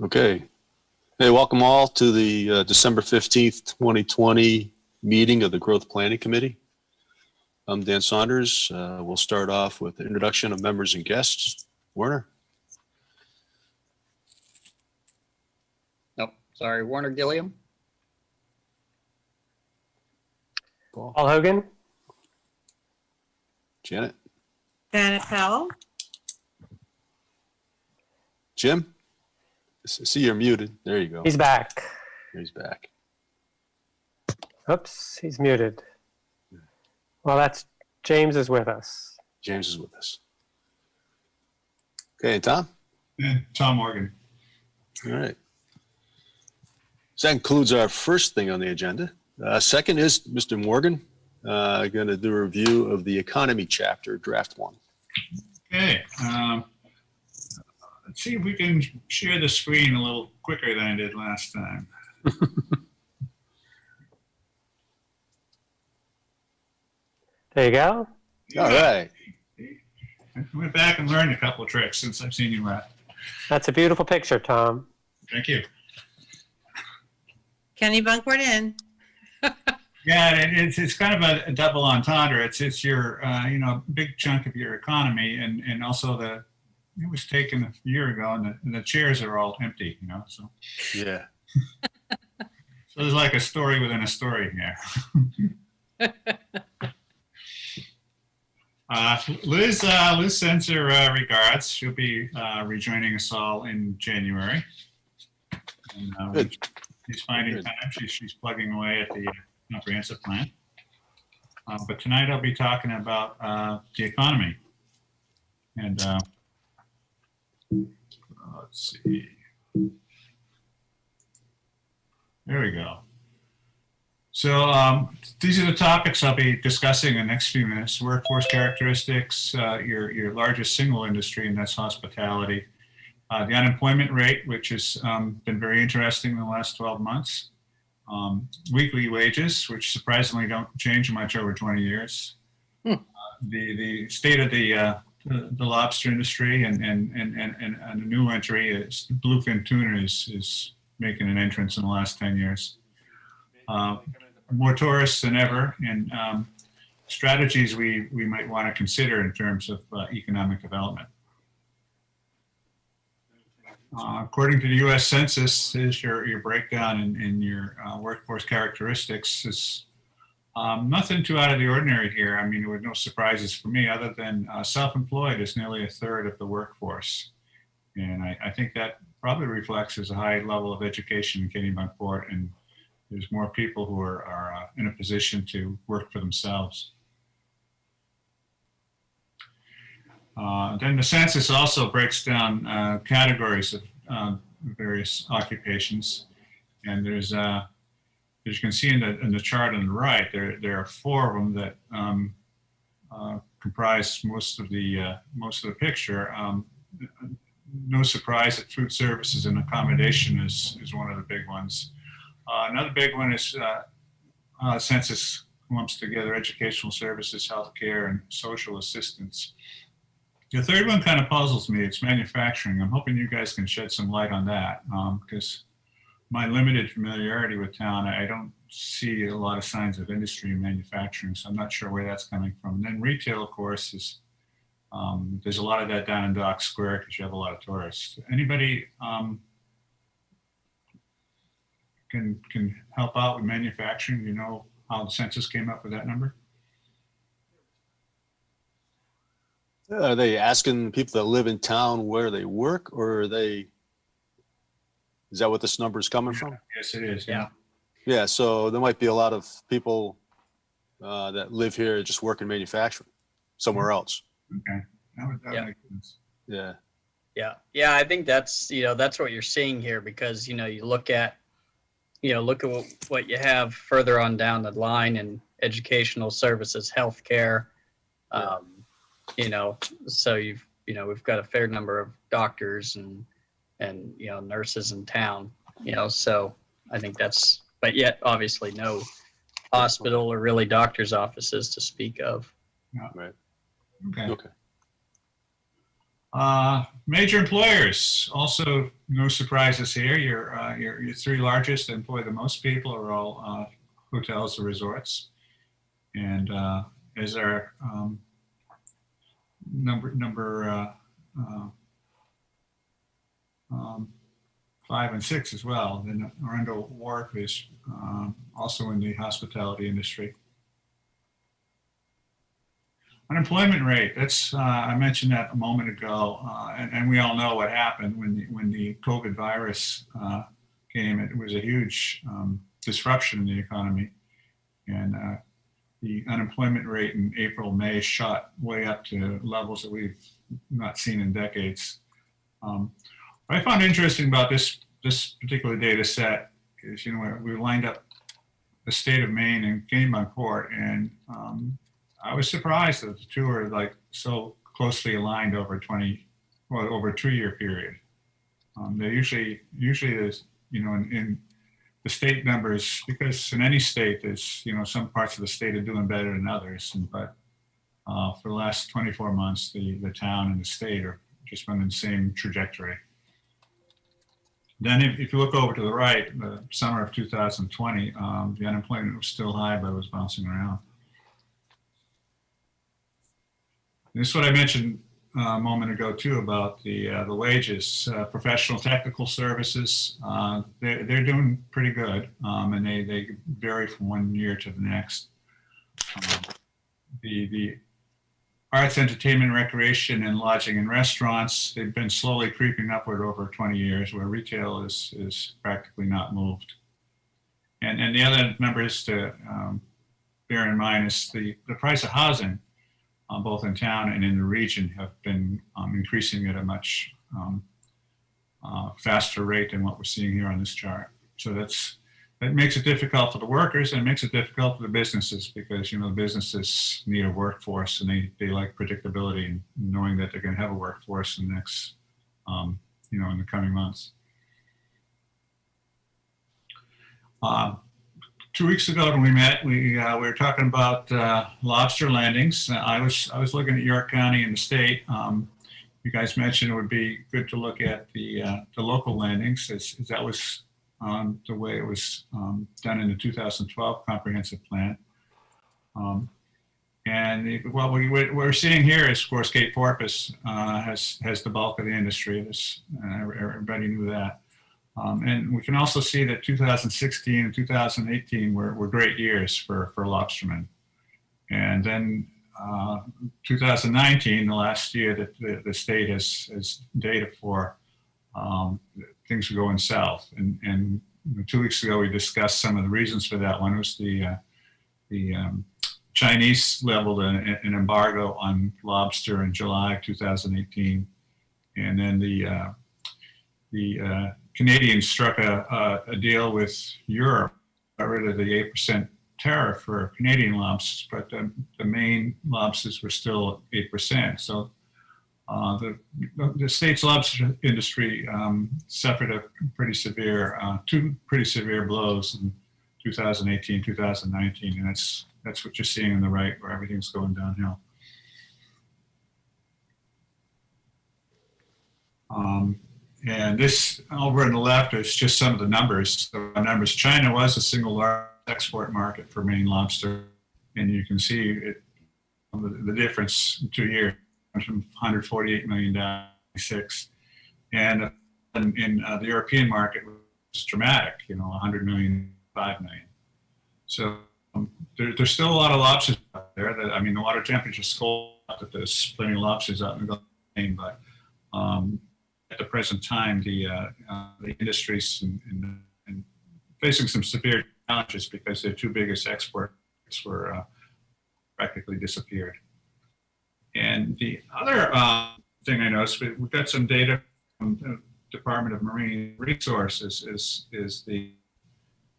Okay. Hey, welcome all to the December 15th, 2020 meeting of the Growth Planning Committee. I'm Dan Saunders. We'll start off with the introduction of members and guests. Werner. Nope, sorry, Warner Gilliam. Paul. Hogan. Janet. Janet Powell. Jim. See, you're muted. There you go. He's back. He's back. Oops, he's muted. Well, that's James is with us. James is with us. Okay, Tom? Tom Morgan. All right. So that includes our first thing on the agenda. Second is Mr. Morgan going to do a review of the economy chapter, draft one. Okay. Let's see if we can share the screen a little quicker than I did last time. There you go. All right. I went back and learned a couple of tricks since I've seen you last. That's a beautiful picture, Tom. Thank you. Kennebunkport Inn. Yeah, it's kind of a double entendre. It's your big chunk of your economy, and also it was taken a year ago, and the chairs are all empty. So Yeah. so there's like a story within a story here. Liz sends her regards. She'll be rejoining us all in January. And, Good. she's finding Good. time. She's plugging away at the comprehensive plan. But tonight I'll be talking about the economy. And let's see. There we go. So these are the topics I'll be discussing in the next few minutes. Workforce characteristics, your largest single industry, and that's hospitality. The unemployment rate, which has been very interesting in the last 12 months. Weekly wages, which surprisingly don't change much over 20 years. The state of the lobster industry and a new entry is Bluefin Tuna is making an entrance in the last 10 years. More tourists than ever, and strategies we might want to consider in terms of economic development. According to the U.S. Census, is your breakdown in your workforce characteristics is nothing too out of the ordinary here. I mean, there were no surprises for me other than self-employed is nearly a third of the workforce. And I think that probably reflects as a high level of education in Kennebunkport, and there's more people who are in a position to work for themselves. Then the census also breaks down categories of various occupations, and there's, as you can see in the chart on the right, there are four of them that comprise most of the picture. No surprise that food services and accommodation is one of the big ones. Another big one is census lumps together educational services, healthcare, and social assistance. The third one kind of puzzles me. It's manufacturing. I'm hoping you guys can shed some light on that because my limited familiarity with town, I don't see a lot of signs of industry and manufacturing, so I'm not sure where that's coming from. And then retail, of course, is there's a lot of that down in Dock Square because you have a lot of tourists. Anybody can help out with manufacturing? Do you know how the census came up with that number? Are they asking people that live in town where they work, or is that what this number is coming from? Yes, it is. Yeah. Yeah, so there might be a lot of people that live here just work in manufacturing somewhere else. Okay. That would Yeah. make sense. Yeah. Yeah, I think that's what you're seeing here, because you look at what you have further on down the line in educational services, healthcare. So we've got a fair number of doctors and nurses in town. So I think but yet obviously no hospital or really doctor's offices to speak of. Yeah. Right. Okay. Okay. Major employers, also no surprises here. Your three largest that employ the most people are all hotels or resorts. And as our number 5 and 6 as well. Then Arundel Wharf is also in the hospitality industry. Unemployment rate, that's, I mentioned that a moment ago, and we all know what happened when the COVID virus came. It was a huge disruption in the economy. And the unemployment rate in April, May shot way up to levels that we've not seen in decades. What I found interesting about this particular data set is, we lined up the state of Maine and Kennebunkport, and I was surprised that the two are like so closely aligned over over a 2-year period. They usually is, in the state numbers, because in any state there's, some parts of the state are doing better than others. But for the last 24 months, the town and the state are just on the same trajectory. Then if you look over to the right, the summer of 2020, the unemployment was still high, but it was bouncing around. This is what I mentioned a moment ago too about the wages. Professional technical services, they're doing pretty good, and they vary from one year to the next. The arts, entertainment, recreation, and lodging and restaurants, they've been slowly creeping upward over 20 years, where retail is practically not moved. And the other numbers to bear in mind is the price of housing, both in town and in the region, have been increasing at a much faster rate than what we're seeing here on this chart. So that makes it difficult for the workers, and it makes it difficult for the businesses, because the businesses need a workforce, and they like predictability and knowing that they're going to have a workforce in the next in the coming months. 2 weeks ago when we met, we were talking about Lobster Landings. I was looking at York County and the state. You guys mentioned it would be good to look at the local landings, as that was the way it was done in the 2012 comprehensive plan. And what we're seeing here is, of course, Cape Porpoise has the bulk of the industry. Everybody knew that. And we can also see that 2016 and 2018 were great years for lobstermen. And then 2019, the last year that the state has data for, things are going south. And 2 weeks ago, we discussed some of the reasons for that. One was the Chinese leveled an embargo on lobster in July 2018. And then the Canadians struck a deal with Europe, got rid of the 8% tariff for Canadian lobsters, but the main lobsters were still 8%. So the state's lobster industry suffered two pretty severe blows in 2018, 2019, and that's what you're seeing on the right, where everything's going downhill. And this over on the left is just some of the numbers. So the numbers: China was the single largest export market for Maine lobster, and you can see the difference in 2 years, from $148 million down to $6. And in the European market was dramatic, $100 million, $5 million. So there's still a lot of lobsters out there. The water temperature's cold, that there's plenty of lobsters out in the Gulf of Maine, but at the present time, the industry's in facing some severe challenges because their two biggest exports were practically disappeared. And the other thing I noticed, we've got some data from the Department of Marine Resources. Is the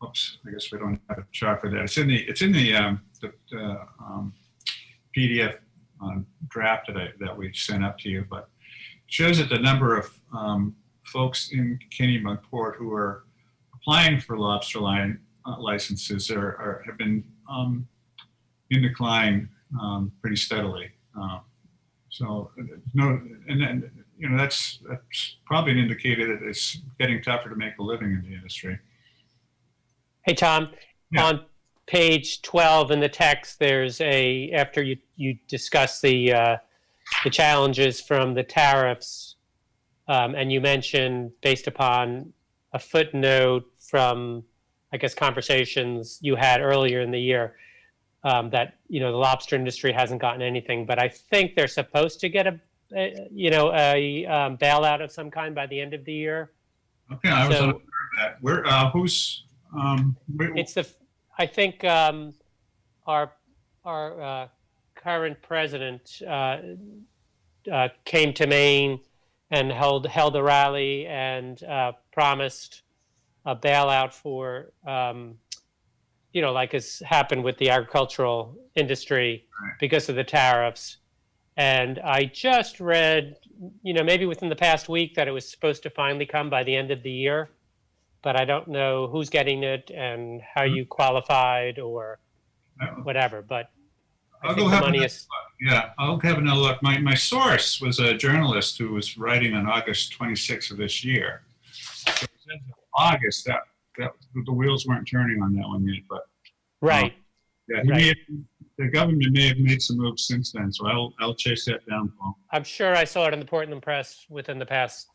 oops? I guess we don't have a chart for that. It's in the PDF draft that we sent up to you, but it shows that the number of folks in Kennebunkport who are applying for lobster licenses have been in decline pretty steadily. So no, and then that's probably an indicator that it's getting tougher to make a living in the industry. Hey, Tom, Yeah. on page 12 in the text, there's after you discuss the challenges from the tariffs, and you mentioned based upon a footnote from, I guess, conversations you had earlier in the year, that, the lobster industry hasn't gotten anything, but I think they're supposed to get a bailout of some kind by the end of the year. Okay, I was So- unaware of that. Where, It's I think our current president came to Maine and held a rally and promised a bailout for, like has happened with the agricultural industry because of the tariffs. And I just read, maybe within the past week that it was supposed to finally come by the end of the year. But I don't know who's getting it and how you qualified or whatever. But I think the money is. Yeah, I'll have another look. My source was a journalist who was writing on August 26th of this year. So it says August, that the wheels weren't turning on that one yet, but Right. yeah, Right. the government may have made some moves since then. So I'll chase that down, Paul. I'm sure I saw it in the Portland Press within the past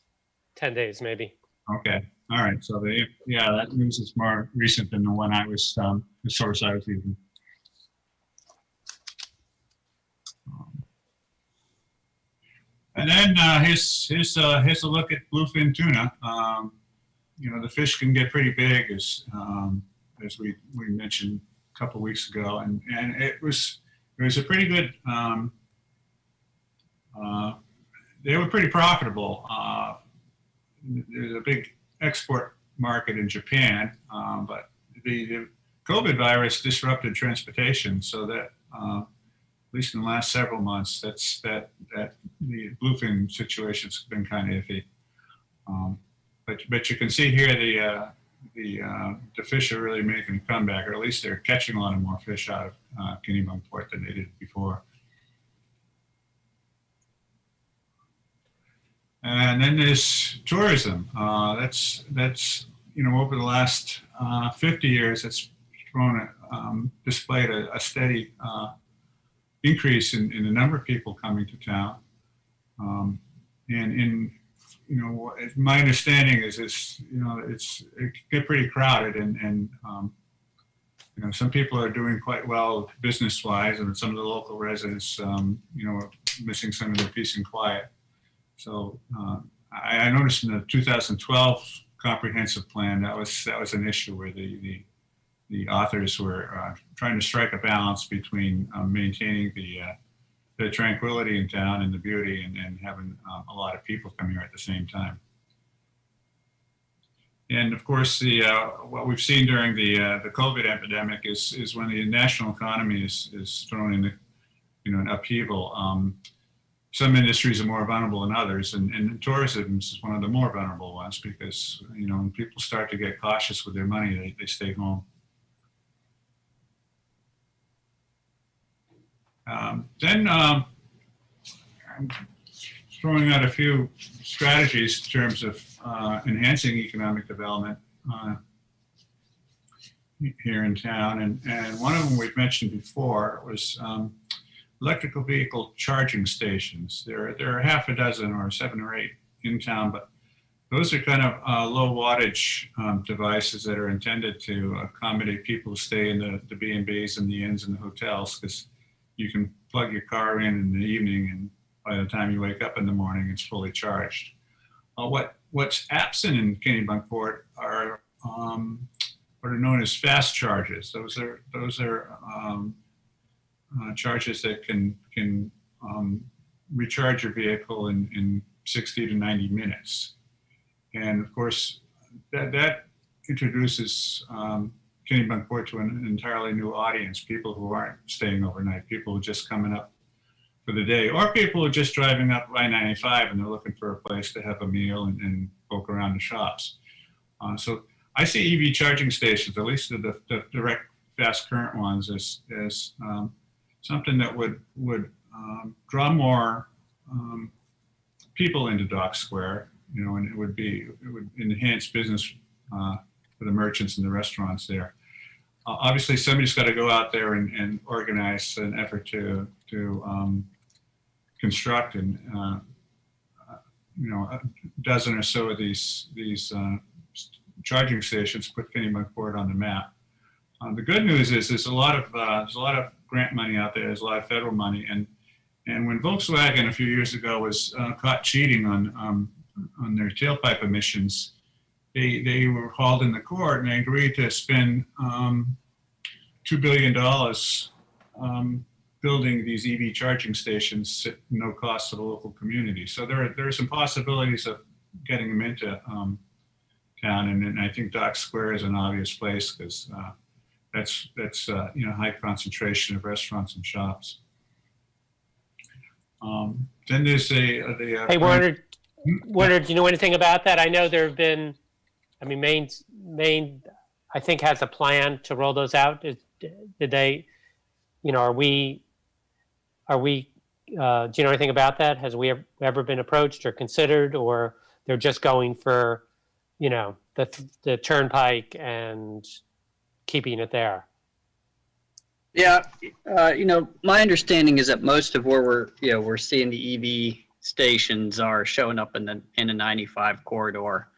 10 days, maybe. Okay, all right. So that news is more recent than the one I was the source I was using. And then here's a look at bluefin tuna. The fish can get pretty big, as we mentioned a couple weeks ago, and it was a pretty good. They were pretty profitable. There's a big export market in Japan, but the COVID virus disrupted transportation, so that at least in the last several months, that the bluefin situation's been kind of iffy. But you can see here the fish are really making a comeback, or at least they're catching a lot of more fish out of Kennebunkport than they did before. And then there's tourism. That's over the last 50 years, it's displayed a steady increase in the number of people coming to town. My understanding is it can get pretty crowded, and some people are doing quite well business-wise, and some of the local residents, are missing some of their peace and quiet. So I noticed in the 2012 comprehensive plan that was an issue where the authors were trying to strike a balance between maintaining the tranquility in town and the beauty, and having a lot of people come here at the same time. And of course, what we've seen during the COVID epidemic is when the national economy is thrown into an upheaval. Some industries are more vulnerable than others, and tourism is one of the more vulnerable ones, because when people start to get cautious with their money, they stay home. Then I'm throwing out a few strategies in terms of enhancing economic development here in town, and one of them we've mentioned before was electrical vehicle charging stations. There are half a dozen or 7 or 8 in town, but those are kind of low wattage devices that are intended to accommodate people who stay in the B&Bs and the inns and the hotels, because you can plug your car in the evening, and by the time you wake up in the morning, it's fully charged. What's absent in Kennebunkport are what are known as fast charges. Those are charges that can recharge your vehicle in 60 to 90 minutes. And of course, that introduces Kennebunkport to an entirely new audience, people who aren't staying overnight, people who are just coming up for the day, or people who are just driving up I-95 and they're looking for a place to have a meal and poke around the shops. So I see EV charging stations, at least the direct fast current ones, as something that would draw more people into Dock Square, and it would enhance business for the merchants and the restaurants there. Obviously, somebody's got to go out there and organize an effort to construct a dozen or so of these charging stations, put Kennebunkport on the map. The good news is there's a lot of grant money out there. There's a lot of federal money, and when Volkswagen a few years ago was caught cheating on their tailpipe emissions, they were hauled into court and they agreed to spend $2 billion building these EV charging stations at no cost to the local community. So there are some possibilities of getting them into town, and I think Dock Square is an obvious place because that's high concentration of restaurants and shops. Then there's Hey, Warner, do you know anything about that? I know there have been, Maine, I think, has a plan to roll those out. Did they, are we, do you know anything about that? Has we ever been approached or considered, or they're just going for, the turnpike and keeping it there? Yeah, my understanding is that most of where we're seeing the EV stations are showing up in the 95 corridor.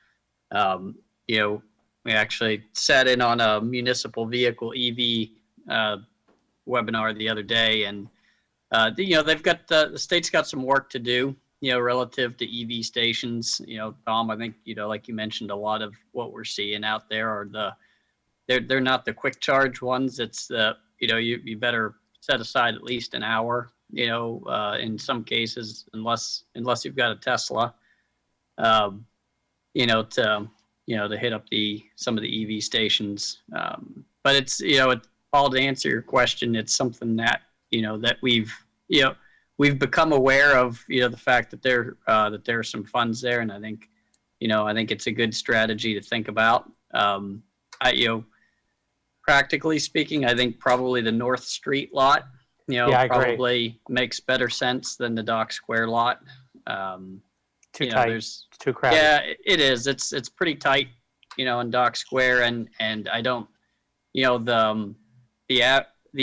We actually sat in on a municipal vehicle EV webinar the other day, and they've got the state's got some work to do, relative to EV stations. Tom, I think like you mentioned, a lot of what we're seeing out there are they're not the quick charge ones. It's the you better set aside at least an hour, in some cases, unless you've got a Tesla, to hit up some of the EV stations. But it's, Paul, to answer your question, it's something that, that we've become aware of, the fact that there are some funds there. And I think it's a good strategy to think about. Practically speaking, I think probably the North Street lot, probably makes better sense than the Dock Square lot. Too tight, too crowded. Yeah, it is. It's pretty tight, in Dock Square, and I don't, the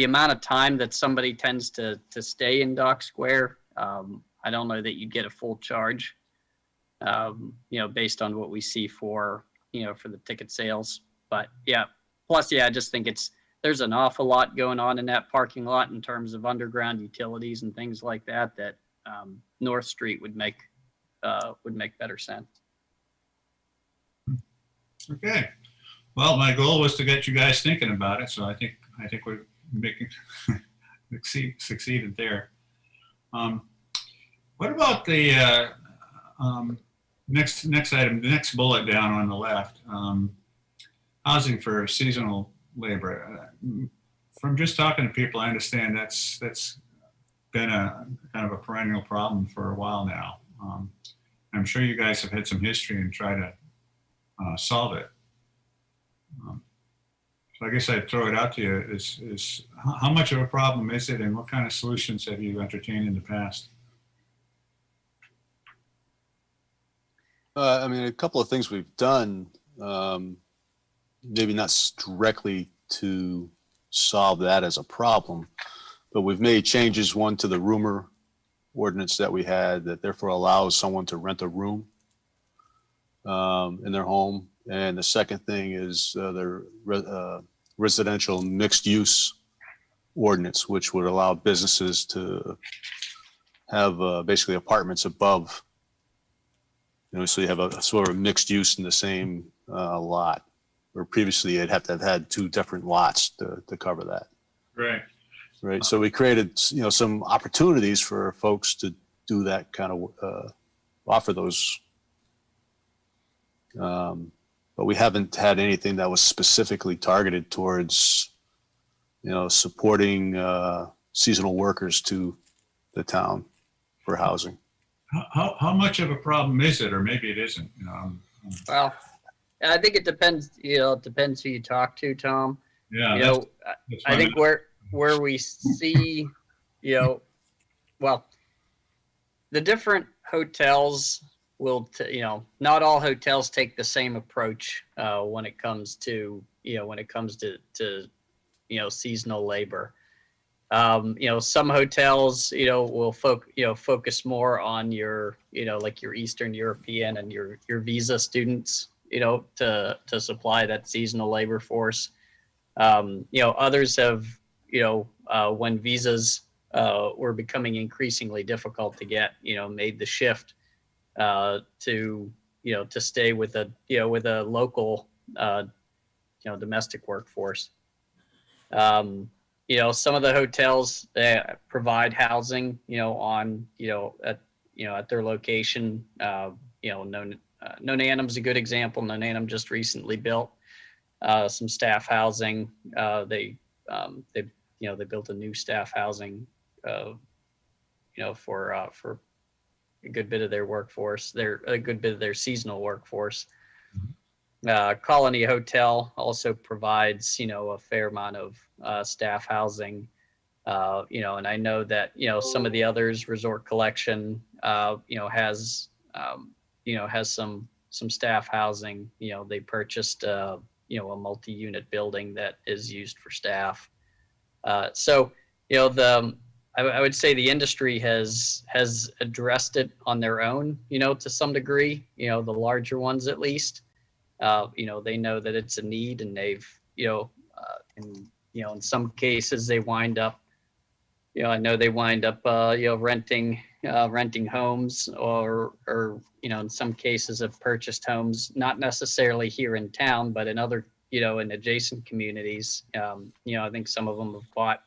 amount of time that somebody tends to stay in Dock Square, I don't know that you'd get a full charge, based on what we see for the ticket sales. But yeah. Plus, I just think there's an awful lot going on in that parking lot in terms of underground utilities and things like that. That North Street would make better sense. Okay. Well, my goal was to get you guys thinking about it, so I think we're making succeeded there. What about the next item, the next bullet down on the left? Housing for seasonal labor. From just talking to people, I understand that's been a kind of a perennial problem for a while now. I'm sure you guys have had some history and try to solve it. So I guess I'd throw it out to you. Is how much of a problem is it, and what kind of solutions have you entertained in the past? A couple of things we've done. Maybe not directly to solve that as a problem, but we've made changes, one to the rumor ordinance that we had that therefore allows someone to rent a room in their home. And the second thing is the residential mixed use ordinance, which would allow businesses to have basically apartments above, so you have a sort of mixed use in the same lot. Where previously you'd have to have had two different lots to cover that. Right. So we created, some opportunities for folks to do that kind of, offer those. But we haven't had anything that was specifically targeted towards, supporting seasonal workers to the town for housing. How much of a problem is it, or maybe it isn't? Well, I think it depends. It depends who you talk to, Tom. Yeah. I think where we see, well, the different hotels will, not all hotels take the same approach when it comes to, seasonal labor. Some hotels, will focus more on your, like your Eastern European and your visa students, to supply that seasonal labor force. Others have, when visas were becoming increasingly difficult to get, made the shift to stay with a local, domestic workforce. Some of the hotels provide housing, at their location. Nonanum's a good example. Nonanum just recently built some staff housing. They built a new staff housing, for a good bit of their workforce. A good bit of their seasonal workforce. Colony Hotel also provides, a fair amount of staff housing. And I know that, some of the others, Resort Collection, has some staff housing. They purchased, a multi-unit building that is used for staff. So, I would say the industry has addressed it on their own, to some degree, the larger ones at least. They know that it's a need, and they've, in some cases they wind up, I know they wind up, renting homes, or, in some cases have purchased homes, not necessarily here in town, but in other, in adjacent communities. I think some of them have bought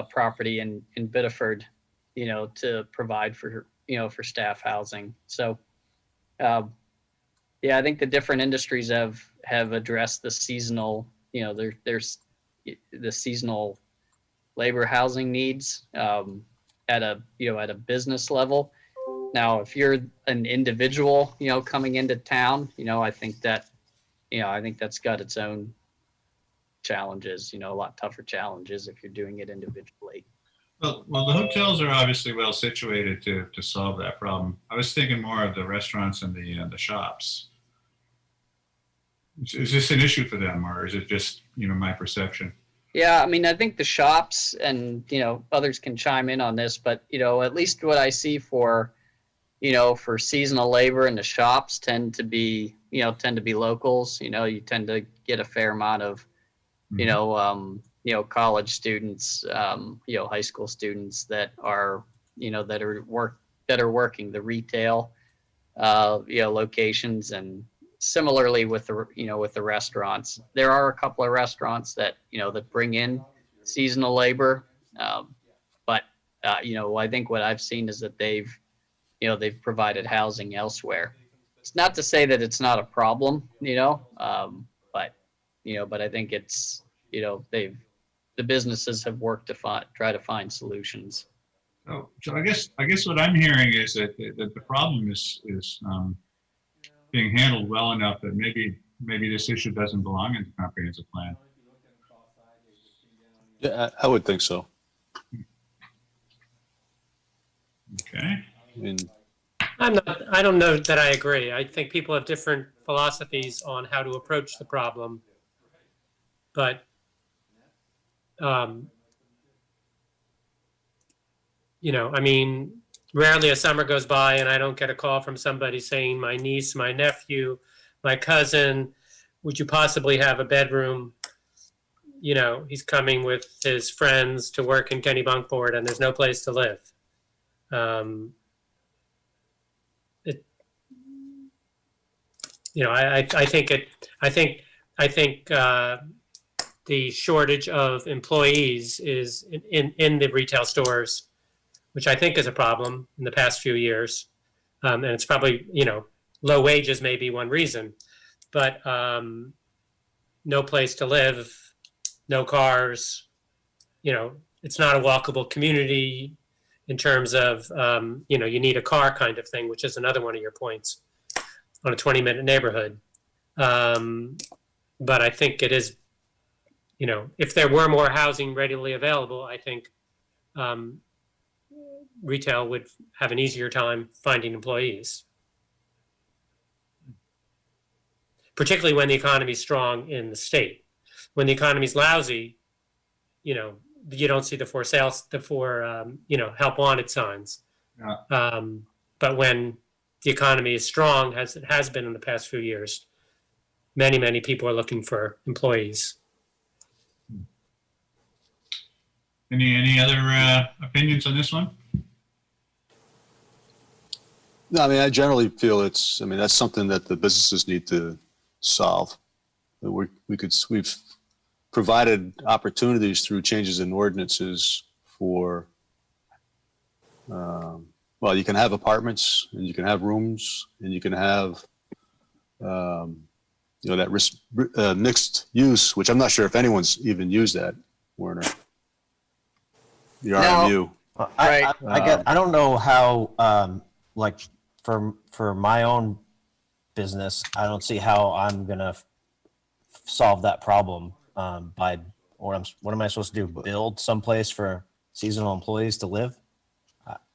property in Biddeford, to provide for, for staff housing. So, I think the different industries have addressed the seasonal, there's the seasonal labor housing needs at a business level. Now, if you're an individual, coming into town, I think that's got its own challenges, a lot tougher challenges if you're doing it individually. Well, the hotels are obviously well situated to solve that problem. I was thinking more of the restaurants and the shops. Is this an issue for them, or is it just, my perception? Yeah, I mean, I think the shops, and, others can chime in on this, but, at least what I see for seasonal labor in the shops tend to be locals. You tend to get a fair amount of, college students, high school students that are working the retail, locations. And similarly with the restaurants, there are a couple of restaurants that bring in seasonal labor, but I think what I've seen is that they've provided housing elsewhere. It's not to say that it's not a problem, but I think it's, the businesses have worked to try to find solutions. So I guess what I'm hearing is that the problem is being handled well enough that maybe this issue doesn't belong in the comprehensive plan. Yeah, I would think so. Okay. I mean, I don't know that I agree. I think people have different philosophies on how to approach the problem. But, I mean, rarely a summer goes by and I don't get a call from somebody saying, my niece, my nephew, my cousin, would you possibly have a bedroom? He's coming with his friends to work in Kennebunkport and there's no place to live. I think the shortage of employees is in the retail stores, which I think is a problem in the past few years. And it's probably, low wages may be one reason, but no place to live, no cars, it's not a walkable community in terms of, you need a car kind of thing, which is another one of your points on a 20-minute neighborhood. But I think it is, if there were more housing readily available, I think retail would have an easier time finding employees. Particularly when the economy is strong in the state. When the economy is lousy, you don't see the for sale, help wanted signs. Yeah. But when the economy is strong, as it has been in the past few years, many, many people are looking for employees. Any other opinions on this one? No, I mean, I generally feel that's something that the businesses need to solve. We've provided opportunities through changes in ordinances for, you can have apartments and you can have rooms and you can have, that mixed use, which I'm not sure if anyone's even used that, Werner. The RMU. I don't know how, like for my own business, I don't see how I'm gonna solve that problem by what am I supposed to do? Build someplace for seasonal employees to live?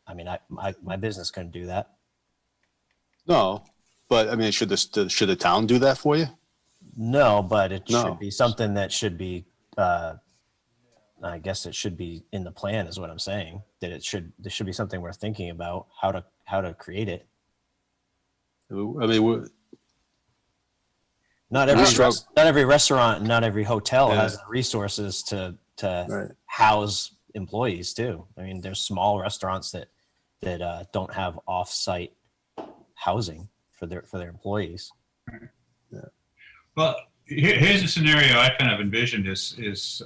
My business couldn't do that. No, but I mean, should the town do that for you? No, but it No. should be something that should be. I guess it should be in the plan, is what I'm saying. That there should be something we're thinking about how to create it. I mean, Not every struggle. not every restaurant, not every hotel Yeah. has the resources to Right. house employees too. I mean, there's small restaurants that don't have off-site housing for their employees. Well, here's a scenario I kind of envisioned is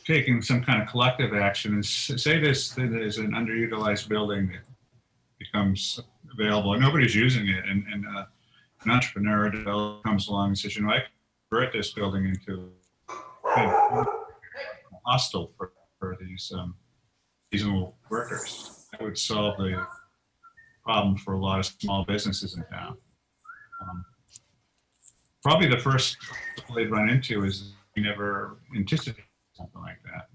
taking some kind of collective action. And say there's an underutilized building that becomes available and nobody's using it, and an entrepreneur or developer comes along and says, I can convert this building into a hostel for these seasonal workers. That would solve the problem for a lot of small businesses in town. Probably the first people they'd run into is we never anticipated something like that.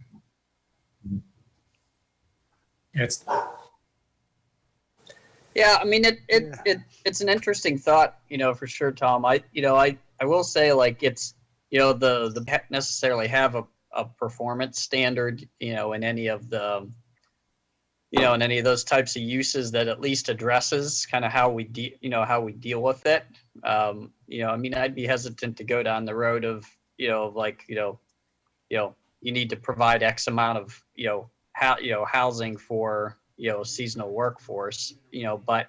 Yeah, I mean, it's an interesting thought, for sure, Tom. I will say, like, it's, the don't necessarily have a performance standard, in any of the, in any of those types of uses that at least addresses kind of how we deal with it. I mean, I'd be hesitant to go down the road of, you need to provide X amount of, housing for, seasonal workforce, but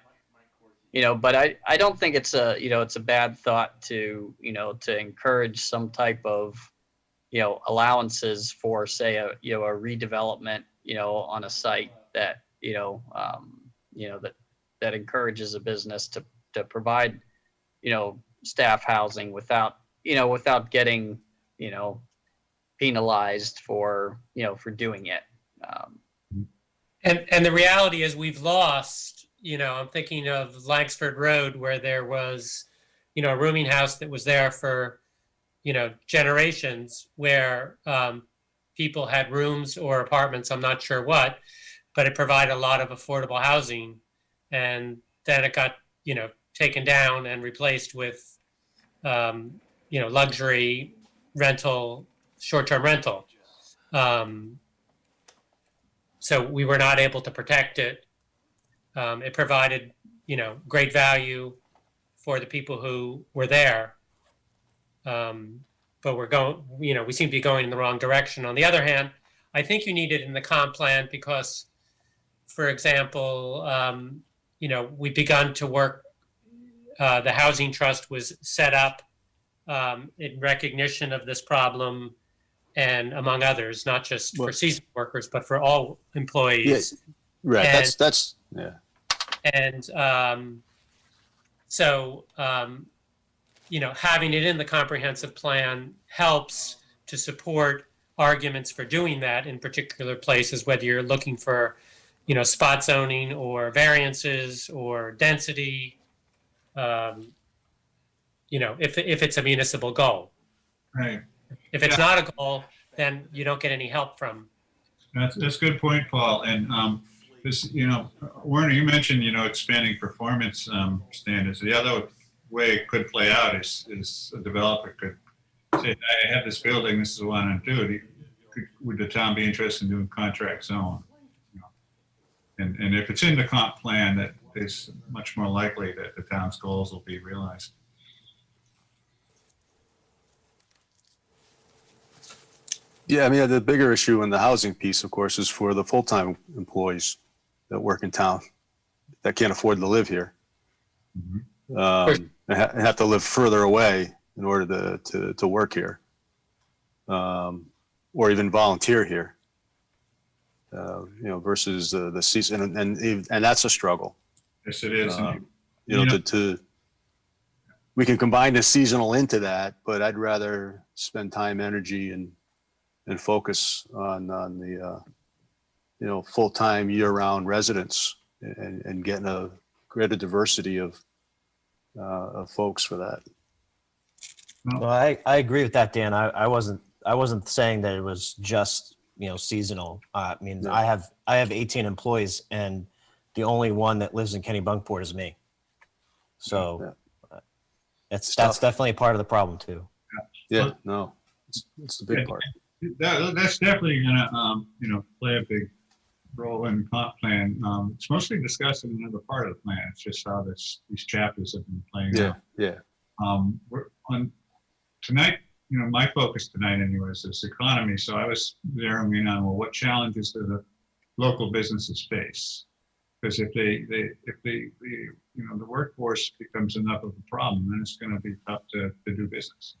I don't think it's a bad thought to, to encourage some type of, allowances for, say, a redevelopment, on a site that, that encourages a business to provide, staff housing without getting, penalized for, for doing it. And the reality is we've lost, I'm thinking of Langsford Road, where there was, a rooming house that was there for, generations, where people had rooms or apartments, I'm not sure what, but it provided a lot of affordable housing. And then it got, taken down and replaced with, luxury rental, short-term rental. So we were not able to protect it. It provided, great value for the people who were there. But we seem to be going in the wrong direction. On the other hand, I think you need it in the comp plan because, for example, we've begun to work, the housing trust was set up in recognition of this problem, and among others, not just for seasonal workers, but for all employees. Yeah, right. And, That's yeah. And so, having it in the comprehensive plan helps to support arguments for doing that in particular places, whether you're looking for, spot zoning or variances or density, if it's a municipal goal. Right. If it's not a goal, then you don't get any help from That's a good point, Paul. And this, Werner, you mentioned, expanding performance standards. The other way it could play out is a developer could say, I have this building, this is what I want to do. Would the town be interested in doing contract zone? And if it's in the comp plan, that is much more likely that the town's goals will be realized. Yeah, I mean, the bigger issue in the housing piece, of course, is for the full-time employees that work in town that can't afford to live here. They have to live further away in order to work here, or even volunteer here. Versus the season, and that's a struggle. Yes, it is. We can combine the seasonal into that, but I'd rather spend time, energy, and focus on the full-time year-round residents and getting a greater diversity of folks for that. Well, I agree with that, Dan. I wasn't saying that it was just seasonal. I mean, Yeah. I have 18 employees, and the only one that lives in Kennebunkport is me. So that's definitely a part of the problem too. Yeah, no, it's the big part. That's definitely going to play a big role in the comp plan. It's mostly discussed in another part of the plan. It's just how these chapters have been playing out. Yeah. We're on tonight. My focus tonight, anyways, is economy. So I was zeroing in on, well, what challenges do the local businesses face? Because if the workforce becomes enough of a problem, then it's going to be tough to do business.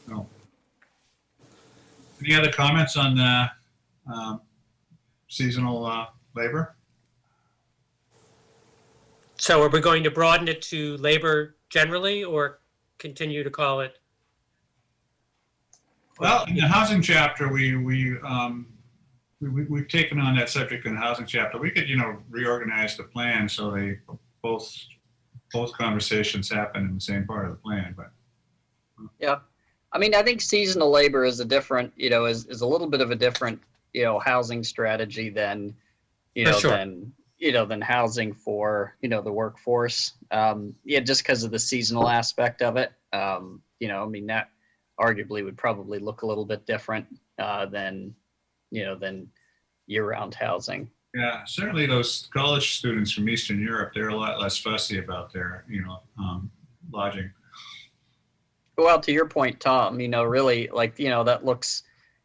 No. Any other comments on the seasonal labor? So are we going to broaden it to labor generally or continue to call it? Well, in the housing chapter, we've taken on that subject in the housing chapter. We could, reorganize the plan so they both conversations happen in the same part of the plan. But Yeah. I mean, I think seasonal labor is a different, is a little bit of a different, housing strategy than, than housing for, the workforce. Just because of the seasonal aspect of it. That arguably would probably look a little bit different than year-round housing. yeah, certainly those college students from Eastern Europe, they're a lot less fussy about their, lodging. Well, to your point, Tom, really that looks,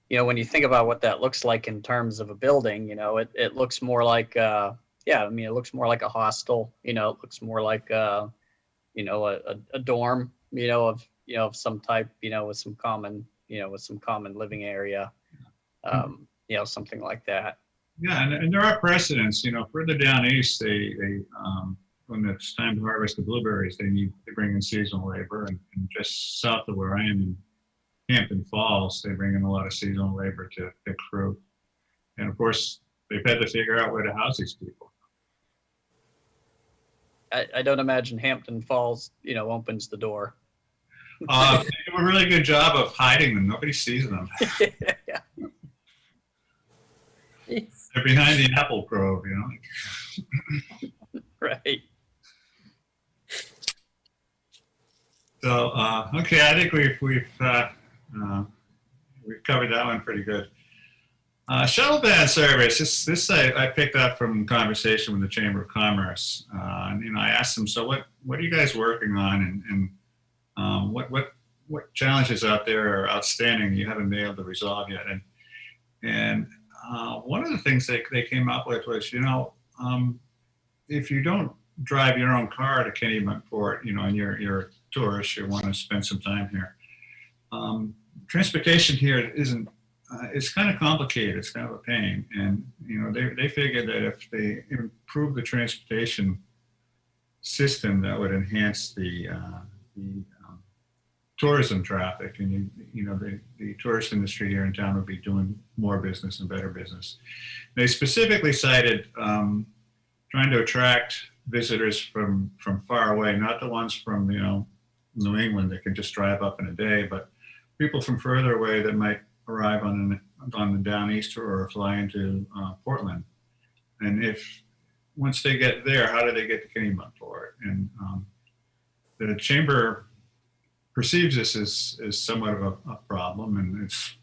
when you think about what that looks like in terms of a building, it looks more like, it looks more like a hostel, it looks more like, a dorm, of some type, with some common living area, something like that. Yeah, and there are precedents, further down east, they when it's time to harvest the blueberries, they bring in seasonal labor, and just south of where I am in Hampton Falls, they bring in a lot of seasonal labor to pick fruit. And of course, they've had to figure out where to house these people. I don't imagine Hampton Falls, opens the door. They do a really good job of hiding them. Nobody sees them. Yeah. They're behind the apple grove, Right. So, okay, I think we've covered that one pretty good. Shuttle van service. This I picked up from conversation with the Chamber of Commerce, and I asked them, so what are you guys working on, and what challenges out there are outstanding you haven't been able to resolve yet? And one of the things they came up with was, if you don't drive your own car to Kennebunkport, and you're a tourist, you want to spend some time here. Transportation here isn't. It's kind of complicated. It's kind of a pain, and they figured that if they improve the transportation system, that would enhance the tourism traffic, and the tourist industry here in town would be doing more business and better business. They specifically cited trying to attract visitors from far away, not the ones from New England that can just drive up in a day, but people from further away that might arrive on the down easter or fly into Portland. And if once they get there, how do they get to Kennebunkport? And the chamber perceives this as somewhat of a problem, and it's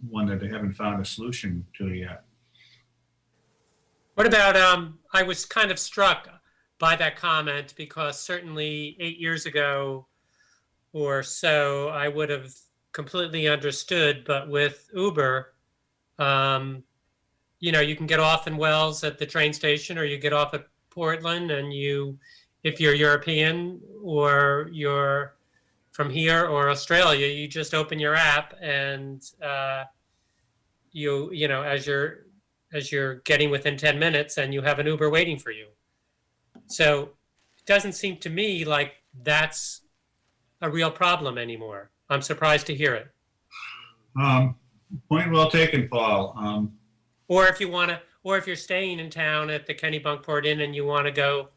one that they haven't found a solution to yet. What about, I was kind of struck by that comment because certainly 8 years ago or so, I would have completely understood, but with Uber, you know, you can get off in Wells at the train station or you get off at Portland and if you're European or you're from here or Australia, you just open your app and you know, as you're getting within 10 minutes and you have an Uber waiting for you. So it doesn't seem to me like that's a real problem anymore. I'm surprised to hear it. Point well taken, Paul. Or if you're staying in town at the Kennebunkport Inn and you want to go,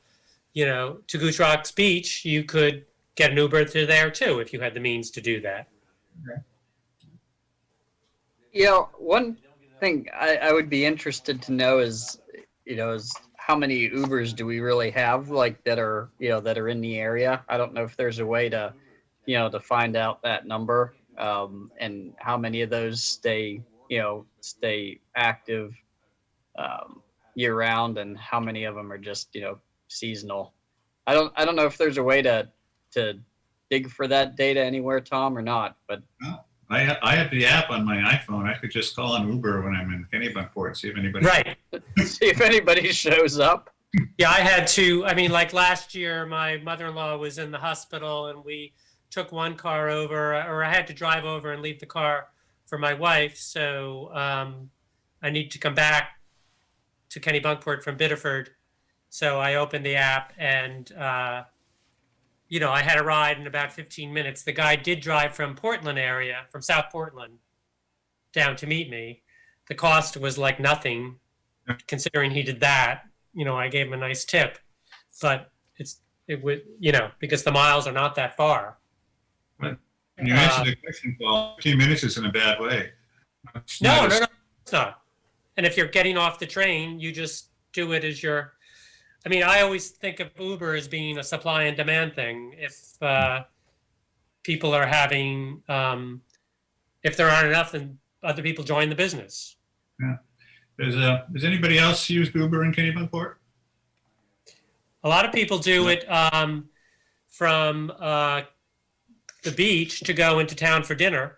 you know, to Goose Rocks Beach, you could get an Uber to there too if you had the means to do that. You know, one thing I would be interested to know is how many Ubers do we really have, like that are in the area? I don't know if there's a way to, to find out that number, and how many of those stay active year round, and how many of them are just, seasonal. I don't know if there's a way to dig for that data anywhere, Tom, or not, but. I have the app on my iPhone. I could just call an Uber when I'm in Kennebunkport, see if anybody. Right. See if anybody shows up. Yeah, I had to. I mean, like last year, my mother-in-law was in the hospital, and we took one car over, or I had to drive over and leave the car for my wife. So I need to come back to Kennebunkport from Biddeford. So I opened the app, and I had a ride in about 15 minutes. The guy did drive from Portland area, from South Portland, down to meet me. The cost was like nothing, considering he did that. I gave him a nice tip, but it would, because the miles are not that far. But you answered the question, Paul. 15 minutes isn't a bad way. No, it's not. And if you're getting off the train, you just do it as your. I mean, I always think of Uber as being a supply and demand thing. If people are having, if there aren't enough, then other people join the business. Yeah. Has anybody else used Uber in Kennebunkport? A lot of people do it from the beach to go into town for dinner.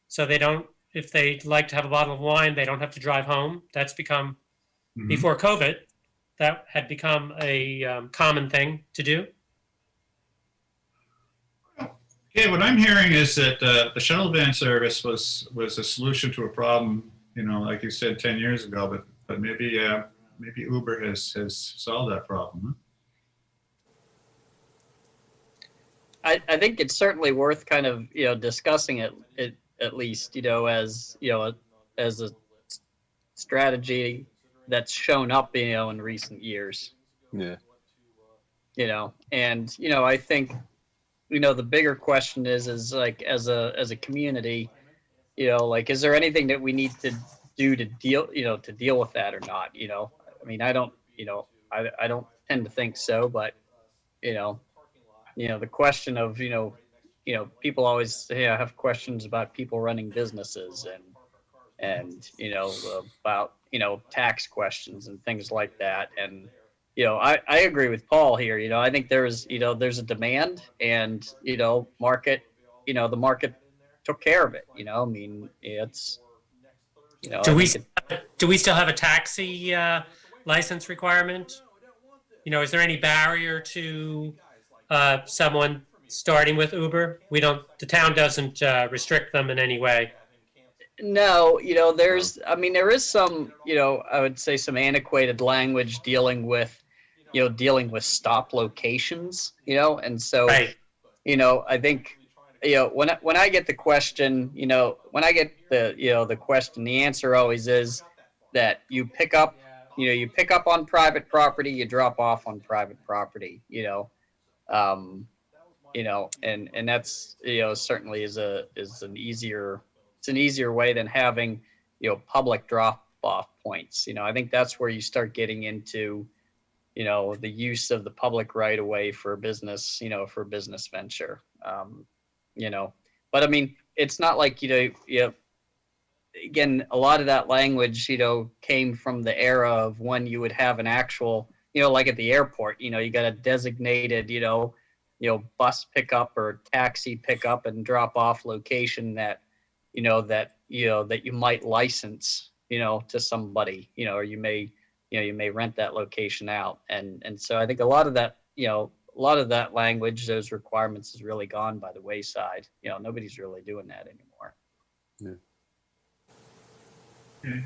So they don't, if they like to have a bottle of wine, they don't have to drive home. That's become, before COVID, that had become a common thing to do. Yeah, what I'm hearing is that the shuttle van service was a solution to a problem, like you said 10 years ago, but maybe Uber has solved that problem. Huh? I think it's certainly worth kind of discussing it at least as as a strategy that's shown up in recent years. Yeah. And I think the bigger question is like as a community, like is there anything that we need to do to deal with that or not? I mean, I don't tend to think so, but the question of people always have questions about people running businesses and about tax questions and things like that. And I agree with Paul here. I think there's a demand, and market, the market took care of it. I mean, it's do we still have a taxi license requirement? Is there any barrier to someone starting with Uber? The town doesn't restrict them in any way. No, there is some, I would say some antiquated language dealing with stop locations, and so, right. I think, when I get the question, the question, the answer always is that you pick up on private property, you drop off on private property, and that's, certainly is an easier way than having, public drop off points. I think that's where you start getting into, the use of the public right of way for business, for business venture. But I mean, it's not like, again, a lot of that language, came from the era of when you would have an actual, like at the airport, you got a designated, bus pickup or taxi pickup and drop off location that you might license, to somebody, or you may rent that location out. And so I think a lot of that language, those requirements has really gone by the wayside. Nobody's really doing that anymore. Okay.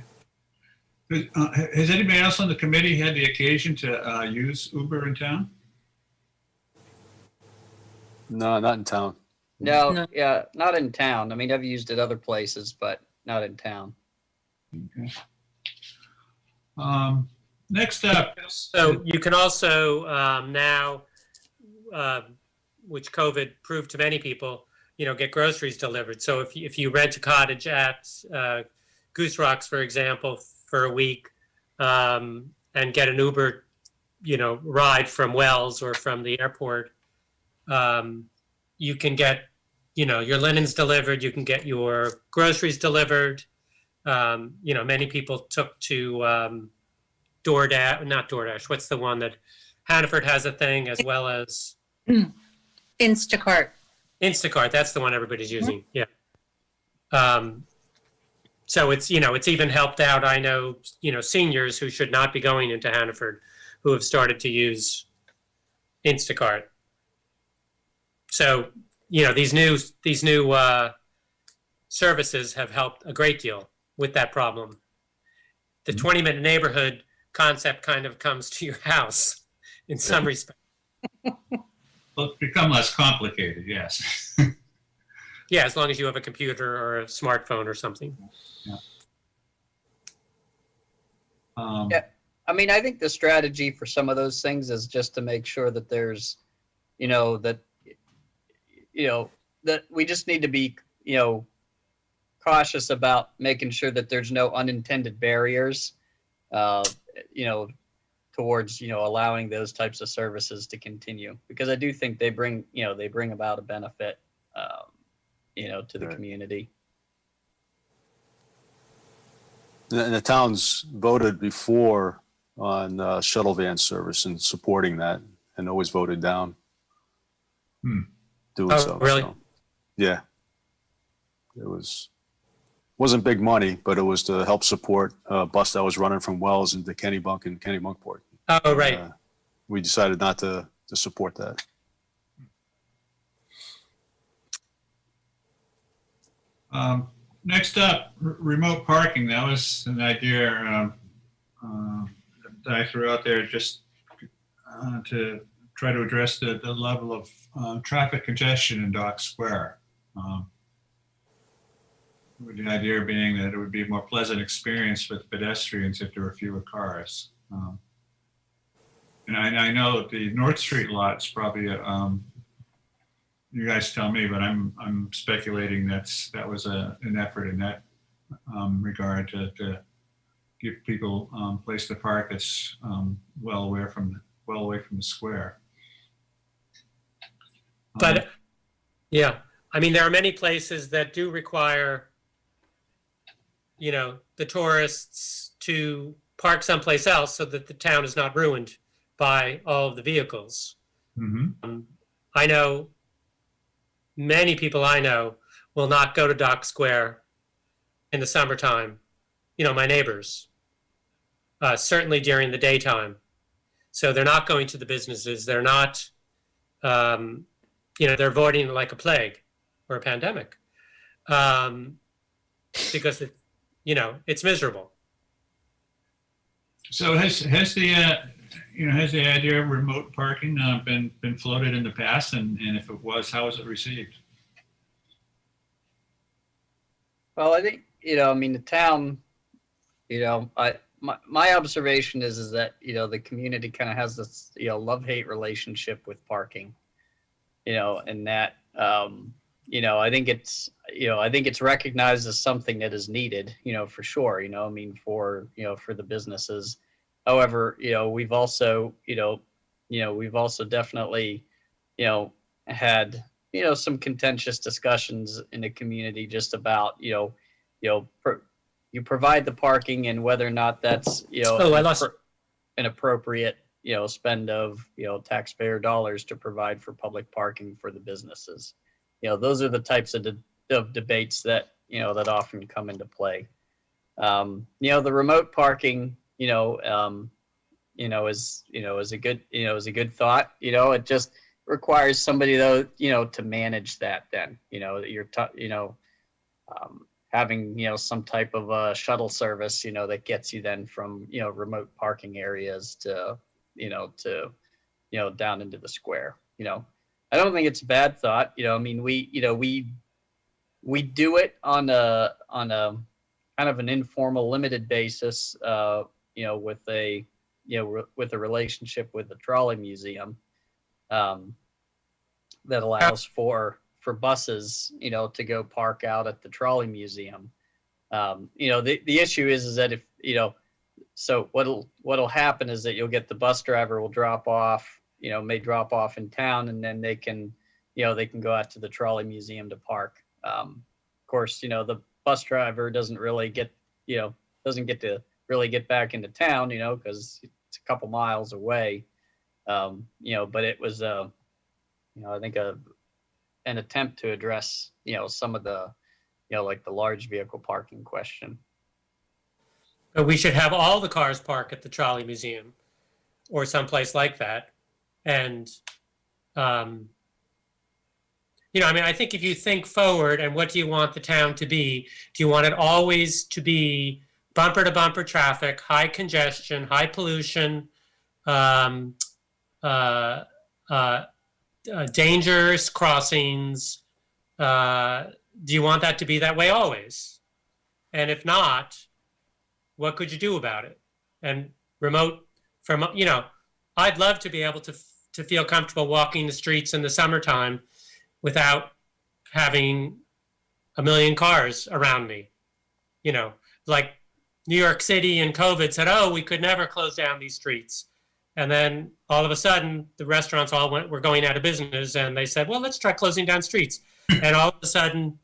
Has anybody else on the committee had the occasion to use Uber in town? No, not in town. No, No. yeah, not in town. I mean, I've used it other places, but not in town. Okay. Next up. So you can also now, which COVID proved to many people, get groceries delivered. So if you rent a cottage at Goose Rocks, for example, for a week, and get an Uber, ride from Wells or from the airport, you can get, your linens delivered. You can get your groceries delivered. Many people took to not DoorDash. What's the one that Hannaford has a thing, as well as Instacart. Instacart. That's the one everybody's using. Yeah. So it's even helped out. I know, seniors who should not be going into Hannaford who have started to use Instacart. So, these new services have helped a great deal with that problem. The 20-minute neighborhood concept kind of comes to your house in some respect. Well, it's become less complicated, yes. Yeah, as long as you have a computer or a smartphone or something. Yeah. I mean, I think the strategy for some of those things is just to make sure that there's, that we just need to be, cautious about making sure that there's no unintended barriers, towards, allowing those types of services to continue, because I do think they bring about a benefit, to the Right. community. And the towns voted before on shuttle van service and supporting that, and always voted down doing Oh, so. really? So, yeah. It wasn't big money, but it was to help support a bus that was running from Wells into Kennebunkport. Oh, right. We decided not to support that. Next up, remote parking. That was an idea that I threw out there just to try to address the level of traffic congestion in Dock Square. With the idea being that it would be a more pleasant experience for the pedestrians if there were fewer cars. And I know that the North Street lot's probably you guys tell me, but I'm speculating that was an effort in that regard to give people place to park that's well away from the square. But yeah, I mean, there are many places that do require, the tourists to park someplace else so that the town is not ruined by all of the vehicles. I know many people I know will not go to Dock Square in the summertime, my neighbors, certainly during the daytime. So they're not going to the businesses. They're not, they're avoiding like a plague or a pandemic, because it's miserable. So has the idea of remote parking been floated in the past, and if it was, how was it received? Well, I think, the town, my observation is that, the community kind of has this, love-hate relationship with parking. and that, I think it's recognized as something that is needed, for sure, I mean, for the businesses. However, we've also definitely, had, some contentious discussions in the community just about, you provide the parking and whether or not that's, Oh, I lost. an appropriate, spend of, taxpayer dollars to provide for public parking for the businesses. Those are the types of debates that, that often come into play. The remote parking, is a good thought. It just requires somebody though, to manage that then, having, some type of a shuttle service, that gets you then from, remote parking areas to down into the square. I don't think it's a bad thought. I mean, we do it on a kind of an informal, limited basis. With a relationship with the trolley museum, that allows for buses, to go park out at the trolley museum. The issue is that if, so what'll happen is that you'll get the bus driver will drop off, may drop off in town, and then they can go out to the trolley museum to park. Of course, the bus driver doesn't really get, doesn't get to really get back into town, because it's a couple miles away. But it was, I think an attempt to address, some of the, like the large vehicle parking question. But we should have all the cars park at the trolley museum or someplace like that. And, I mean, I think if you think forward and what do you want the town to be? Do you want it always to be bumper to bumper traffic, high congestion, high pollution, dangerous crossings? Do you want that to be that way always? And if not, what could you do about it? And remote from, I'd love to be able to feel comfortable walking the streets in the summertime without having a million cars around me. Like New York City and COVID said, oh, we could never close down these streets. And then all of a sudden, the restaurants all were going out of business, and they said, well, let's try closing down streets. And all of a sudden,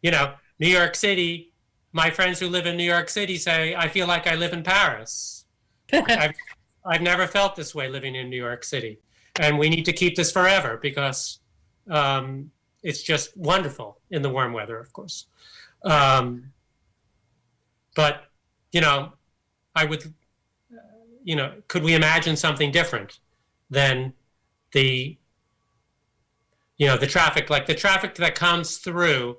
New York City, my friends who live in New York City say, I feel like I live in Paris. I've never felt this way living in New York City. And we need to keep this forever because it's just wonderful in the warm weather, of course. But, I would, could we imagine something different than the traffic, like the traffic that comes through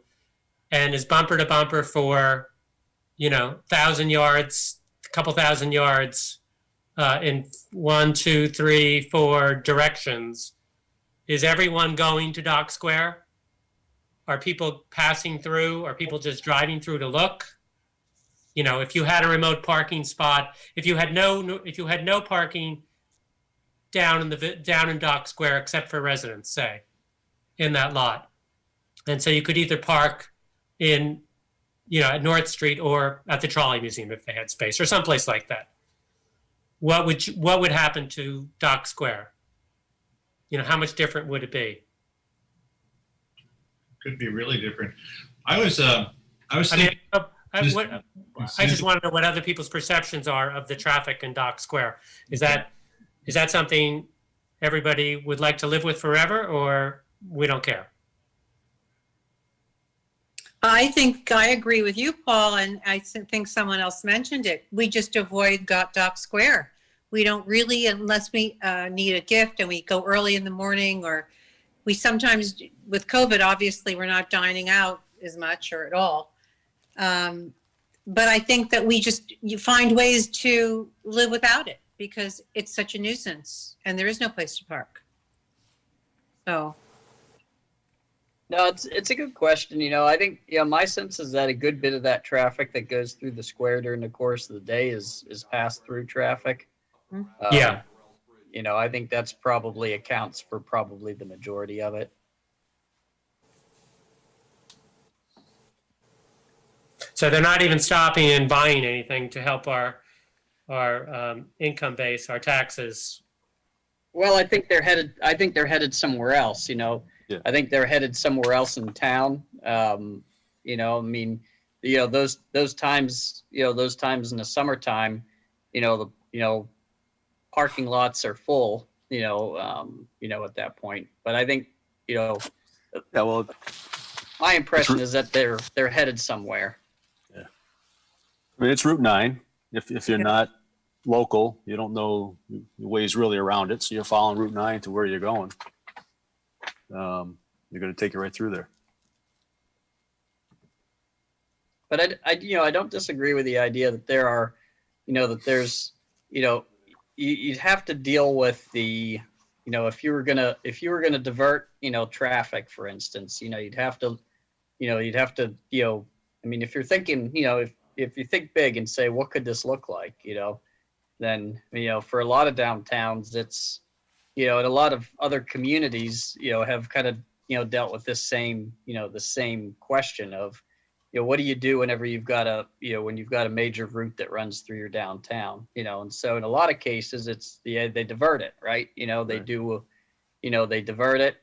and is bumper to bumper for, 1,000 yards, a couple thousand yards in 1, 2, 3, 4 directions. Is everyone going to Dock Square? Are people passing through? Are people just driving through to look? If you had a remote parking spot, if you had no parking down in Dock Square except for residents, say, in that lot, and so you could either park in, at North Street or at the Trolley Museum if they had space, or someplace like that. What would happen to Dock Square? How much different would it be? Could be really different. I was thinking. I just want to know what other people's perceptions are of the traffic in Dock Square. Is that something everybody would like to live with forever, or we don't care? I think I agree with you, Paul, and I think someone else mentioned it. We just avoid Dock Square. We don't really, unless we need a gift and we go early in the morning, or we sometimes, with COVID, obviously, we're not dining out as much or at all. But I think that you find ways to live without it because it's such a nuisance and there is no place to park. So. No, it's a good question. I think, my sense is that a good bit of that traffic that goes through the square during the course of the day is pass through traffic. Yeah. I think that's probably accounts for probably the majority of it. So they're not even stopping and buying anything to help our income base, our taxes. Well, I think they're headed. I think they're headed somewhere else. Yeah. I think they're headed somewhere else in town. I mean, those times. Those times in the summertime. Parking lots are full. At that point. But I think. Yeah, well, My impression is that they're headed somewhere. I mean, it's Route 9. If you're not local, you don't know the ways really around it, so you're following Route 9 to where you're going. You're going to take it right through there. But I don't disagree with the idea that there are, that there's, you'd have to deal with the, if you were gonna divert, traffic, for instance, you'd have to, I mean, if you're thinking, if you think big and say, what could this look like, then, for a lot of downtowns, it's, and a lot of other communities, have kind of, dealt with this same, the same question of, what do you do whenever you've got when you've got a major route that runs through your downtown, and so in a lot of cases, it's they divert it, right? They do, they divert it,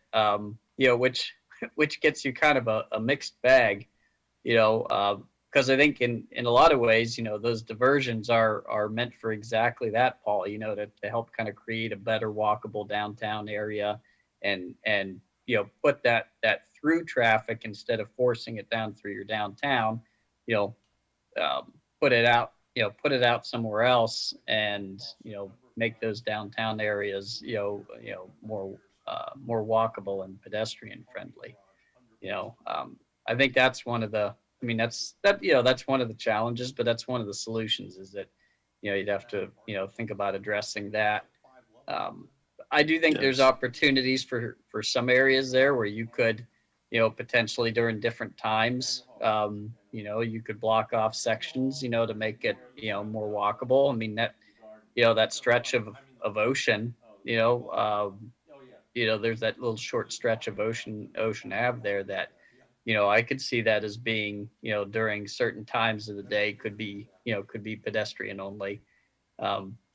which gets you kind of a mixed bag, because I think in a lot of ways, those diversions are meant for exactly that, Paul, to help kind of create a better walkable downtown area and put that through traffic instead of forcing it down through your downtown, put it out somewhere else and, make those downtown areas, more walkable and pedestrian friendly. I think that's one of the, that's one of the challenges, but that's one of the solutions is that, you'd have to, think about addressing that. I do think there's opportunities for some areas there where you could, potentially during different times, you could block off sections, to make it, more walkable. I mean, that stretch of ocean, there's that little short stretch of Ocean Ave there that, I could see that as being, during certain times of the day could be pedestrian only.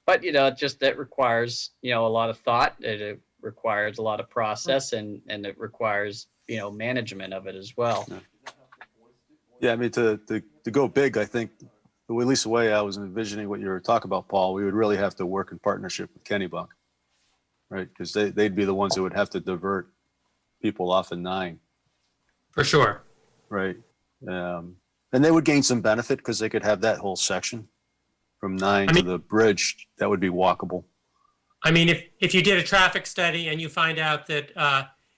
But, just that requires, a lot of thought. It requires a lot of process and it requires, management of it as well. Yeah, I mean, to go big, I think, at least the way I was envisioning what you were talking about, Paul, we would really have to work in partnership with Kennebunk, right? Because they'd be the ones that would have to divert people off of 9. For sure. Right. And they would gain some benefit because they could have that whole section from 9 to the bridge. That would be walkable. I mean, if you did a traffic study and you find out that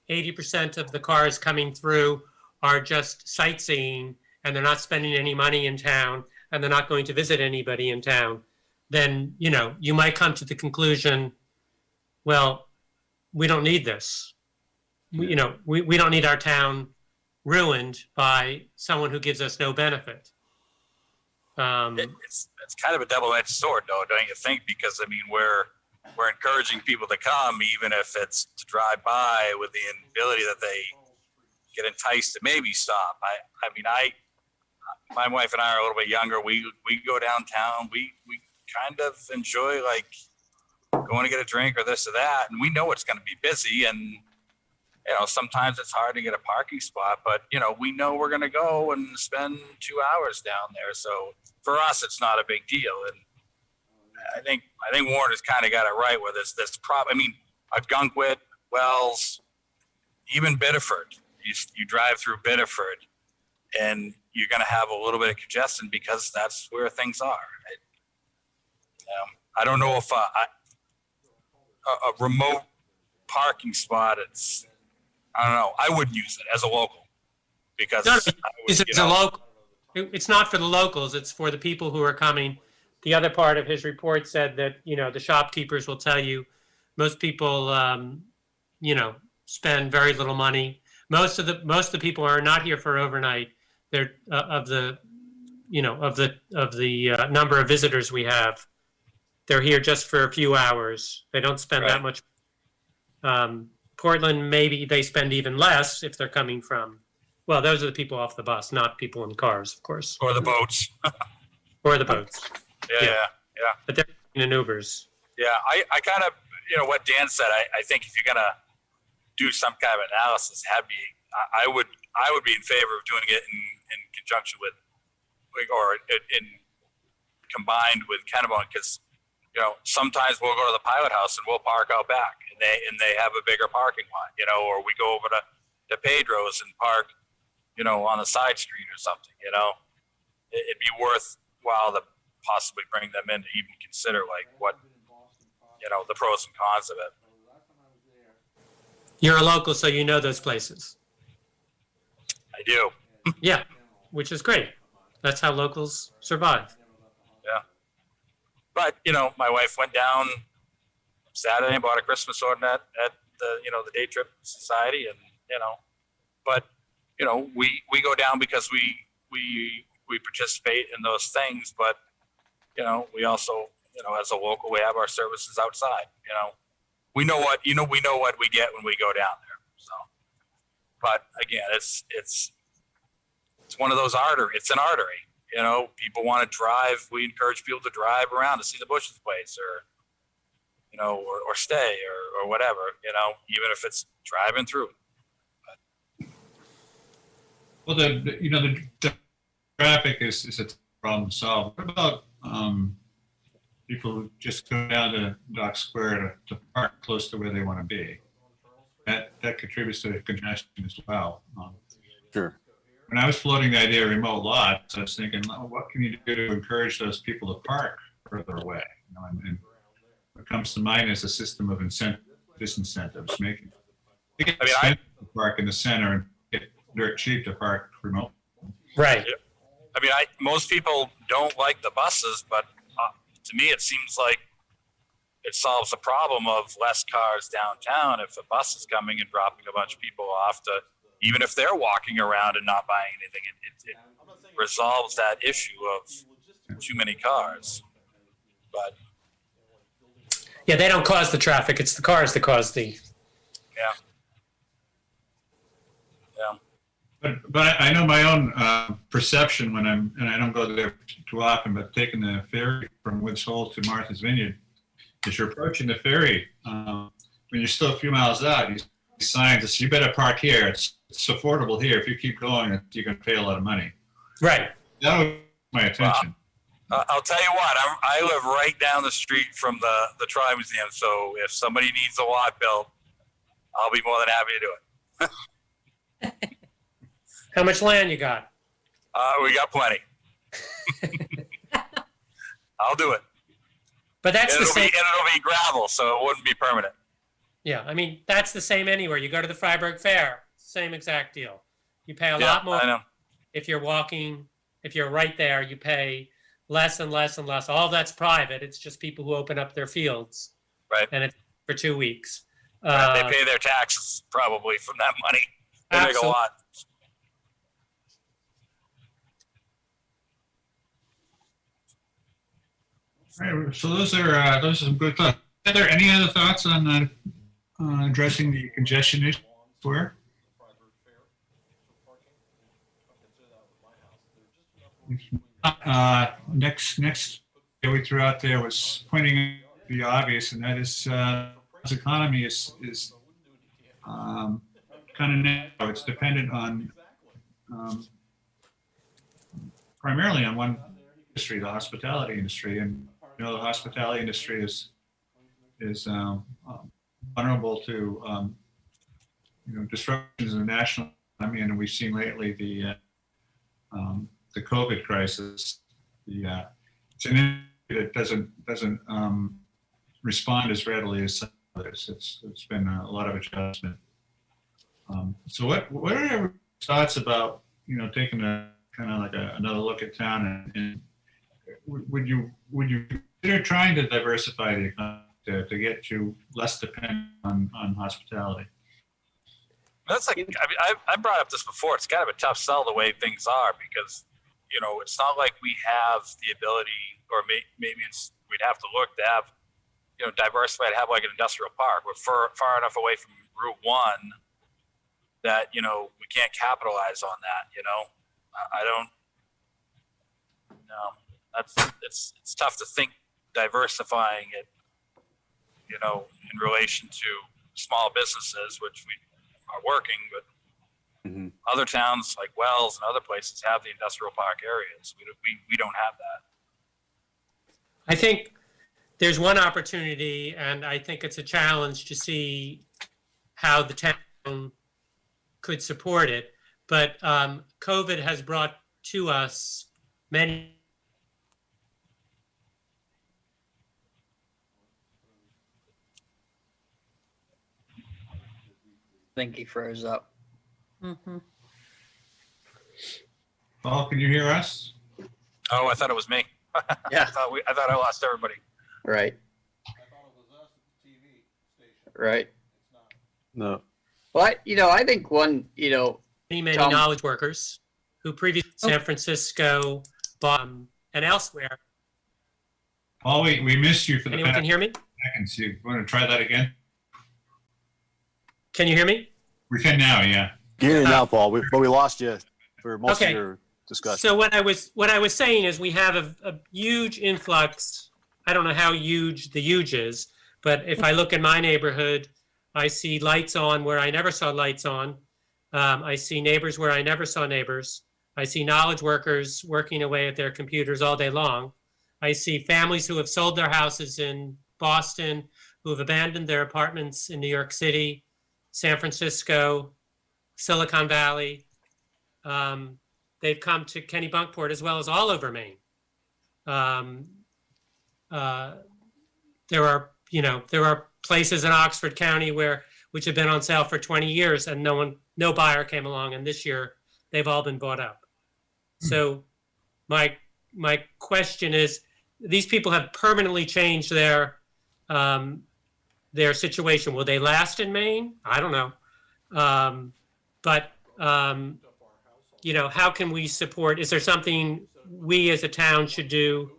80% of the cars coming through are just sightseeing and they're not spending any money in town and they're not going to visit anybody in town, then, you might come to the conclusion, well, we don't need this. We don't need our town ruined by someone who gives us no benefit. It's kind of a double-edged sword, though, don't you think? Because I mean, we're encouraging people to come, even if it's to drive by, with the ability that they get enticed to maybe stop. My wife and I are a little bit younger. We go downtown. We kind of enjoy like going to get a drink or this or that, and we know it's going to be busy and. Sometimes it's hard to get a parking spot, but, we know we're going to go and spend 2 hours down there. So for us, it's not a big deal. And I think Warren has kind of got it right with this Gunkwit, Wells, even Biddeford. You drive through Biddeford and you're going to have a little bit of congestion because that's where things are. I don't know if a remote parking spot, I don't know. I wouldn't use it as a local because it's not for the locals. It's for the people who are coming. The other part of his report said that, the shopkeepers will tell you most people, spend very little money. Most of the people are not here for overnight. They're of the number of visitors we have. They're here just for a few hours. They don't spend that much. Portland, maybe they spend even less if they're coming from Well, those are the people off the bus, not people in cars, of course, Or the boats. or the boats. Yeah. But they're in Ubers. Yeah, I kind of, what Dan said, I think if you're going to do some kind of analysis, I would be in favor of doing it in conjunction with, or in combined with Kennebunk, because, sometimes we'll go to the pilot house and we'll park out back and they have a bigger parking lot, or we go over to Pedro's and park, on the side street or something, it'd be worthwhile to possibly bring them in to even consider like what, the pros and cons of it. You're a local, so you know those places. I do. Yeah, which is great. That's how locals survive. Yeah. But, my wife went down Saturday and bought a Christmas ornament at the, the Day Trip Society and, but, we go down because we participate in those things, but, we also, as a local, we have our services outside, we know what we get when we go down there. So, but again, it's one of those it's an artery, people want to drive. We encourage people to drive around to see the Bush's place or stay or whatever, even if it's driving through. Well, the traffic is a problem to solve. What about people who just go down to Dock Square to park close to where they want to be? That contributes to the congestion as well. Sure. When I was floating the idea of remote lots, I was thinking, what can you do to encourage those people to park further away? And what comes to mind is a system of disincentives, making it expensive to park in the center and get dirt cheap to park remote. Right. Most people don't like the buses, but to me, it seems like it solves the problem of less cars downtown if a bus is coming and dropping a bunch of people off to, even if they're walking around and not buying anything, it resolves that issue of too many cars. But Yeah, they don't cause the traffic. It's the cars that cause the. yeah. But I know my own perception when and I don't go there too often, but taking the ferry from Woods Hole to Martha's Vineyard, as you're approaching the ferry, when you're still a few miles out, you see signs that say, you better park here. It's affordable here. If you keep going, you're going to pay a lot of money. Right. That was my attention. I'll tell you what, I live right down the street from the Tri-Museum, so if somebody needs a lot built, I'll be more than happy to do it. How much land you got? We got plenty. I'll do it. But that's the same. And it'll be gravel, so it wouldn't be permanent. Yeah, that's the same anywhere. You go to the Freiburg Fair, same exact deal. You pay a lot more. I know. If you're walking, if you're right there, you pay less and less and less. All that's private. It's just people who open up their fields. Right. And it's for 2 weeks. Right. They pay their taxes probably from that money. They make a lot. All right, so those are some good thoughts. Are there any other thoughts on addressing the congestion issue? Where? Next we threw out there was pointing out the obvious, and that is the economy is kind of narrow. It's dependent on primarily on one industry, the hospitality industry, and the hospitality industry is vulnerable to disruptions in the national economy, and we've seen lately the COVID crisis. It's an industry that doesn't respond as readily as some others. It's been a lot of adjustment. So what are your thoughts about taking a kind of like another look at town, and would you consider trying to diversify the economy to get you less dependent on hospitality? That's like, I brought up this before. It's kind of a tough sell the way things are, because it's not like we have the ability, or maybe we'd have to look to have diversify, to have like an industrial park. We're far enough away from Route 1 that, you know, we can't capitalize on that, you know? I don't, it's tough to think diversifying it, you know, in relation to small businesses, which we are working, but other towns like Wells and other places have the industrial park areas. We don't have that. I think there's one opportunity, and I think it's a challenge to see how the town could support it. But COVID has brought to us many. I think he froze up. Mhm. Paul, can you hear us? Oh, I thought it was me. Yeah. I thought I lost everybody. Right. Right. No. Well, I think one, many Tom. knowledge workers who previously San Francisco, Boston, and elsewhere. Paul, we missed you for the Anyone past can hear me? seconds. You want to try that again? Can you hear me? We can now, yeah. Get it now, Paul. But we lost you for most Okay. of your discussion. So what I was saying is we have a huge influx. I don't know how huge the huge is, but if I look in my neighborhood, I see lights on where I never saw lights on. I see neighbors where I never saw neighbors. I see knowledge workers working away at their computers all day long. I see families who have sold their houses in Boston, who have abandoned their apartments in New York City, San Francisco, Silicon Valley. They've come to Kennebunkport as well as all over Maine. There are places in Oxford County which have been on sale for 20 years and no buyer came along, and this year they've all been bought up. So my question is, these people have permanently changed their situation. Will they last in Maine? I don't know. But how can we support? Is there something we as a town should do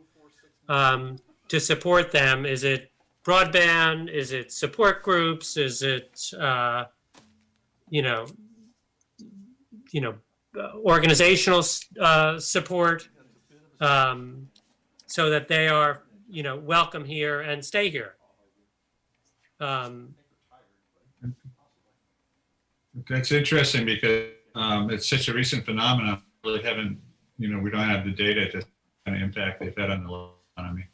to support them? Is it broadband? Is it support groups? Is it organizational support so that they are welcome here and stay here? That's interesting because it's such a recent phenomenon. We really haven't, we don't have the data to kind of impact they've had on the economy.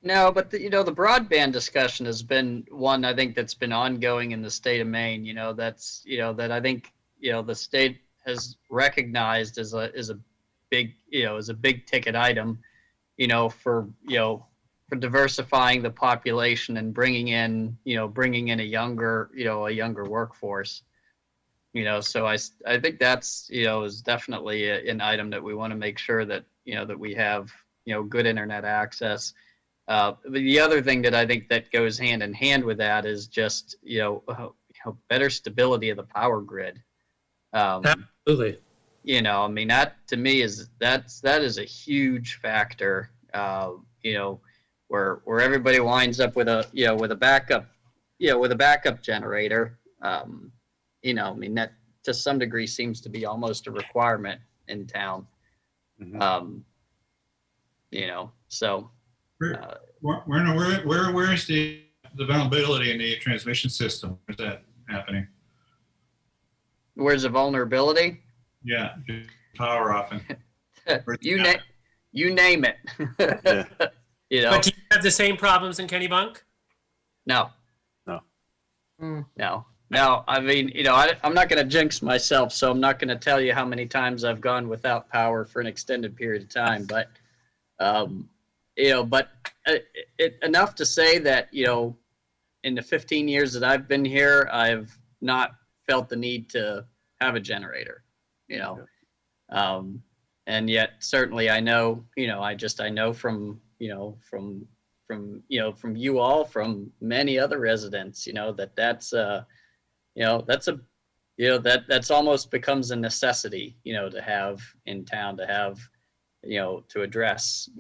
No, but the broadband discussion has been one I think that's been ongoing in the state of Maine. That I think the state has recognized as a big ticket item. For diversifying the population and bringing in a younger workforce. So I think that's is definitely an item that we want to make sure that that we have good internet access. The other thing that I think that goes hand in hand with that is just better stability of the power grid. Absolutely. That to me that is a huge factor. Where everybody winds up with a backup generator. That to some degree seems to be almost a requirement in town. So. Where is the vulnerability in the transmission system? Where's that happening? Where's the vulnerability? Yeah, power often. You name it. Yeah. But do you have the same problems in Kennebunk? No. No. No. I mean, I'm not going to jinx myself, so I'm not going to tell you how many times I've gone without power for an extended period of time. But, enough to say that, in the 15 years that I've been here, I've not felt the need to have a generator, and yet certainly I know, I know from you all, from many other residents, that's almost becomes a necessity, to have in town, to have, to address,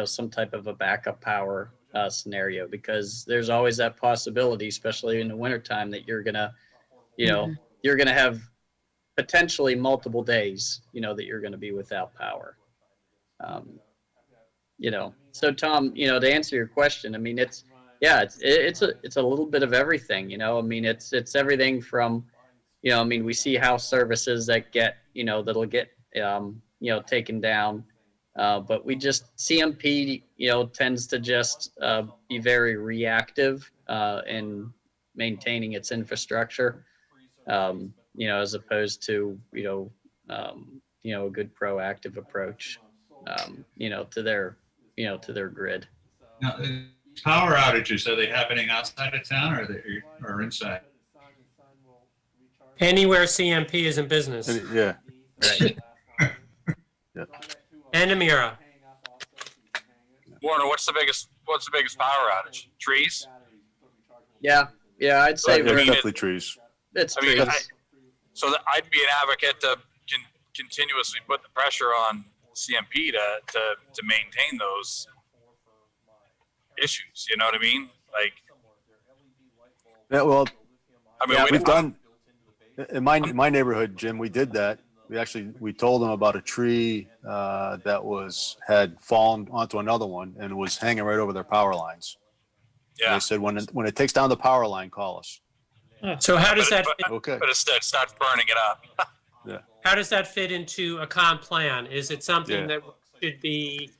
some type of a backup power scenario, because there's always that possibility, especially in the wintertime, that you're gonna, you're going to have potentially multiple days, that you're going to be without power. So Tom, to answer your question, I mean, it's a little bit of everything, I mean, it's everything from, I mean, we see house services that get, that'll get, taken down. But we just, CMP, tends to just be very reactive in maintaining its infrastructure, as opposed to, a good proactive approach, to their grid. Now, power outages, are they happening outside of town or inside? Anywhere CMP is in business. Yeah. Right. Yeah. And Amira. Warner, what's the biggest power outage? Trees? Yeah, I'd say Yeah, definitely trees. it's I mean, trees. I'd be an advocate to continuously put the pressure on CMP to maintain those issues. You know what I mean? Like, Yeah, well, I mean, we've done in my neighborhood, Jim. We did that. We told them about a tree that had fallen onto another one and was hanging right over their power lines. And yeah. they said when it takes down the power line, call us. So how does that fit, Okay. But instead, it starts burning it up. how does that fit into a comp plan? Is it something Yeah. that should be,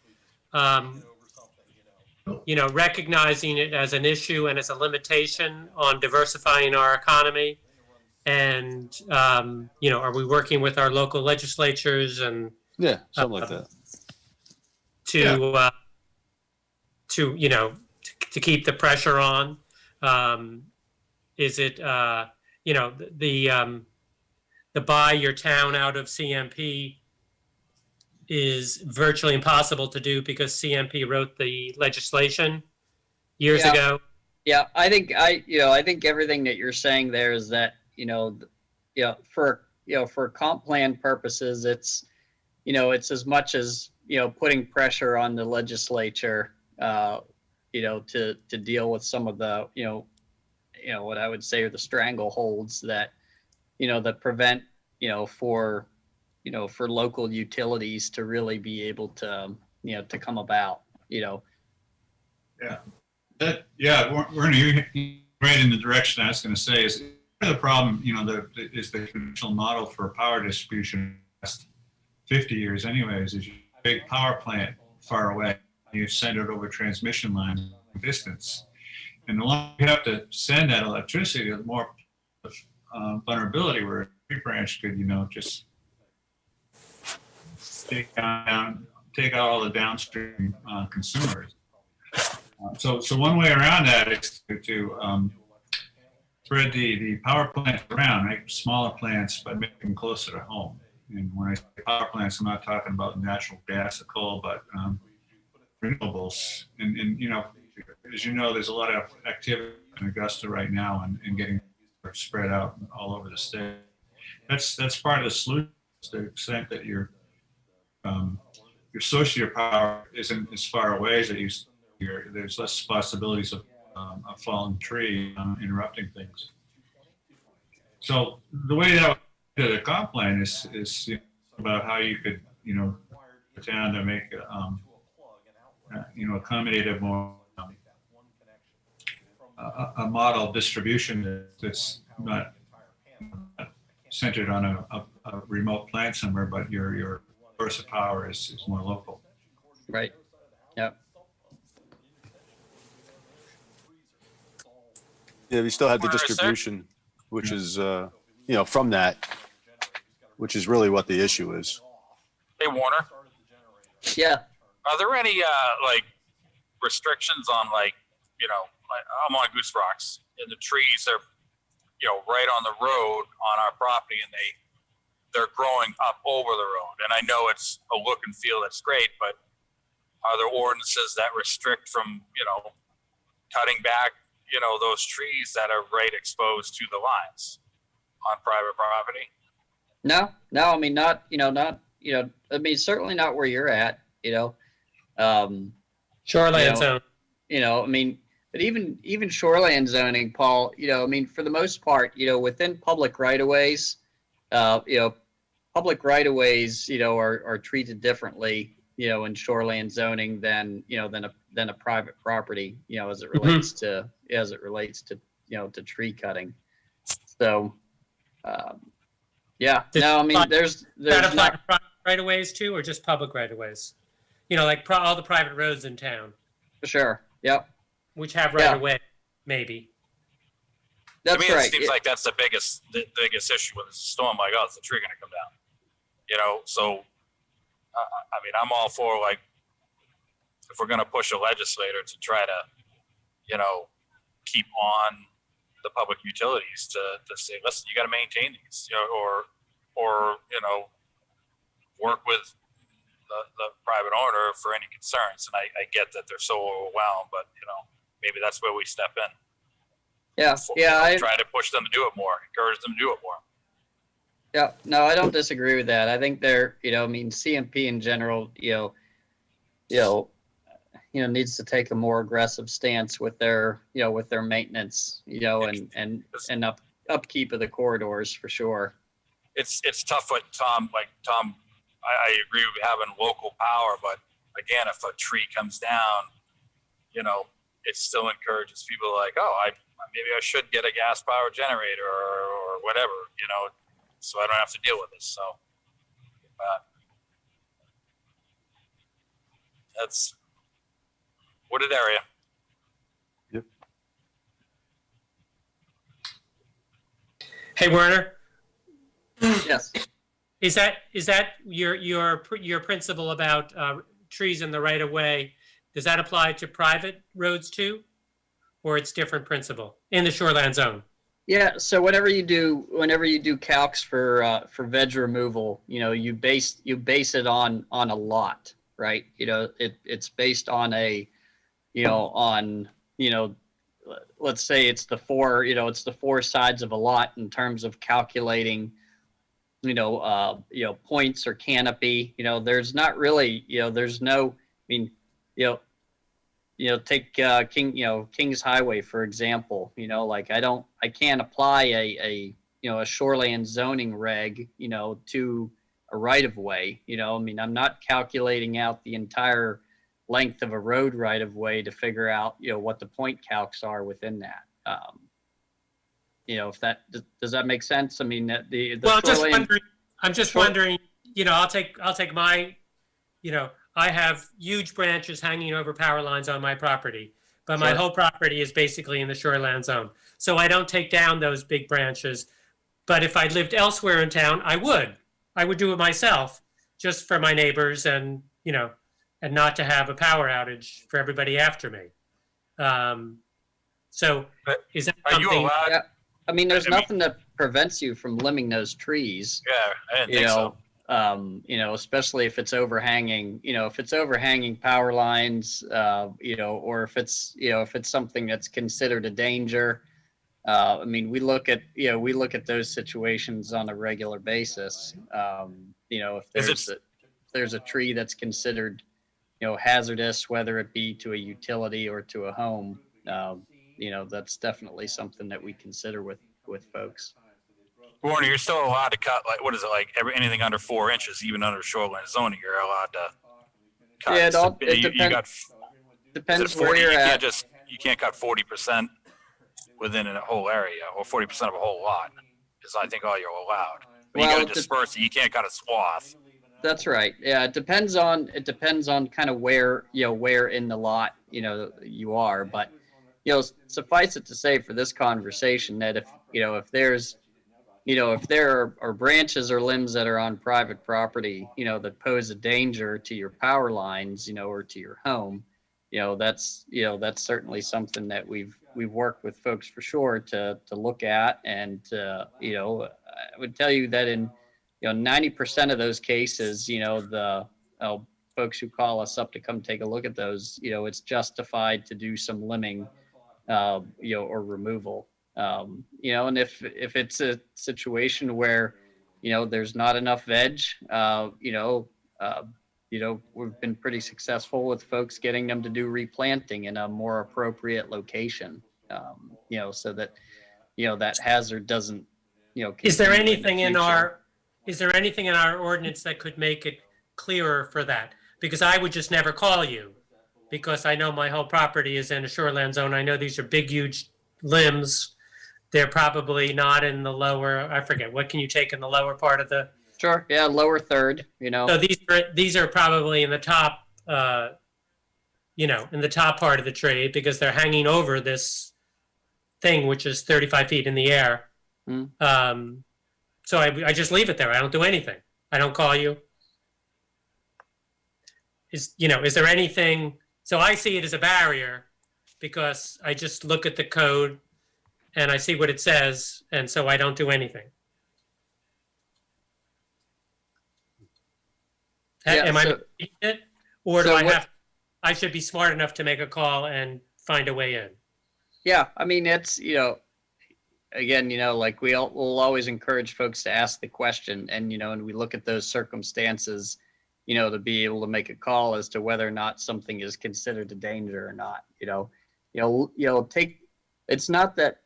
recognizing it as an issue and as a limitation on diversifying our economy? And, are we working with our local legislatures and Yeah, something like that. to keep the pressure on? Is it, the buy your town out of CMP is virtually impossible to do because CMP wrote the legislation years ago? Yeah, I think everything that you're saying there is that, for comp plan purposes, it's as much as, putting pressure on the legislature, to deal with some of the, what I would say are the strangleholds that, that prevent, for local utilities to really be able to, to come about, Yeah. We're right in the direction I was going to say is the problem, is the conventional model for power distribution last 50 years anyways, is you have a big power plant far away, you send it over transmission lines distance. And the longer you have to send that electricity, the more vulnerability where a tree branch could, just take out all the downstream consumers. So one way around that is to spread the power plants around, right? Smaller plants, but make them closer to home. And when I say power plants, I'm not talking about natural gas or coal, but renewables. And as you know, there's a lot of activity in Augusta right now and getting spread out all over the state. That's part of the solution, to the extent that your source of your power isn't as far away as it used to be. There's less possibilities of a fallen tree interrupting things. So the way that the comp plan is about how you could, put down to make accommodative more a model distribution that's not centered on a remote plant somewhere, but your source of power is more local. right. Yeah. Yeah, we still have the Warner, is there- distribution, which is, from that, which is really what the issue is. Hey, Warner, Yeah. are there any restrictions on like I'm on Goose Rocks and the trees are right on the road on our property and they're growing up over the road, and I know it's a look and feel that's great, but are there ordinances that restrict from cutting back those trees that are right exposed to the lines on private property? No, I mean, I mean, certainly not where you're at, Shoreland zone. I mean, But even shoreland zoning, Paul, I mean, for the most part, within public right of ways, public right of ways, are treated differently, in shoreland zoning than a private property, as it relates to to tree cutting. So, yeah, no, I mean, there's That apply not to private right of ways too, or just public right of ways? Like all the private roads in town, for sure. Yep, which have right of way, maybe. that's to me, right. it seems like that's the biggest issue with a storm like, oh, is the tree going to come down? So, I mean, I'm all for, like, if we're going to push a legislator to try to, keep on the public utilities to say, listen, you got to maintain these, or work with the private owner for any concerns. And I get that they're so overwhelmed, but maybe that's where we step in. Yeah, I try to push them to do it more, encourage them to do it more. Yeah, no, I don't disagree with that. I think they're, I mean, CMP in general, needs to take a more aggressive stance with their, with their maintenance, and upkeep of the corridors for sure. It's tough. Like Tom, I agree with having local power, but again, if a tree comes down, it still encourages people like, oh, maybe I should get a gas power generator or whatever, so I don't have to deal with this. So that's wooded area. Yep. Hey, Werner, Yes. is that your principle about trees in the right of way? Does that apply to private roads too, or it's different principle in the shoreland zone? Yeah. So whenever you do calcs for veg removal, you base it on a lot, right? It's based on let's say it's the four sides of a lot in terms of calculating, points or canopy. There's not really, there's no, I mean, take King's Highway for example. Like I can't apply a shoreland zoning reg, to a right of way. I mean, I'm not calculating out the entire length of a road right of way to figure out what the point calcs are within that. If that does that make sense? I mean, Well, I'm just wondering. I'll take my, I have huge branches hanging over power lines on my property, but my Sure. whole property is basically in the shoreland zone. So I don't take down those big branches. But if I lived elsewhere in town, I would do it myself, just for my neighbors and not to have a power outage for everybody after me. So But is that are you something? allowed? Yeah. I mean, there's I mean- nothing that prevents you from limbing those trees. Yeah, I didn't think so. Especially if it's overhanging, power lines, or if it's something that's considered a danger. I mean, we look at those situations on a regular basis. If there's a tree that's considered, hazardous, whether it be to a utility or to a home, that's definitely something that we consider with folks. Warner, you're still allowed to cut, like, what is it, like anything under 4 inches, even under shoreline zoning, you're allowed to cut. Yeah, It depends 40, where you're at. You can't cut 40% within a whole area or 40% of a whole lot is I think all you're allowed. But you Well, got to disperse it. You can't cut a swath. That's right. Yeah, it depends on kind of where in the lot you are, but suffice it to say for this conversation that if there are branches or limbs that are on private property, that pose a danger to your power lines, or to your home, that's certainly something that we've worked with folks for sure to look at. And I would tell you that in 90% of those cases, the folks who call us up to come take a look at those, it's justified to do some limbing, or removal. And if it's a situation where, there's not enough veg, we've been pretty successful with folks getting them to do replanting in a more appropriate location, so that, that hazard doesn't, Is there continue in the anything in future. our ordinance that could make it clearer for that? Because I would just never call you, because I know my whole property is in a shoreland zone. I know these are big, huge limbs. They're probably not in the lower, I forget, what can you take in the lower part of the? Sure. Yeah. Lower third, So these are probably in the top, in the top part of the tree, because they're hanging over this thing, which is 35 feet in the air. So I just leave it there. I don't do anything. I don't call you. Is there anything? So I see it as a barrier because I just look at the code and I see what it says, and so I don't do anything. Yeah, Am I so- missing it? Or do so I should be smart enough to make a call and find a way in? Yeah. I mean, it's, again, like we'll always encourage folks to ask the question, and, and we look at those circumstances, to be able to make a call as to whether or not something is considered a danger or not. It's not that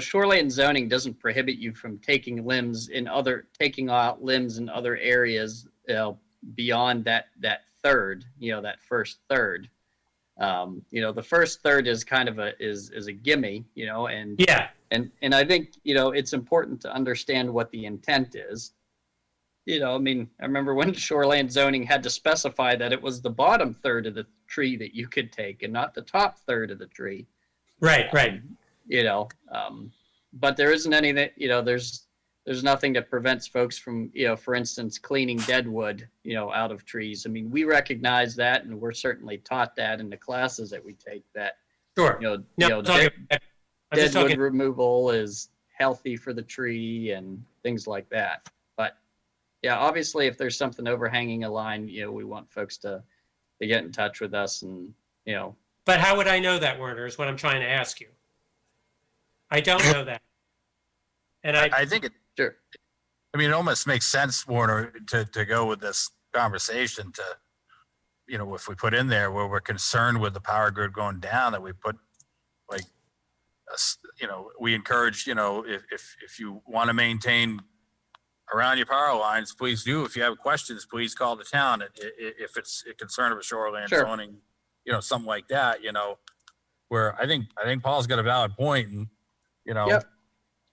shoreline zoning doesn't prohibit you from taking out limbs in other areas, beyond that third, that first third. The first third is kind of is a gimme, and Yeah. And I think, it's important to understand what the intent is. I mean, I remember when shoreline zoning had to specify that it was the bottom third of the tree that you could take and not the top third of the tree. Right. But there isn't anything, there's nothing that prevents folks from, for instance, cleaning dead wood, out of trees. I mean, we recognize that, and we're certainly taught that in the classes that we take, that, Sure. I'm just dead talking. wood removal is healthy for the tree and things like that. But yeah, obviously, if there's something overhanging a line, we want folks to get in touch with us, and But how would I know that, Werner, is what I'm trying to ask you. I don't know that. And I think it, sure. I mean, it almost makes sense, Warner, to go with this conversation to, if we put in there where we're concerned with the power grid going down, that we put like, we encourage, if you want to maintain around your power lines, please do. If you have questions, please call the town. If it's a concern of a shoreline Sure. zoning, something like that, where I think Paul's got a valid point, and, Yep.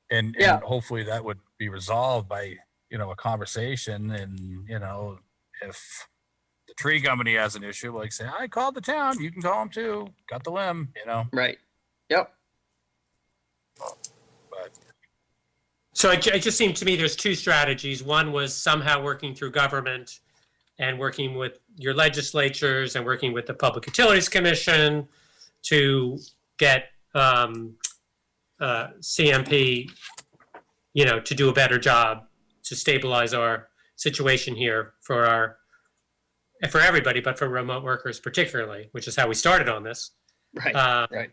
and Yeah. hopefully that would be resolved by, a conversation. And, if the tree company has an issue, like say, I called the town, you can call them too, got the limb, Right. Yep. but so it just seemed to me there's two strategies. One was somehow working through government and working with your legislatures and working with the Public Utilities Commission to get CMP, to do a better job to stabilize our situation here for everybody, but for remote workers particularly, which is how we started on this. Right. Right.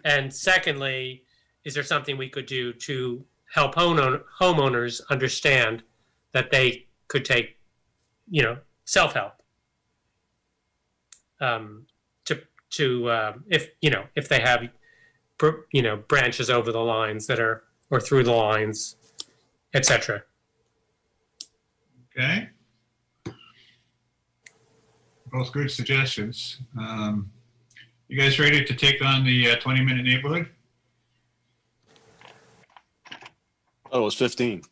And secondly, is there something we could do to help homeowners understand that they could take, self-help if they have, branches over the lines or through the lines, etc. Okay. Both good suggestions. You guys ready to take on the 20-minute neighborhood? Oh, it was 15.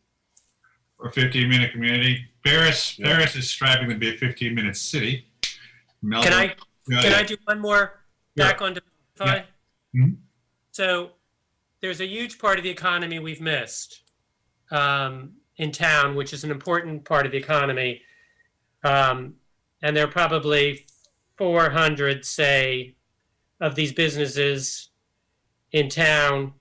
Or 15-minute community? Paris is striving to be a 15-minute city. Melbourne, Can I do one more back on Diversify? Yeah. Mhm. So there's a huge part of the economy we've missed in town, which is an important part of the economy. And there are probably 400, say, of these businesses in town,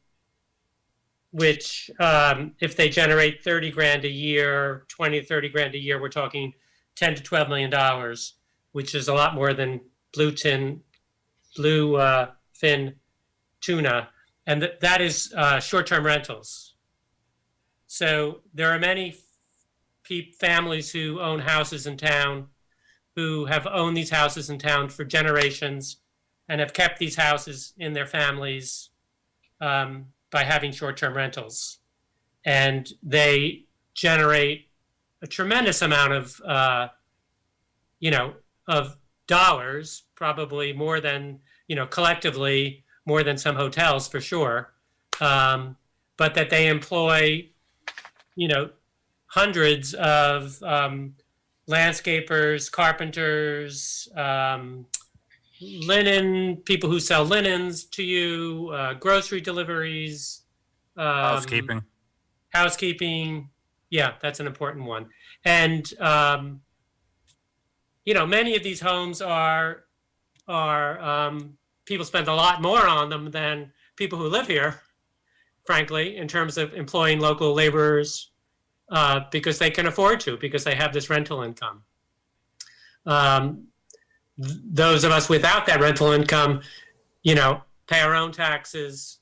which if they generate 30 grand a year, 20 to 30 grand a year, we're talking 10 to $12 million, which is a lot more than Bluefin Tuna. And that is short-term rentals. So there are many families who own houses in town who have owned these houses in town for generations and have kept these houses in their families by having short-term rentals. And they generate a tremendous amount of, of dollars, probably more than, collectively more than some hotels for sure. But that they employ, hundreds of landscapers, carpenters, linen, people who sell linens to you, grocery deliveries, Housekeeping. housekeeping. Yeah, that's an important one. And, many of these homes are people spend a lot more on them than people who live here, frankly, in terms of employing local laborers, because they can afford to, because they have this rental income. Those of us without that rental income, pay our own taxes,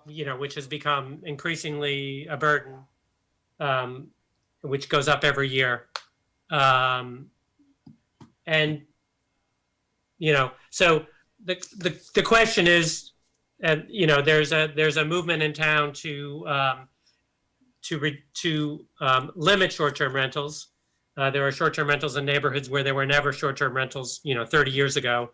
which has become increasingly a burden, which goes up every year. So the question is, there's a movement in town to limit short-term rentals. There are short-term rentals in neighborhoods where there were never short-term rentals, 30 years ago.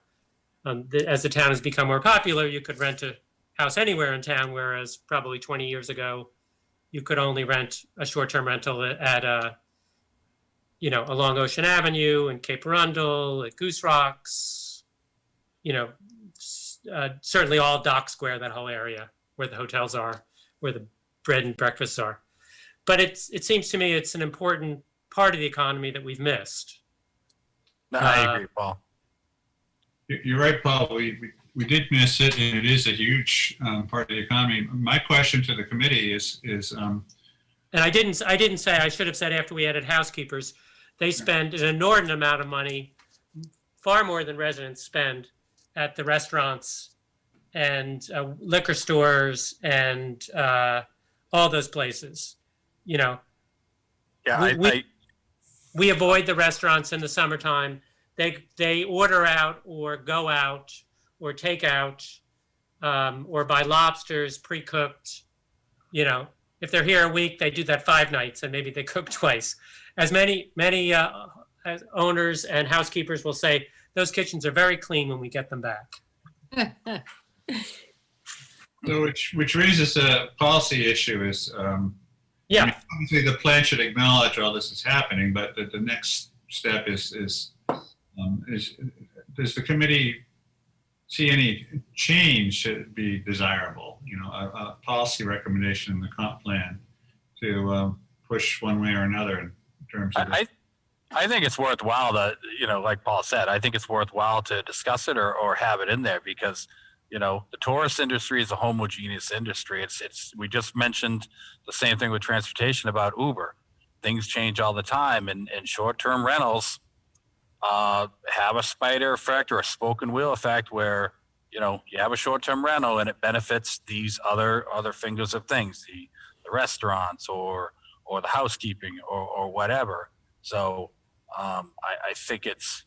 As the town has become more popular, you could rent a house anywhere in town, whereas probably 20 years ago, you could only rent a short-term rental at along Ocean Avenue and Cape Arundel, at Goose Rocks, certainly all Dock Square, that whole area where the hotels are, where the bread and breakfasts are. But it seems to me it's an important part of the economy that we've missed. No, I agree, Paul. You're right, Paul. We did miss it, and it is a huge part of the economy. My question to the committee is and I didn't say, I should have said after we added housekeepers, they spend an inordinate amount of money, far more than residents spend, at the restaurants and liquor stores and all those places. Yeah, we avoid the restaurants in the summertime. They order out or go out or take out or buy lobsters pre-cooked. If they're here a week, they do that 5 nights and maybe they cook twice. As many as owners and housekeepers will say, those kitchens are very clean when we get them back. so which raises a policy issue is obviously the plan should acknowledge all this is happening, but the next step is does the committee see any change should be desirable? A policy recommendation in the comp plan to push one way or another in terms of this. I think it's worthwhile to, like Paul said, I think it's worthwhile to discuss it or have it in there because, the tourist industry is a homogeneous industry. We just mentioned the same thing with transportation about Uber. Things change all the time, and short-term rentals have a spider effect or a spoken wheel effect where, you have a short-term rental and it benefits these other fingers of things, the restaurants or the housekeeping or whatever. So I think it's,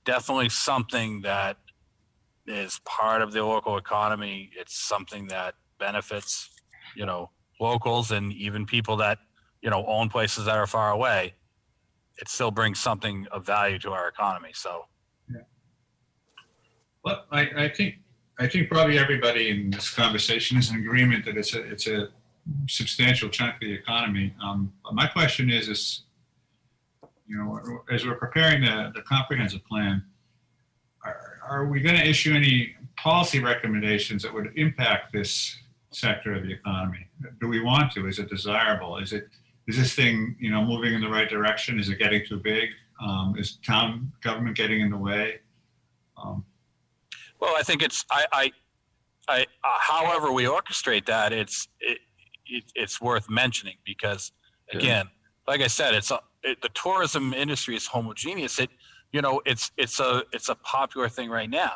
definitely something that is part of the local economy. It's something that benefits, locals and even people that, own places that are far away. It still brings something of value to our economy. So, yeah. Well, I think probably everybody in this conversation is in agreement that it's a substantial chunk of the economy. My question is, as we're preparing the comprehensive plan, are we going to issue any policy recommendations that would impact this sector of the economy? Do we want to? Is it desirable? Is this thing, moving in the right direction? Is it getting too big? Is town government getting in the way? Well, I think it's however we orchestrate that, it's worth mentioning because, again, like I said, the tourism industry is homogeneous. It's a popular thing right now.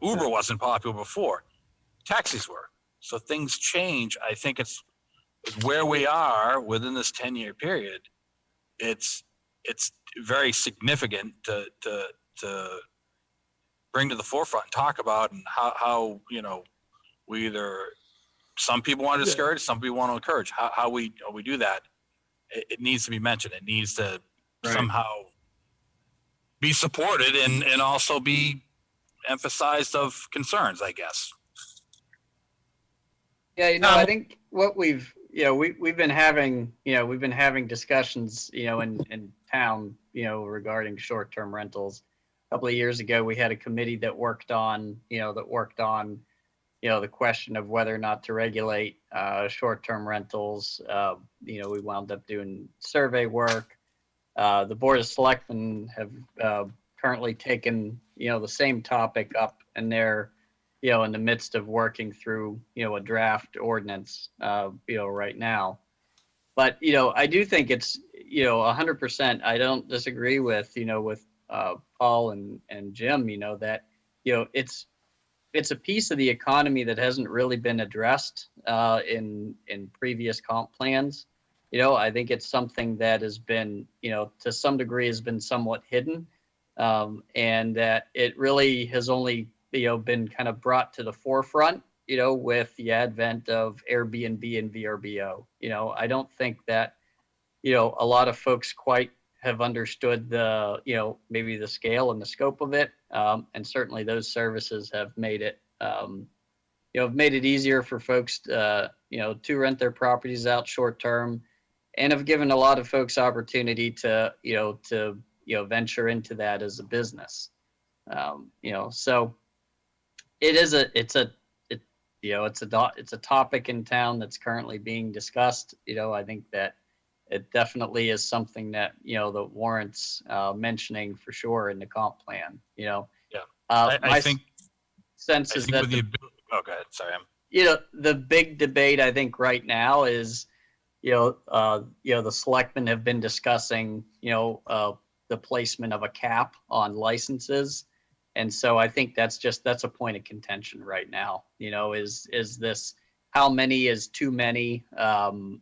Uber wasn't popular before, taxis were. So things change. I think it's where we are within this 10-year period. It's very significant to bring to the forefront and talk about, and how we either, some people want to discourage, some people want to encourage. How we do that, it needs to be mentioned. It needs to somehow be supported and also be emphasized of concerns, I guess. Yeah, I think what we've been having discussions, in town, regarding short-term rentals. A couple of years ago, we had a committee that worked on the question of whether or not to regulate short-term rentals. We wound up doing survey work. The Board of Selectmen have currently taken, the same topic up, and they're, in the midst of working through, a draft ordinance, right now. But, I do think it's, 100%, I don't disagree with, with Paul and Jim, that, it's a piece of the economy that hasn't really been addressed in previous comp plans. I think it's something that has been, to some degree has been somewhat hidden, and that it really has only, been kind of brought to the forefront, with the advent of Airbnb and VRBO. I don't think that, a lot of folks quite have understood the, maybe the scale and the scope of it. And certainly those services have made it, made it easier for folks, to rent their properties out short term, and have given a lot of folks opportunity to, venture into that as a business. So it's a topic in town that's currently being discussed. I think that it definitely is something that, that warrants mentioning for sure in the comp plan, I think sense is that go ahead. Sorry. the big debate I think right now is, the selectmen have been discussing, the placement of a cap on licenses. And so I think that's a point of contention right now, is this, how many is too many? And,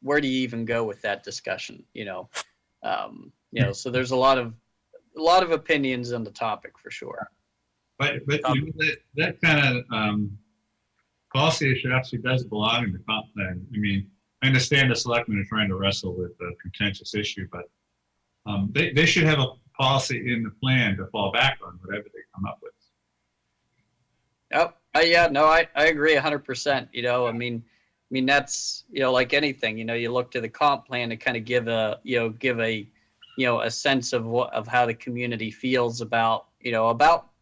where do you even go with that discussion? So there's a lot of opinions on the topic for sure. But that kind of policy issue actually does belong in the comp plan. I mean, I understand the selectmen are trying to wrestle with a contentious issue, but they should have a policy in the plan to fall back on whatever they come up with. Oh, yeah, no, I agree 100%. I mean, that's, like anything, you look to the comp plan to kind of give a sense of how the community feels about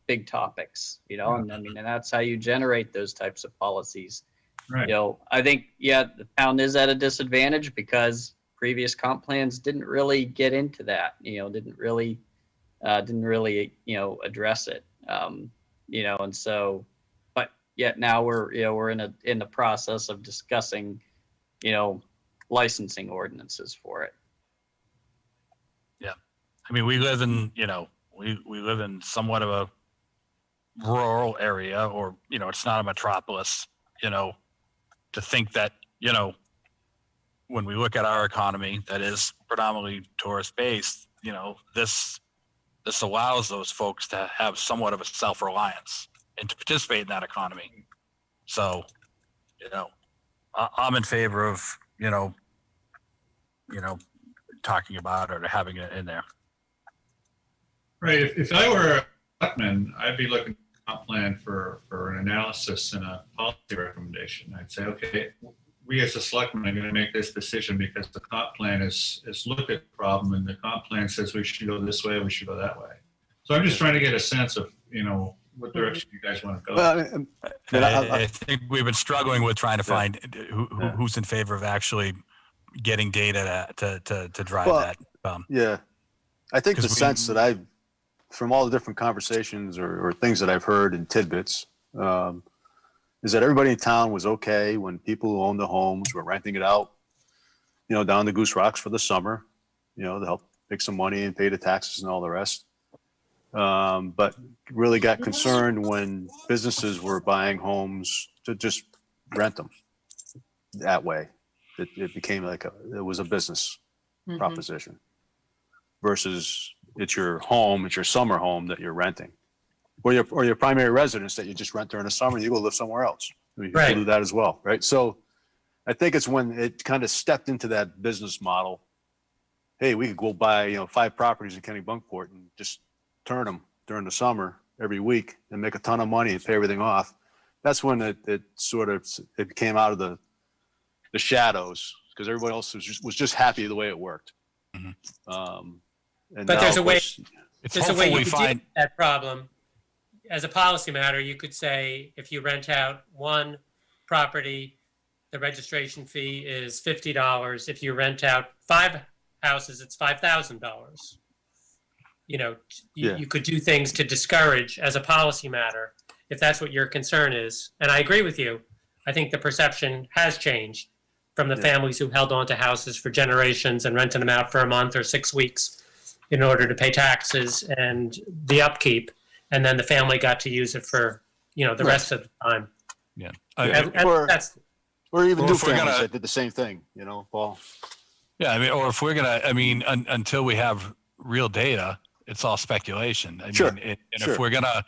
big topics, and and that's how you generate those types of policies. Right. I think, the town is at a disadvantage because previous comp plans didn't really get into that, didn't really address it. And so, but yet now we're in the process of discussing, licensing ordinances for it. Yeah. I mean, we live in, we live in somewhat of a rural area, or, it's not a metropolis, to think that, when we look at our economy that is predominantly tourist based, this allows those folks to have somewhat of a self-reliance and to participate in that economy. So, I'm in favor of, talking about it or having it in there. Right. If I were a selectman, I'd be looking at a plan for an analysis and a policy recommendation. I'd say, okay, we as a selectman are going to make this decision because the comp plan is looked at the problem, and the comp plan says we should go this way, we should go that way. So I'm just trying to get a sense of, what direction you guys want to go. Well, I think we've been struggling with trying to find who's in favor of actually getting data to drive that. Yeah. I think the sense that from all the different conversations or things that I've heard in tidbits, is that everybody in town was okay when people who owned the homes were renting it out, down to Goose Rocks for the summer, to help make some money and pay the taxes and all the rest. But really got concerned when businesses were buying homes to just rent them that way. It became it was a business. Mhm. proposition versus it's your home, it's your summer home that you're renting, or your primary residence that you just rent during the summer. You go live somewhere else. I mean, people Right. do that as well, right? So I think it's when it kind of stepped into that business model. Hey, we could go buy 5 properties in Kennebunkport and just turn them during the summer every week and make a ton of money and pay everything off. That's when it came out of the shadows because everybody else was just happy the way it worked. Mhm. And But now, there's of a way- course, It's There's a hopeful way you we could find. deal with that problem. As a policy matter, you could say if you rent out one property, the registration fee is $50. If you rent out 5 houses, it's $5,000. Yeah. You could do things to discourage as a policy matter if that's what your concern is. And I agree with you. I think the perception has changed from the Yeah. families who held on to houses for generations and rented them out for a month or 6 weeks in order to pay taxes and the upkeep. And then the family got to use it for, the rest of the time. Yeah. And Or- that's, or even Or new if we're families gonna- that did the same thing, Paul. Yeah, I mean, or if we're gonna, I mean, until we have real data, it's all speculation. Sure, And sure. if we're gonna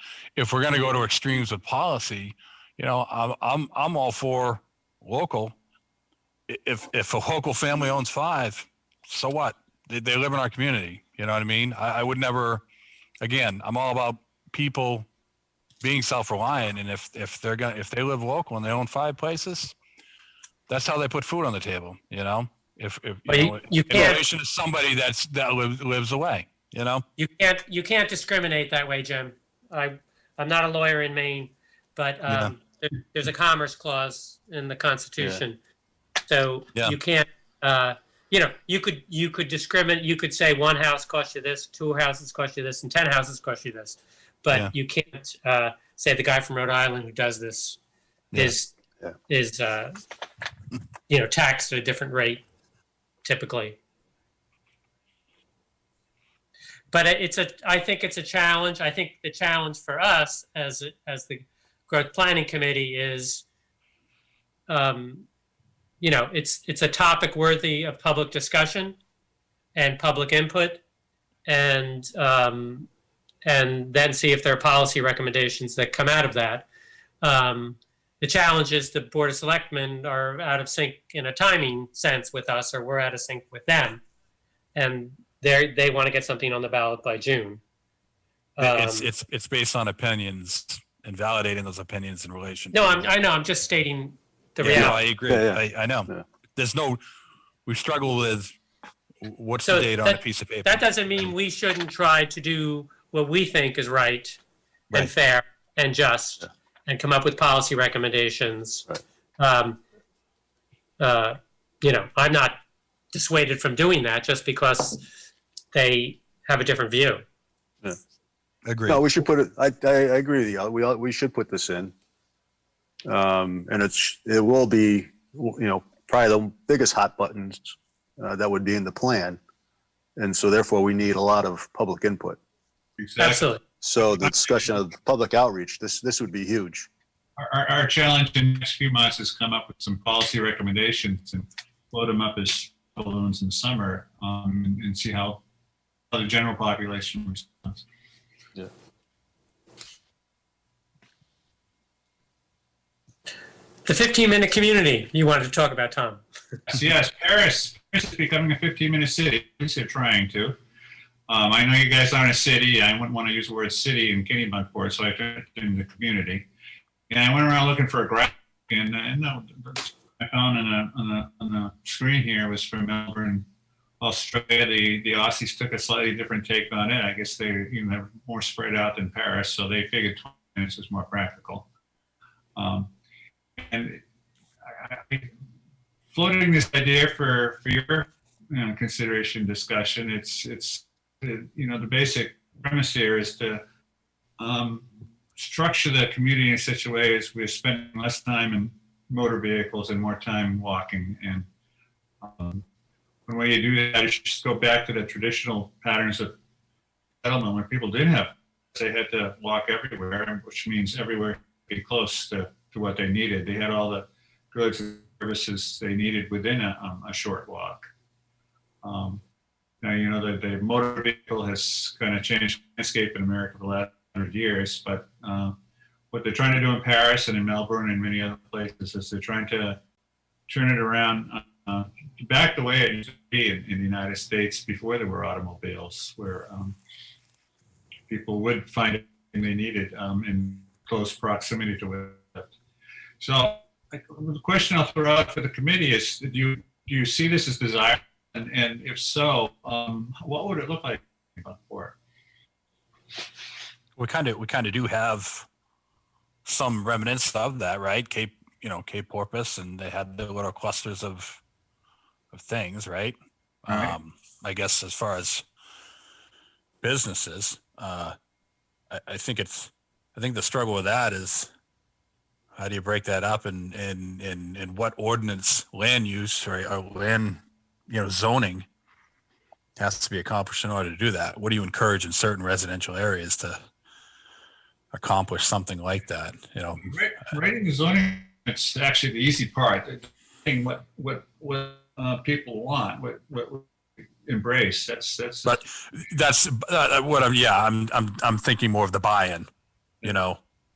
go to extremes with policy, I'm all for local. If a local family owns 5, so what? They live in our community. You know what I mean? I would never. Again, I'm all about people being self-reliant, and if they live local and they own 5 places, that's how they put food on the table. If But you in can't- relation to somebody that lives away. you can't discriminate that way, Jim. I'm not a lawyer in Maine, but there's a commerce clause in the Constitution. So Yeah. you can't, you could discriminate. You could say 1 house costs you this, 2 houses cost you this, and 10 houses cost you this. But Yeah. you can't say the guy from Rhode Island who does this is taxed at a different rate typically. But I think it's a challenge. I think the challenge for us as the growth planning committee is, it's a topic worthy of public discussion and public input, and then see if there are policy recommendations that come out of that. The challenge is the Board of Selectmen are out of sync in a timing sense with us, or we're out of sync with them, and they want to get something on the ballot by June. It's based on opinions and validating those opinions in relation. No, to, I know. I'm just stating the Yeah, no, reality. I agree. Yeah. I know. Yeah. We struggle with what's So the date on a piece of paper. That doesn't mean we shouldn't try to do what we think is right and fair and just, and come up with policy recommendations. Right. I'm not dissuaded from doing that just because they have a different view. Agree. No, we should put it. I agree with you. We should put this in, and it will be probably the biggest hot buttons that would be in the plan, and so therefore we need a lot of public input. Exactly. Absolutely. So the discussion of public outreach, this would be huge. Our challenge in the next few months is come up with some policy recommendations and load them up as balloons in summer, and see how the general population responds. Yeah. The 15-minute community you wanted to talk about, Tom. Yes, Paris is becoming a 15-minute city. At least they're trying to. I know you guys aren't a city. I wouldn't want to use the word city in Kennebunkport, so I turned it into the community. And I went around looking for a graphic, and I found on the screen here was from Melbourne, Australia. The Aussies took a slightly different take on it. I guess they are more spread out than Paris, so they figured 20 minutes was more practical. And I floating this idea for your consideration, discussion. It's the basic premise here is to structure the community in such a way as we're spending less time in motor vehicles and more time walking. And the way you do that is just go back to the traditional patterns of settlement where people did have, they had to walk everywhere, which means everywhere be close to what they needed. They had all the goods and services they needed within a short walk. you know, the motor vehicle has kind of changed the landscape in America for the last 100 years, but what they're trying to do in Paris and in Melbourne and many other places is they're trying to turn it around back the way it used to be in the United States before there were automobiles, where people would find everything they needed in close proximity to it. So the question I'll throw out for the committee is, do you see this as desirable? And if so, what would it look like in Kennebunkport? We kind of do have some remnants of that, right? Cape Porpoise, and they had their little clusters of things, right? Right. I guess as far as businesses, I think the struggle with that is, how do you break that up, and what ordinance land use or land, zoning has to be accomplished in order to do that? What do you encourage in certain residential areas to accomplish something like that? Writing the zoning, it's actually the easy part. Saying what people want, what embrace. But that's what I'm thinking more of the buy-in,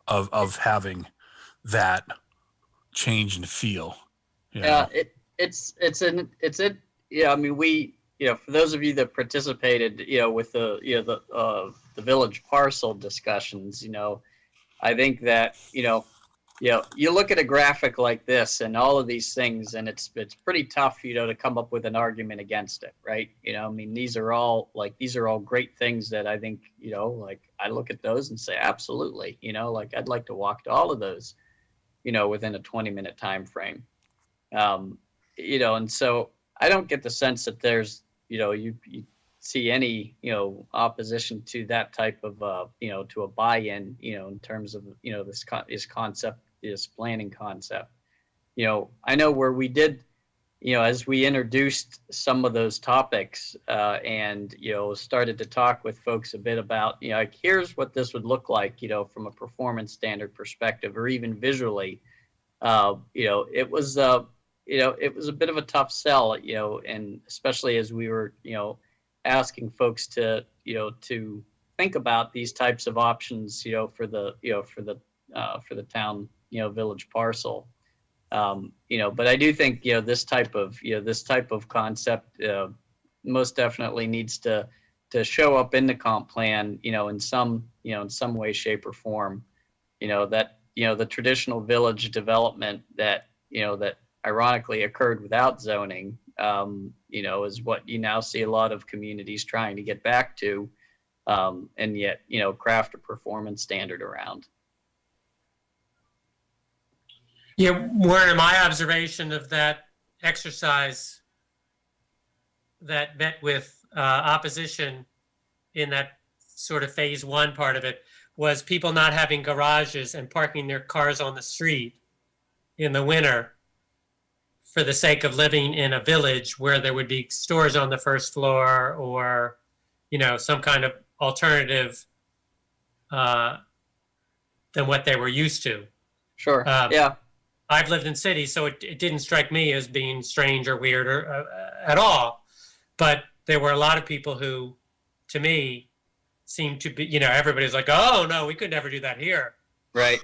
of having that change in feel. Yeah, I mean, we, for those of you that participated, with the village parcel discussions, I think that, you look at a graphic like this and all of these things, and it's pretty tough, to come up with an argument against it, right? I mean, these are all great things that I think, like I look at those and say, absolutely, like I'd like to walk to all of those, within a 20-minute time frame. And so I don't get the sense that there's, you see any, opposition to that type of, to a buy-in, in terms of, this planning concept. I know where we did, as we introduced some of those topics, and, started to talk with folks a bit about, like, here's what this would look like, from a performance standard perspective, or even visually, it was a bit of a tough sell, and especially as we were, asking folks to, to think about these types of options, for the town, village parcel. But I do think, this type of concept, most definitely needs to show up in the comp plan, in some way, shape, or form, that, the traditional village development that, that ironically occurred without zoning, is what you now see a lot of communities trying to get back to, and yet, craft a performance standard around. Yeah, Warren, my observation of that exercise that met with opposition in that sort of phase one part of it was people not having garages and parking their cars on the street in the winter for the sake of living in a village where there would be stores on the first floor, or, some kind of alternative than what they were used to. Sure. Yeah. I've lived in cities, so it didn't strike me as being strange or weird or at all. But there were a lot of people who, to me, seemed to be, everybody's like, oh, no, we could never do that here. Right.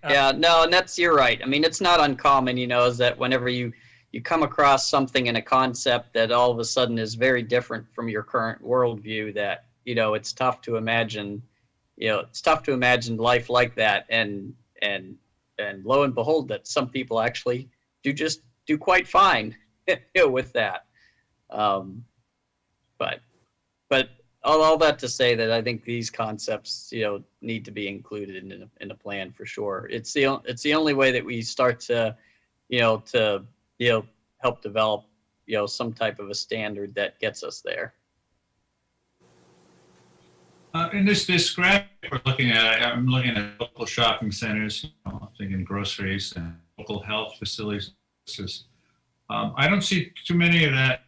Yeah, no, and you're right. I mean, it's not uncommon, is that whenever you come across something in a concept that all of a sudden is very different from your current worldview, that, it's tough to imagine, life like that. And lo and behold, that some people actually do quite fine with that. But all that to say that I think these concepts, need to be included in a plan for sure. It's the only way that we start to, help develop, some type of a standard that gets us there. In this graphic we're looking at, I'm looking at local shopping centers, I'm thinking groceries and local health facilities. I don't see too many of that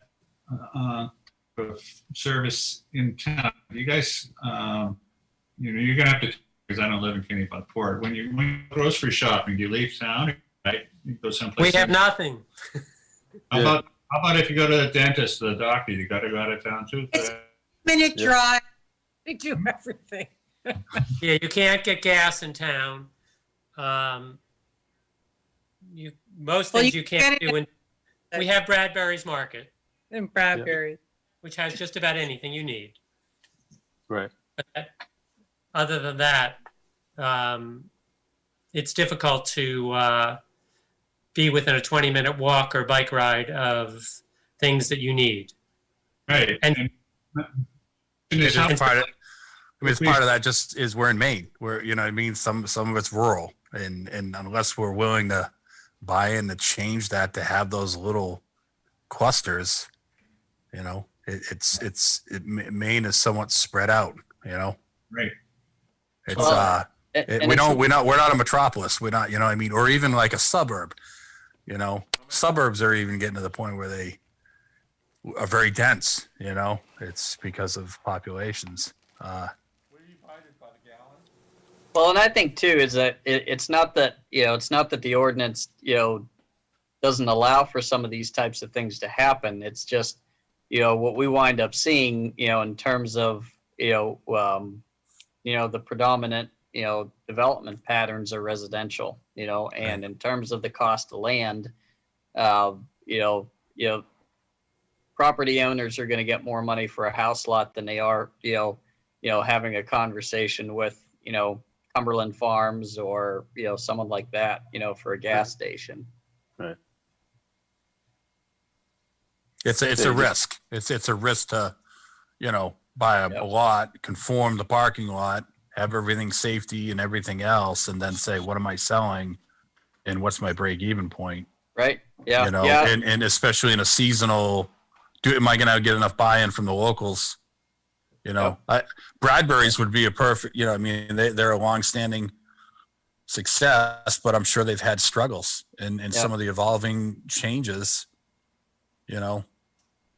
service in town. You guys, you're gonna have to, because I don't live in Kennebunkport. When you grocery shopping, do you leave town? Right? You go someplace. We have nothing. How How about if you go to the dentist, the doctor, you got to go out of town too? It's- Minute Yeah. drive. We do everything. Yeah, you can't get gas in town. Most Well, things you you can't get it do in. We have Bradbury's Market, In Bradbury. which has just about anything you need. Right. Other than that, it's difficult to be within a 20-minute walk or bike ride of things that you need. Right. And- It's how- Part of, I mean, it's part of that just is we're in Maine, where, you know what I mean, some of it's rural, and unless we're willing to buy in to change that to have those little clusters, you know, Maine is somewhat spread out, you know. Right. It's Well, And we're it's- not a metropolis. We're not, you know what I mean, or even like a suburb, you know. Suburbs are even getting to the point where they are very dense, you know. It's because of populations. Well, and I think too is that it's not that, you know, it's not that the ordinance, you know, doesn't allow for some of these types of things to happen. It's just, you know, what we wind up seeing, you know, in terms of, you know, the predominant, you know, development patterns are residential, you know, and in terms of the cost of land, you know, property owners are going to get more money for a house lot than they are, you know, having a conversation with, you know, Cumberland Farms or, you know, someone like that, you know, for a gas station. It's a risk. It's a risk to, you know, buy a lot, conform the parking lot, have everything safety and everything else, and then say, what am I selling, and what's my break even point? Right. Yeah. You know, Yeah. and especially in a seasonal, am I going to get enough buy-in from the locals? You know, Bradbury's would be a perfect, you know, I mean, they're a long-standing success, but I'm sure they've had struggles and some of the evolving changes, you know.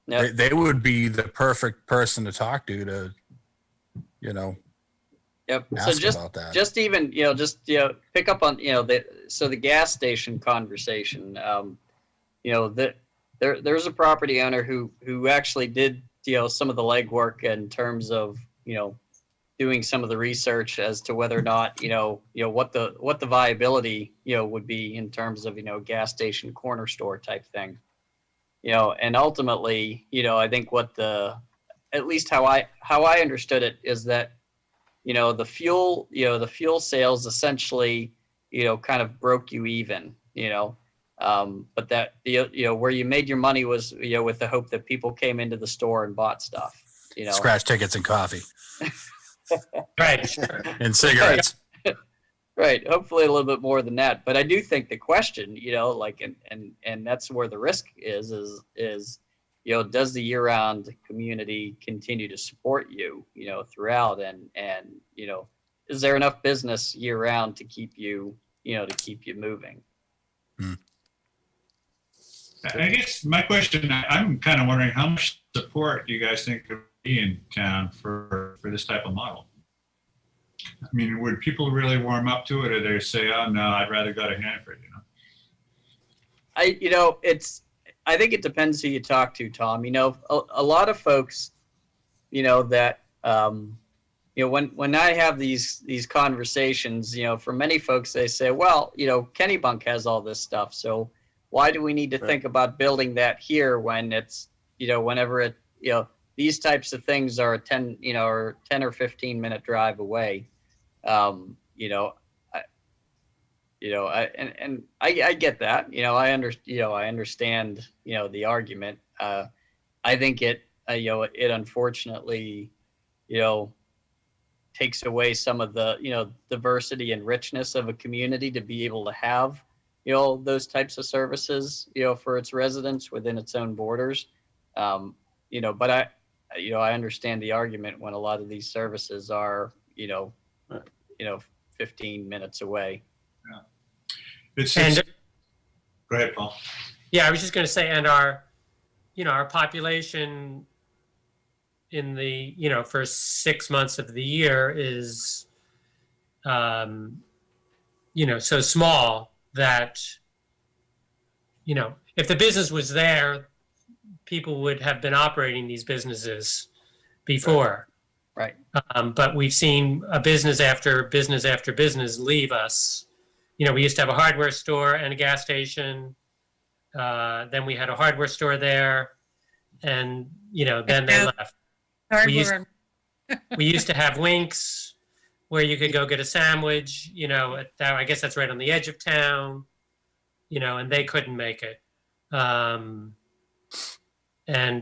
Yep. They would be the perfect person to talk to, you know, Yep. So ask about that. just even, you know, pick up on, you know, the gas station conversation. You know, there's a property owner who actually did, you know, some of the legwork in terms of, you know, doing some of the research as to whether or not, you know, what the viability, you know, would be in terms of, you know, gas station corner store type thing. You know, and ultimately, you know, I think at least how I understood it is that, you know, the fuel sales essentially, you know, kind of broke you even, you know, but that, you know, where you made your money was, you know, with the hope that people came into the store and bought stuff, you know. Scratch tickets and coffee Right. and cigarettes. Right. Hopefully a little bit more than that. But I do think the question, you know, like, and that's where the risk is, you know, does the year-round community continue to support you, you know, throughout, and, you know, is there enough business year-round to keep you, you know, to keep you moving? I guess my question, I'm kind of wondering how much support do you guys think could be in town for this type of model? I mean, would people really warm up to it, or they say, oh, no, I'd rather go to Hanford, you know? I think it depends who you talk to, Tom. You know, a lot of folks, you know, that, you know, when I have these conversations, you know, for many folks, they say, well, you know, Kennebunk has all this stuff, so why do we need to think about building that here when it's, you know, whenever it, you know, these types of things are 10 or 15-minute drive away. You know, I get that, you know, I understand, you know, the argument. I think it unfortunately, you know, takes away some of the, you know, diversity and richness of a community to be able to have, you know, those types of services, you know, for its residents within its own borders. You know, but I understand the argument when a lot of these services are, you know, 15 minutes away. Go ahead, Paul. Yeah, I was just going to say, and our population in the, you know, first 6 months of the year is, you know, so small that, you know, if the business was there, people would have been operating these businesses before. Right. But we've seen a business after business after business leave us. You know, we used to have a hardware store and a gas station. Then we had a hardware store there, and you know, then they left. Hardware. We used to have Winks, where you could go get a sandwich. You know, I guess that's right on the edge of town. You know, and they couldn't make it. And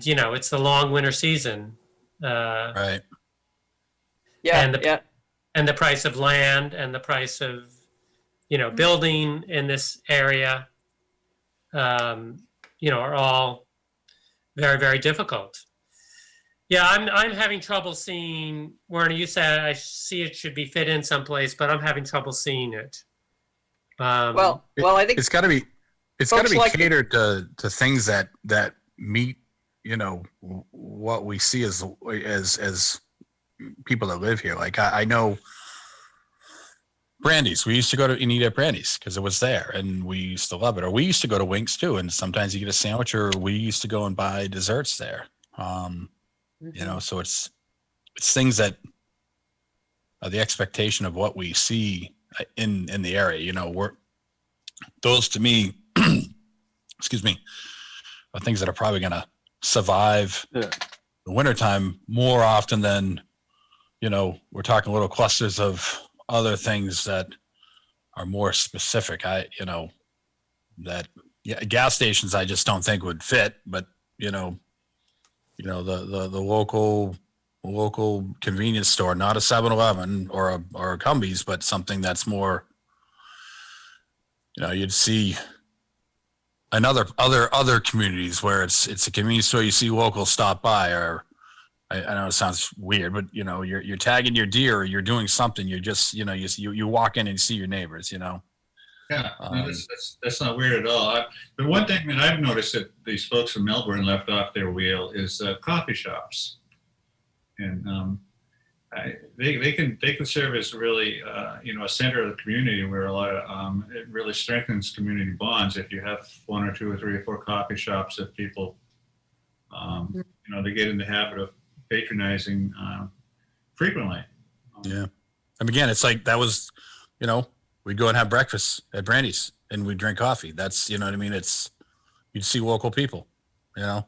you know, it's the long winter season. Right. Yeah. And the price of land and the price of, you know, building in this area, you know, are all very, very difficult. Yeah, I'm having trouble seeing, Werner, you said I see it should be fit in someplace, but I'm having trouble seeing it. Well, I think it's got to be catered to things that meet, you know, what we see as people that live here. Like I know Brandy's. We used to go to and eat at Brandy's because it was there, and we used to love it. Or we used to go to Winks too, and sometimes you get a sandwich. Or we used to go and buy desserts there. You know, so it's things that are the expectation of what we see in the area. You know, those to me, excuse me, are things that are probably going to survive the wintertime more often than, you know, we're talking little clusters of other things that are more specific. Gas stations I just don't think would fit, but the local convenience store, not a 7-Eleven or a Cumbies, but something that's more, you know, you'd see in other communities where it's a convenience store, you see locals stop by, or I know it sounds weird, but you know, you're tagging your deer, or you're doing something, you're just, you know, you walk in and see your neighbors, you know. Yeah, no, that's not weird at all. The one thing that I've noticed that these folks from Melbourne left off their wheel is coffee shops, and they can serve as really you know, a center of the community where a lot of it really strengthens community bonds if you have 1 or 2 or 3 or 4 coffee shops that people you know, they get in the habit of patronizing frequently. Yeah, and again, it's like that was, you know, we'd go and have breakfast at Brandy's and we'd drink coffee. That's, you know what I mean? You'd see local people, you know?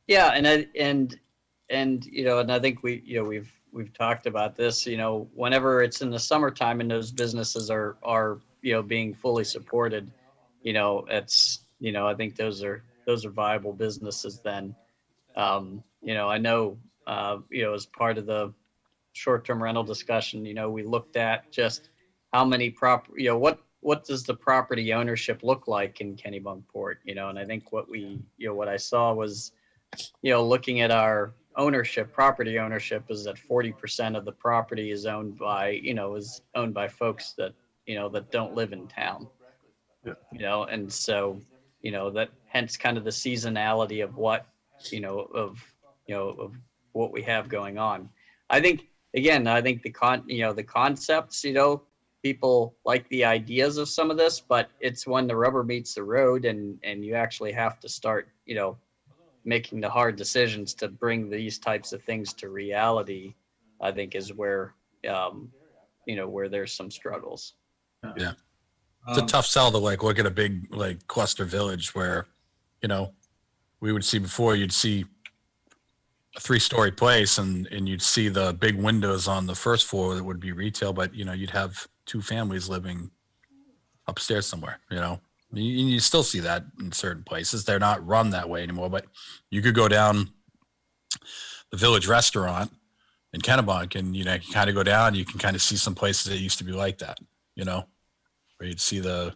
Yeah. And you know, and I think we've talked about this, you know, whenever it's in the summertime and those businesses are, you know, being fully supported, you know, it's, you know, I think those are viable businesses then. You know, I know, you know, as part of the short-term rental discussion, you know, we looked at just how many you know, what does the property ownership look like in Kennebunkport, you know, and I think what I saw was, you know, looking at our property ownership is that 40% of the property is owned by folks that, you know, that don't live in town. Yeah. You know, and so, you know, that hence kind of the seasonality of what, you know, of what we have going on. I think the concepts, you know, people like the ideas of some of this, but it's when the rubber meets the road and you actually have to start, you know, making the hard decisions to bring these types of things to reality, I think is where, you know, where there's some struggles. Yeah. It's a tough sell to like look at a big like cluster village where, you know, we would see before, you'd see a 3-story place and you'd see the big windows on the first floor that would be retail, but you know, you'd have 2 families living upstairs somewhere, you know. You still see that in certain places. They're not run that way anymore, but you could go down the Village restaurant in Kennebunk and, you know, you kind of go down, you can kind of see some places that used to be like that, you know, where you'd see the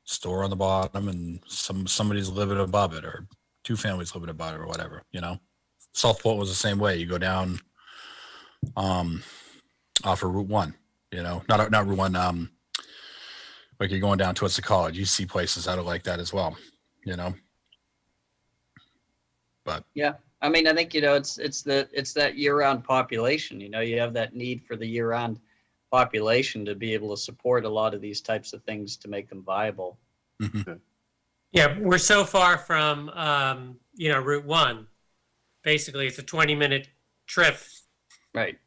store on the bottom and somebody's living above it, or 2 families living above it, or whatever, you know. Southport was the same way. You go down off of Route 1, you know, not Route 1, like you're going down towards the college, you see places that are like that as well, you know. But yeah, I mean, I think, you know, it's that year-round population, you know, you have that need for the year-round population to be able to support a lot of these types of things to make them viable. mm-hmm. Yeah, we're so far from, Route 1. Basically, it's a 20-minute trip Right.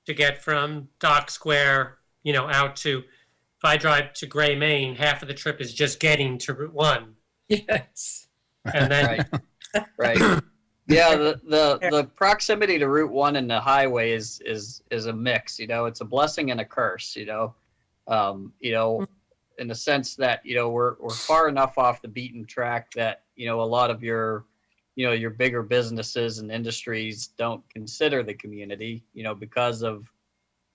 to get from Dock Square, out to, if I drive to Gray, Maine, half of the trip is just getting to Route 1. Yes. And then, Right. Yeah, the proximity to Route 1 and the highway is a mix, it's a blessing and a curse, in the sense that, we're far enough off the beaten track that, a lot of your bigger businesses and industries don't consider the community, because of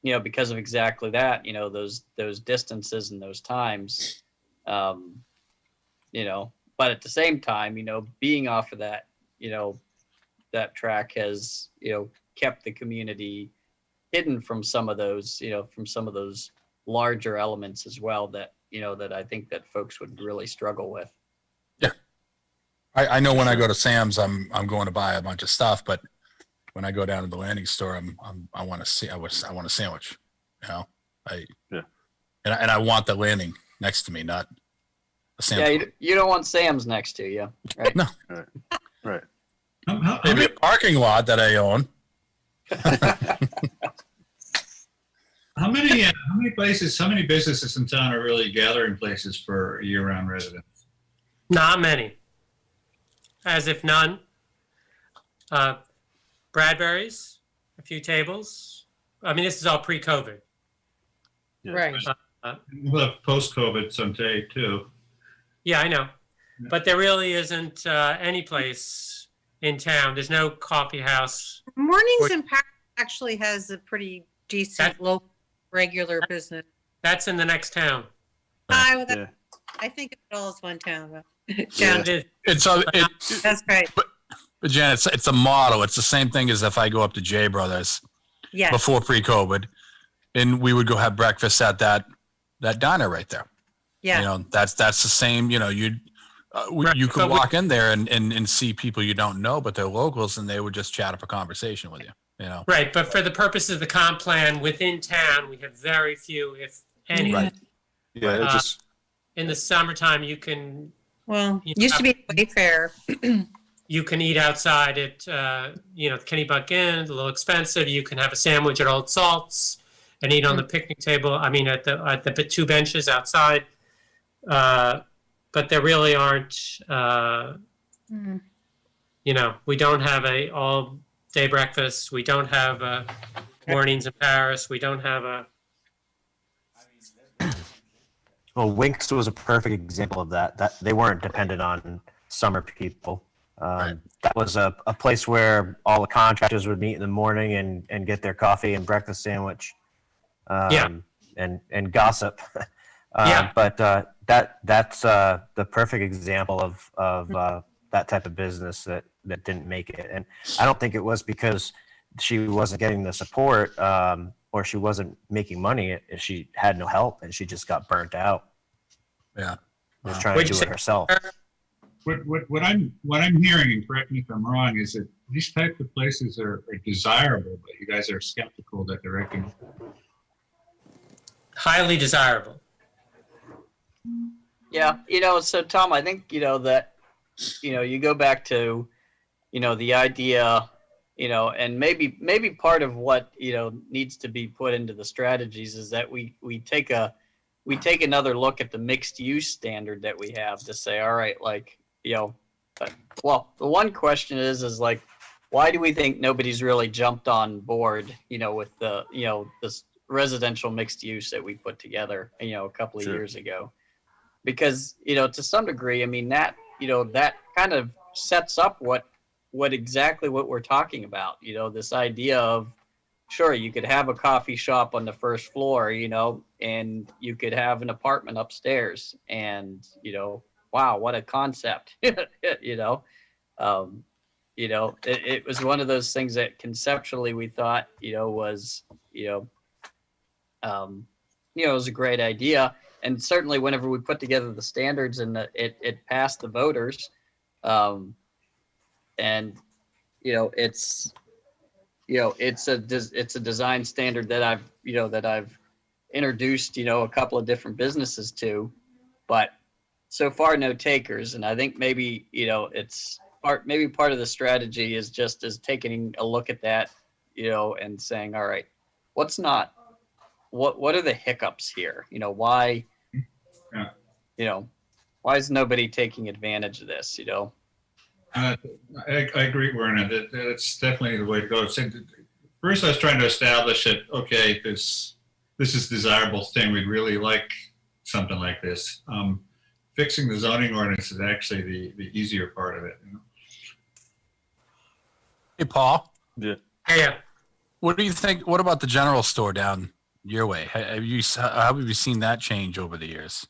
exactly that, those distances and those times, but at the same time, being off of that, that track has, kept the community hidden from some of those, larger elements as well that, that I think that folks would really struggle with. Yeah. I know when I go to Sam's, I'm going to buy a bunch of stuff, but when I go down to the landing store, I want a sandwich, Yeah. and I want the landing next to me, not a Sam's. Yeah, you don't want Sam's next to you, right? No. Right. Maybe a parking lot that I own. How many businesses in town are really gathering places for year-round residents? not many. As if none. Bradbury's, a few tables. I mean, this is all pre-COVID. Yeah. Right. We'll have post-COVID someday too. Yeah, I know. But there really isn't any place in town. There's no coffee house. Mornings in Paris actually has a pretty decent local regular business. That's in the next town. I Yeah. think it all is one town. But Yeah. that's right. But Jen, it's a model. It's the same thing as if I go up to J Brothers Yes. before pre-COVID, and we would go have breakfast at that diner right there. Yeah. That's the same. You could walk in there and see people you don't know, but they're locals, and they would just chat up a conversation with you. Right, but for the purposes of the comp plan within town, we have very few, if any. Right. Yeah. It just In the summertime, you can Used to be Wayfair. you can eat outside at Kennebunk Inn, a little expensive. You can have a sandwich at Old Salt's and eat on the picnic table. I mean, at the two benches outside. But there really aren't. We don't have a all day breakfast. We don't have mornings in Paris. We don't have a. Well, Winks was a perfect example of that. That they weren't dependent on summer people. Right. That was a place where all the contractors would meet in the morning and get their coffee and breakfast sandwich. And gossip. Yeah. But that's the perfect example of that type of business that didn't make it. And I don't think it was because she wasn't getting the support or she wasn't making money. She had no help and she just got burnt out. Yeah. Was trying to do it herself. What I'm hearing, and correct me if I'm wrong, is that these types of places are desirable, but you guys are skeptical that they're making. Highly desirable. Yeah, so Tom, I think, that, you go back to, the idea, and maybe part of what, needs to be put into the strategies is that we take another look at the mixed use standard that we have to say, all right, like, well, the one question is like, why do we think nobody's really jumped on board, with the, this residential mixed use that we put together, a couple of years ago? Because, to some degree, I mean, that kind of sets up what exactly what we're talking about, this idea of, sure, you could have a coffee shop on the first floor, and you could have an apartment upstairs, and, wow, what a concept, it was one of those things that conceptually we thought, was, it was a great idea. And certainly whenever we put together the standards and it passed the voters, and, it's a design standard that I've introduced, a couple of different businesses to, but, so far no takers, and I think maybe it's part of the strategy is just as taking a look at that, and saying, all right, what are the hiccups here? Why, Yeah. Why is nobody taking advantage of this? I agree, Werner. That's definitely the way to go. First, I was trying to establish that, okay, this is a desirable thing. We'd really like something like this. Fixing the zoning ordinance is actually the easier part of it. Hey, Paul, Yeah. what do you think? What about the general store down your way? How have you seen that change over the years?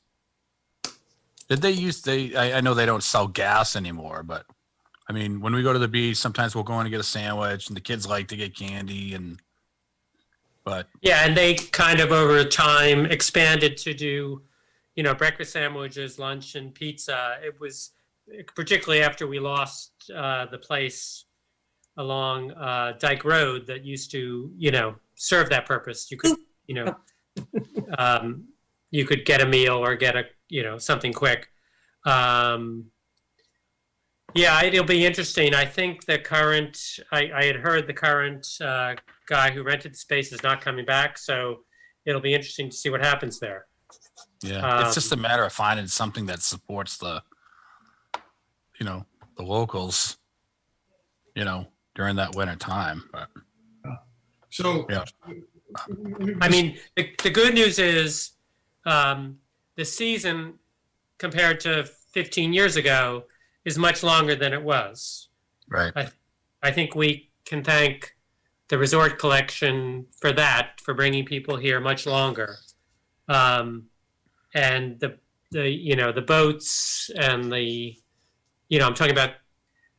Did I know they don't sell gas anymore, but I mean, when we go to the beach, sometimes we'll go in and get a sandwich, and the kids like to get candy, but Yeah, and they kind of over time expanded to do, breakfast sandwiches, lunch, and pizza. It was particularly after we lost the place along Dyke Road that used to, serve that purpose. You could, you could get a meal or get something quick. Yeah, it'll be interesting. I think the current, I had heard the current guy who rented the space is not coming back, so it'll be interesting to see what happens there. yeah, it's just a matter of finding something that supports the locals, during that winter time. But So, Yeah. I mean, the good news is the season compared to 15 years ago is much longer than it was. right, I think we can thank the resort collection for that, for bringing people here much longer. And the boats and I'm talking about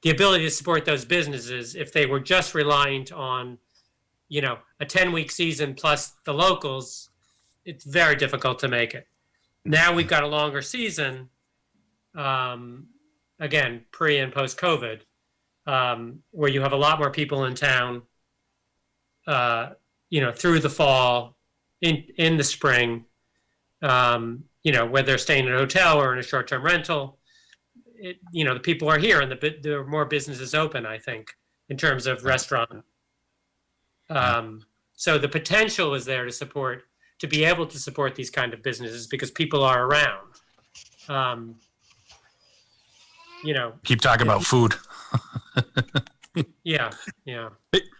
the ability to support those businesses. If they were just reliant on, a 10-week season plus the locals, it's very difficult to make it. Now we've got a longer season, again, pre and post COVID, where you have a lot more people in town, through the fall, in the spring, whether they're staying in a hotel or in a short-term rental. The people are here, and there are more businesses open, I think, in terms of restaurant. So the potential is there to be able to support these kind of businesses because people are around. keep talking about food. Yeah.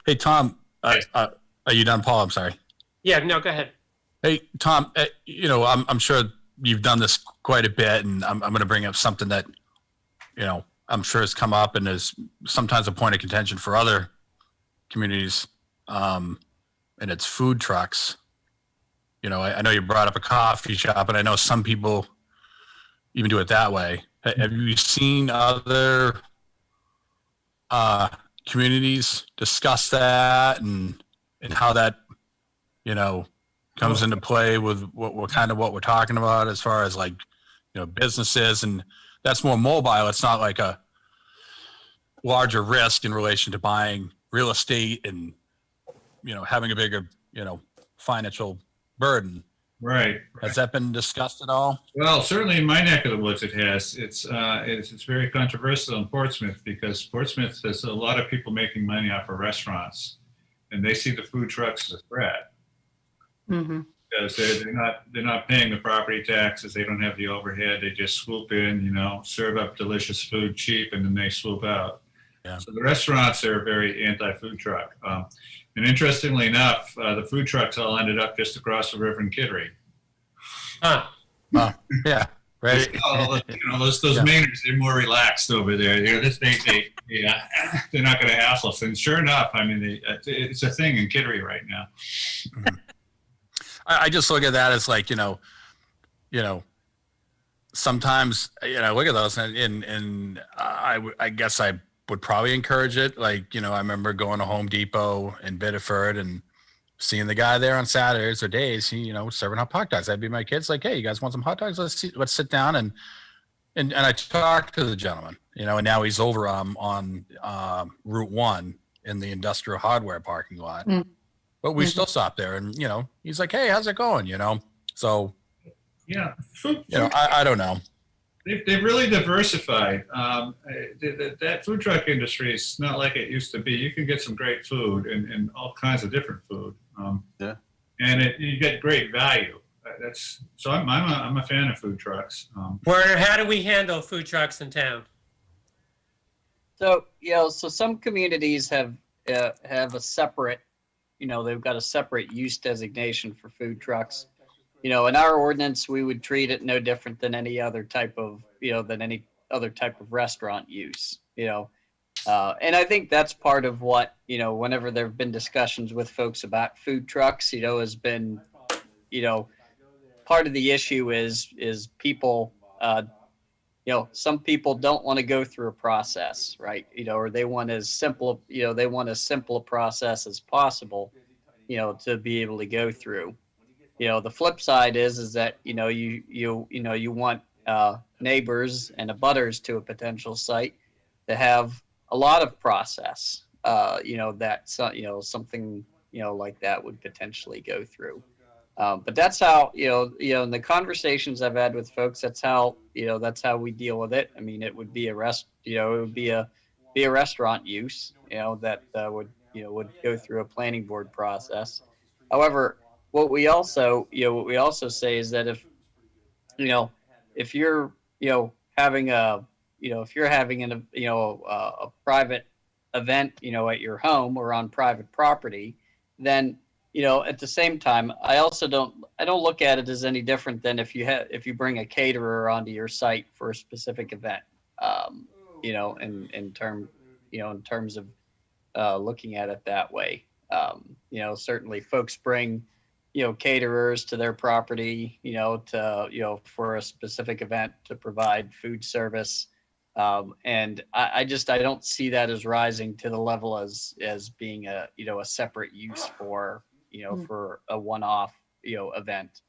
Hey, Tom, are you done, Paul? I'm sorry. Yeah, no, go ahead. Hey, Tom, I'm sure you've done this quite a bit, and I'm going to bring up something that, I'm sure has come up and is sometimes a point of contention for other communities, and it's food trucks. I know you brought up a coffee shop, and I know some people even do it that way. Have you seen other communities discuss that and how that, comes into play with what we're talking about as far as businesses, and that's more mobile. It's not like a larger risk in relation to buying real estate and, having a bigger, financial burden. right. Has that been discussed at all? Well, certainly in my neck of the woods, it has. It's very controversial in Portsmouth because Portsmouth has a lot of people making money off of restaurants, and they see the food trucks as a threat Mm-hmm. because they're not paying the property taxes. They don't have the overhead. They just swoop in, serve up delicious food cheap, and then they swoop out. Yeah. So the restaurants are very anti-food truck. And interestingly enough, the food trucks all ended up just across the river in Kittery. Yeah, right. Those Yeah. Mainers, they're more relaxed over there. They're not going to hassle us. And sure enough, I mean, it's a thing in Kittery right now. I just look at that as sometimes, look at those and I guess I would probably encourage it. I remember going to Home Depot in Biddeford and seeing the guy there on Saturdays or days, he, serving up hot dogs. That'd be my kids hey, you guys want some hot dogs? Let's sit down. And I talked to the gentleman, and now he's over on Route 1 in the industrial hardware parking lot. Mm. But we still stop there and, he's like, hey, how's it going? So, Yeah. I don't know. They've really diversified. That food truck industry is not like it used to be. You can get some great food and all kinds of different food. Yeah. And you get great value. So I'm a fan of food trucks. Werner, how do we handle food trucks in town? So, so some communities have a separate, they've got a separate use designation for food trucks. In our ordinance, we would treat it no different than any other type of, restaurant use, and I think that's part of what, whenever there have been discussions with folks about food trucks, has been, part of the issue is people, some people don't want to go through a process, right? Or they want as simple, they want as simple a process as possible, to be able to go through. The flip side is that, you want neighbors and abutters to a potential site to have a lot of process, that, something, like that would potentially go through. But that's how, in the conversations I've had with folks, that's how we deal with it. I mean, it would be it would be a restaurant use, that would go through a planning board process. However, what we also say is that if you're having a private event, at your home or on private property, then, at the same time, I don't look at it as any different than if you bring a caterer onto your site for a specific event, in terms of looking at it that way. Certainly folks bring, caterers to their property, for a specific event to provide food service. And I don't see that as rising to the level as being a separate use for, for a one-off, event.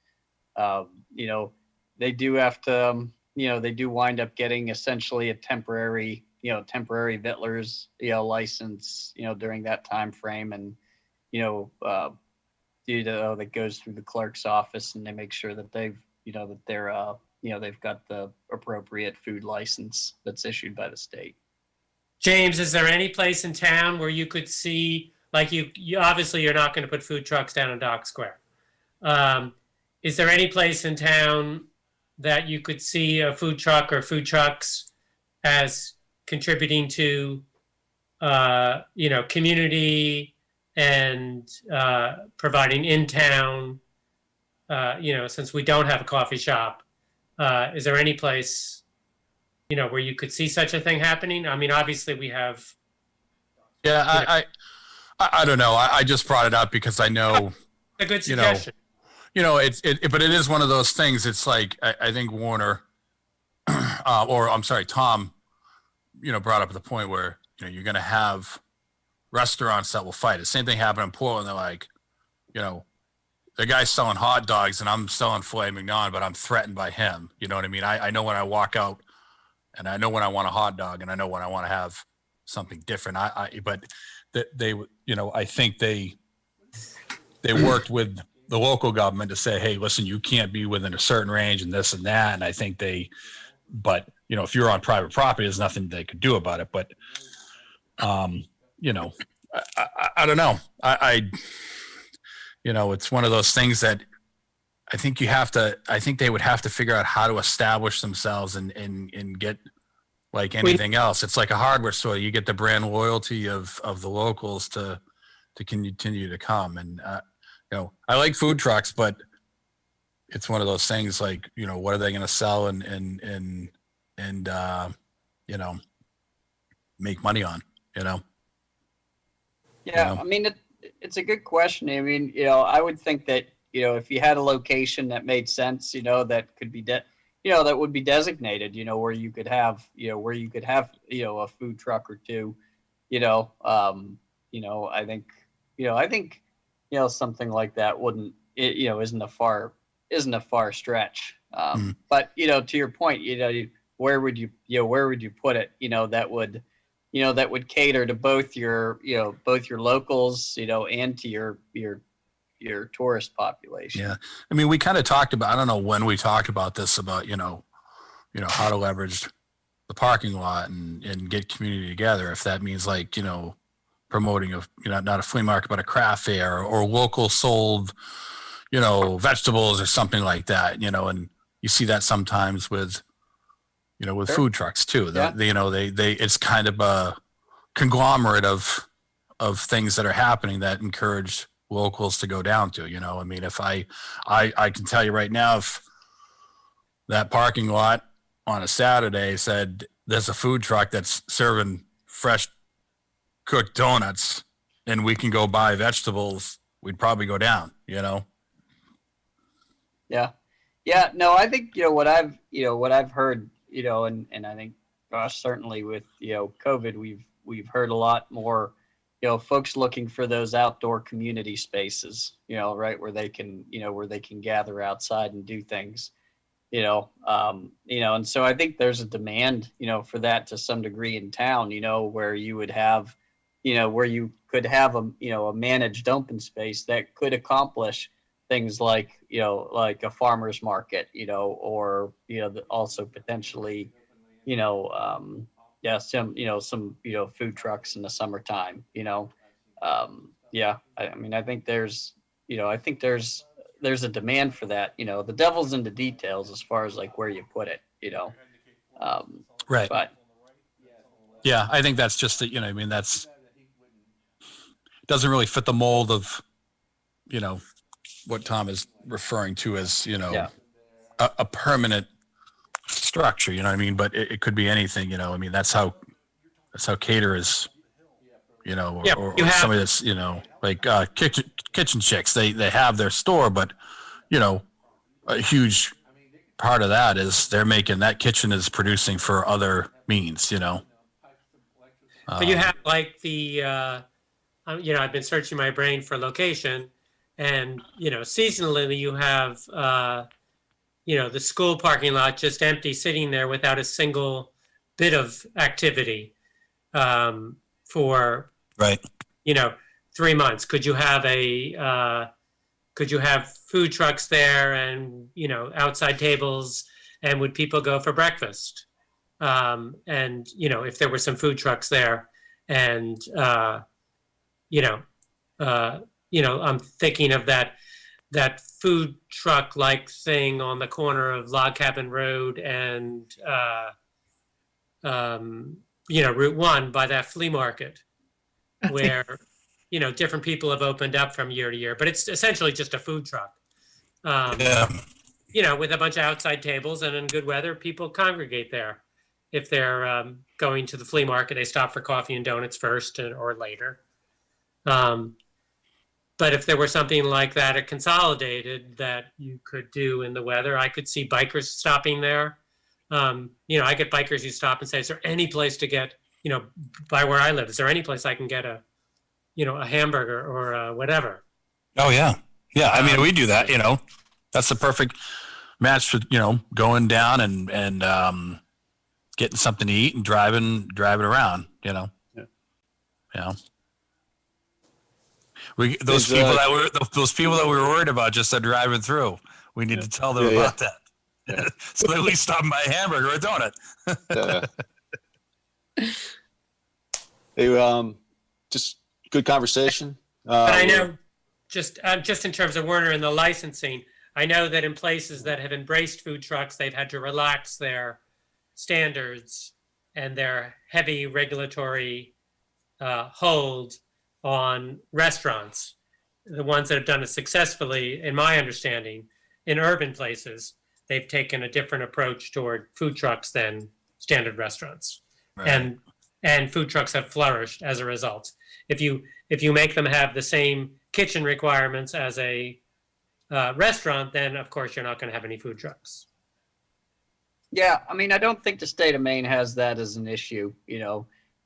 They do have to, they do wind up getting essentially a temporary Vittler's, license, during that time frame. And, that goes through the clerk's office, and they make sure that they've got the appropriate food license that's issued by the state. James, is there any place in town where you could see, like you obviously you're not going to put food trucks down in Dock Square. Is there any place in town that you could see a food truck or food trucks as contributing to, community and providing in town, since we don't have a coffee shop, is there any place, where you could see such a thing happening? I mean, obviously we have. Yeah, I don't know. I just brought it up because I know. A good suggestion. But it is one of those things. It's like, I think Warner, or I'm sorry, Tom, brought up the point where, you're going to have restaurants that will fight. The same thing happened in Portland. They're like, the guy's selling hot dogs and I'm selling filet mignon, but I'm threatened by him. You know what I mean? I know when I walk out, and I know when I want a hot dog, and I know when I want to have something different. But they, I think they worked with the local government to say, hey, listen, you can't be within a certain range and this and that. And I think but if you're on private property, there's nothing they could do about it. But, I don't know. It's one of those things that I think they would have to figure out how to establish themselves and get, like anything else. It's like a hardware store. You get the brand loyalty of the locals to continue to come. And, I like food trucks, but it's one of those things like, what are they going to sell and make money on, Yeah. I mean, it's a good question. I mean, I would think that, if you had a location that made sense, that could be, that would be designated, where you could have, a food truck or two, I think, something like that wouldn't, isn't a far stretch. But, to your point, where would you put it, that would cater to both your locals, and to your tourist population. Yeah. I mean, we kind of talked about, I don't know when we talked about this, about, you know, how to leverage the parking lot and get community together. If that means like, you know, promoting a, you know, not a flea market, but a craft fair or local sold, you know, vegetables or something like that, you know, and you see that sometimes with, you know, with Sure. food trucks too. Yeah. You know, they, it's kind of a conglomerate of things that are happening that encourage locals to go down to, you know. I mean, if I can tell you right now, if that parking lot on a Saturday said there's a food truck that's serving fresh cooked donuts and we can go buy vegetables, we'd probably go down, you know? Yeah. Yeah. No, I think, what I've heard, and I think, gosh, certainly with, COVID, we've heard a lot more, folks looking for those outdoor community spaces, right. Where they can gather outside and do things, and so I think there's a demand, for that to some degree in town, where you would have, where you could have a managed open space that could accomplish things like, like a farmer's market, or, also potentially, some food trucks in the summertime, I think there's a demand for that. The devil's in the details as far as like where you put it, Right. But yeah, I think that's just that, I mean, that's doesn't really fit the mold of, what Tom is referring to as, a permanent structure, you know what I mean? But it could be anything, I mean, that's how caterers, or somebody that's, like kitchen chicks, they have their store, but, a huge part of that is they're making, that kitchen is producing for other means, But you have like the, I've been searching my brain for location, and, seasonally you have, the school parking lot just empty, sitting there without a single bit of activity for, right. 3 months. Could you have food trucks there and, outside tables, and would people go for breakfast? And, if there were some food trucks there, and, I'm thinking of that food truck like thing on the corner of Log Cabin Road and, Route 1 by that flea market where, different people have opened up from year to year, but it's essentially just a food truck. With a bunch of outside tables, and in good weather, people congregate there. If they're going to the flea market, they stop for coffee and donuts first or later. But if there were something like that, a consolidated that you could do in the weather, I could see bikers stopping there. I get bikers who stop and say, is there any place to get, by where I live, is there any place I can get a hamburger or whatever? Oh yeah. Yeah. I mean, we do that, that's the perfect match for, going down and getting something to eat and driving around, Yeah. Those people that we were worried about just are driving through. We need to tell them about that. Yeah. So they at least stop and buy a hamburger or a donut. Hey, just good conversation. But I know, just in terms of Werner and the licensing, I know that in places that have embraced food trucks, they've had to relax their standards and their heavy regulatory hold on restaurants. The ones that have done it successfully, in my understanding, in urban places, they've taken a different approach toward food trucks than standard restaurants. Right. And food trucks have flourished as a result. If you make them have the same kitchen requirements as a restaurant, then of course you're not going to have any food trucks. yeah, I mean, I don't think the state of Maine has that as an issue,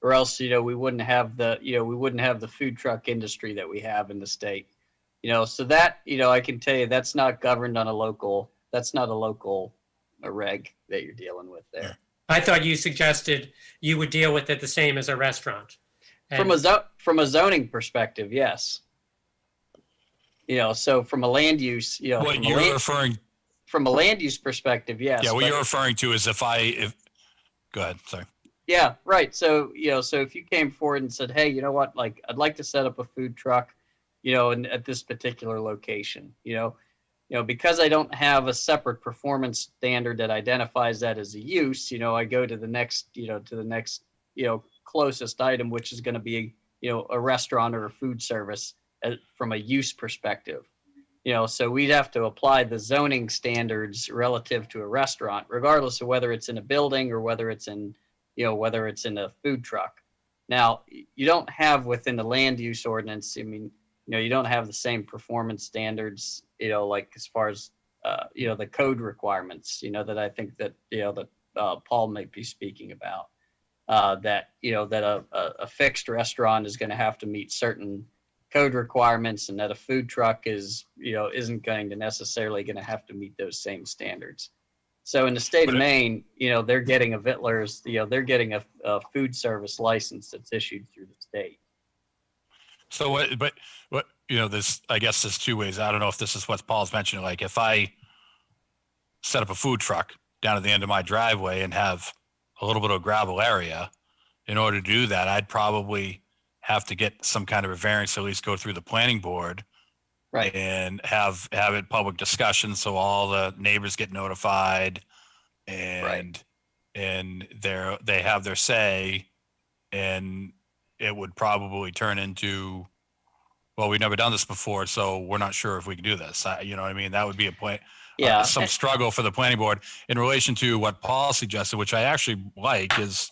or else, we wouldn't have the food truck industry that we have in the state, so that, I can tell you that's not governed on that's not a local reg that you're dealing with there. I thought you suggested you would deal with it the same as a restaurant. From a zoning perspective, yes. So from a land use, What you're referring from a land use perspective, yes. Yeah, what but- you're referring to is if go ahead, sorry. Yeah, right. So, so if you came forward and said, hey, you know what, like, I'd like to set up a food truck, at this particular location, because I don't have a separate performance standard that identifies that as a use, I go to the next, closest item, which is going to be, a restaurant or a food service from a use perspective. So we'd have to apply the zoning standards relative to a restaurant, regardless of whether it's in a building or whether it's in, whether it's in a food truck. Now, you don't have within the land use ordinance, you don't have the same performance standards, like as far as, the code requirements, that I think that, Paul might be speaking about, that a fixed restaurant is going to have to meet certain code requirements, and that a food truck is, isn't going to necessarily going to have to meet those same standards. So in the state of Maine, they're getting a Vittler's, they're getting a food service license that's issued through the state. So what, this, I guess there's two ways. I don't know if this is what Paul's mentioning. Like if I set up a food truck down at the end of my driveway and have a little bit of gravel area, in order to do that, I'd probably have to get some kind of a variance, at least go through the planning board. Right. And have it public discussion so all the neighbors get notified and they have their say, and it would probably turn into, well, we've never done this before, so we're not sure if we can do this. You know what I mean? That would be a point. Yeah. Some struggle for the planning board in relation to what Paul suggested, which I actually like, is,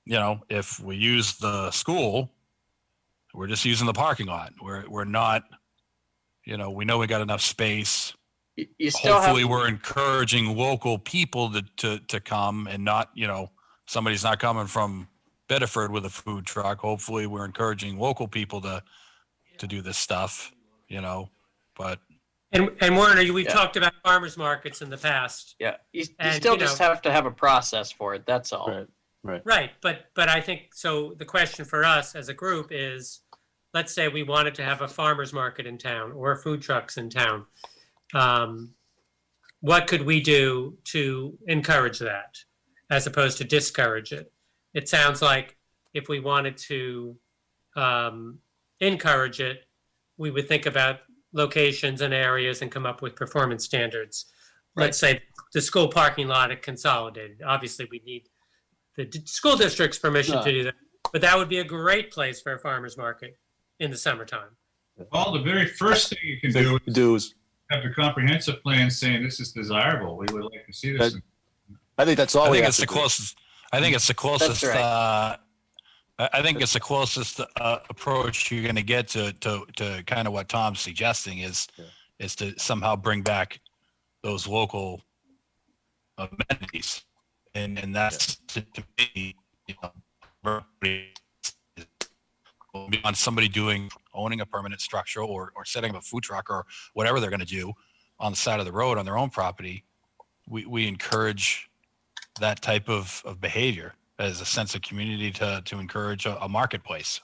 if we use the school, we're just using the parking lot. We're not, we know we got enough space. You still Hopefully have, we're encouraging local people to come, and not, somebody's not coming from Bedford with a food truck. Hopefully we're encouraging local people to do this stuff, but. And Werner, we've Yeah. talked about farmers markets in the past. yeah, you And, still you just know- have to have a process for it. That's all. Right. Right, but I think, so the question for us as a group is, let's say we wanted to have a farmer's market in town or food trucks in town. What could we do to encourage that as opposed to discourage it? It sounds like if we wanted to encourage it, we would think about locations and areas and come up with performance standards. Let's say the school parking lot at Consolidated. Obviously, we need the school district's permission to do that, but that would be a great place for a farmer's market in the summertime. Well, the very first thing you can Thing to do is, have the comprehensive plan saying this is desirable. We would like to see this. I think that's all I we think have it's to the do. closest. I think it's the closest. right. I think it's the closest approach you're going to get to kind of what Tom's suggesting is to somehow bring back those local amenities, and that's to me, on somebody owning a permanent structure or setting up a food truck or whatever they're going to do on the side of the road on their own property. We encourage that type of behavior as a sense of community to encourage a marketplace.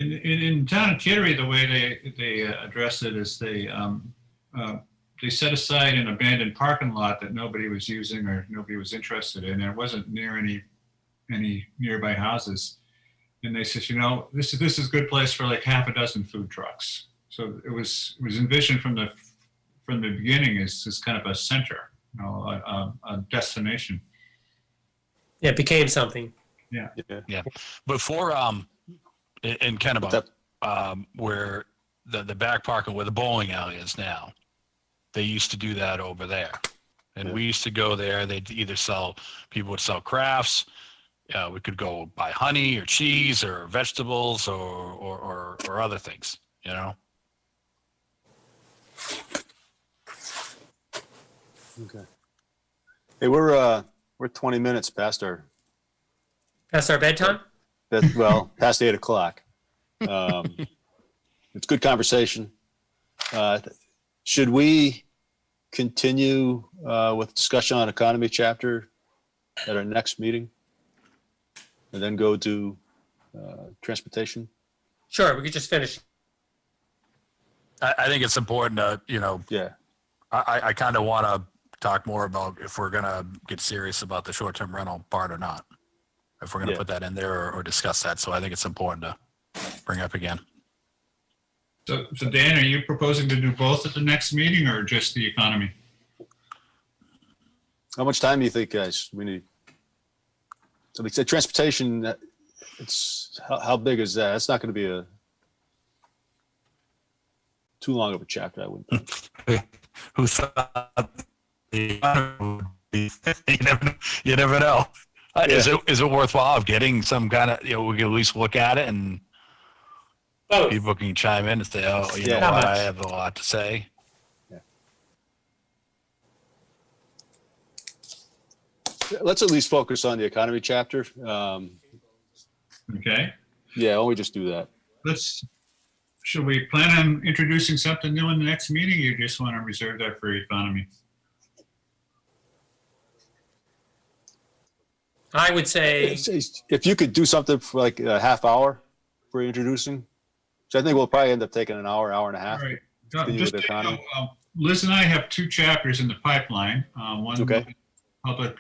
In town of Kittery, the way they address it is they set aside an abandoned parking lot that nobody was using or nobody was interested in. There wasn't near any nearby houses, and they said, this is a good place for like half a dozen food trucks. So it was envisioned from the beginning as kind of a center, a destination. Yeah, it became something. Yeah. Before in Kennebunkport, where the back parking where the bowling alley is now, they used to do that over there, and we used to go there. People would sell crafts. We could go buy honey or cheese or vegetables or other things, Okay. Hey, we're 20 minutes past our bedtime? past 8 o'clock. It's good conversation. Should we continue with discussion on economy chapter at our next meeting, and then go to transportation? Sure, we could just finish. I think it's important to, Yeah. I kind of want to talk more about if we're going to get serious about the short-term rental part or not. If we're going to Yeah. put that in there or discuss that. So I think it's important to bring up again. So Dan, are you proposing to do both at the next meeting or just the economy? How much time do you think, guys, we need? So like I said, transportation, it's, how big is that? It's not going to be too long of a chapter, I wouldn't think. Who thought the would be, you never know. Is it worthwhile of getting some kind of, we can at least look at it and Both. people can chime in and say, oh, you know Yeah. what, I have a lot to say. Let's at least focus on the economy chapter. Okay. Yeah, why don't we just do that? Should we plan on introducing something new in the next meeting? Or you just want to reserve that for economy? I would say, If you could do something for like a half hour for introducing, so I think we'll probably end up taking an hour, hour and a half. All right. Continue Just with so you economy. know, Liz and I have 2 chapters in the pipeline. One Okay. public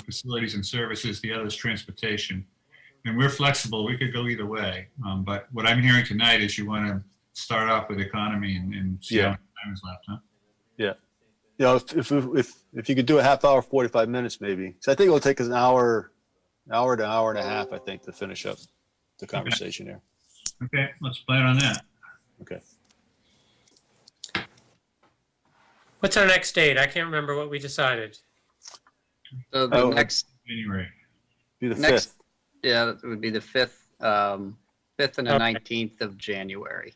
facilities and services, the other is transportation. And we're flexible. We could go either way. But what I'm hearing tonight is you want to start off with economy and see how much time is left, huh? You know, if you could do a half hour, 45 minutes maybe. So I think it'll take us an hour to hour and a half, I think, to finish up the conversation here. Okay, let's plan on that. Okay. what's our next date? I can't remember what we decided. So the Oh, next, January. Be the Next- 5th. yeah, that would be the 5th and the Okay. 19th of January.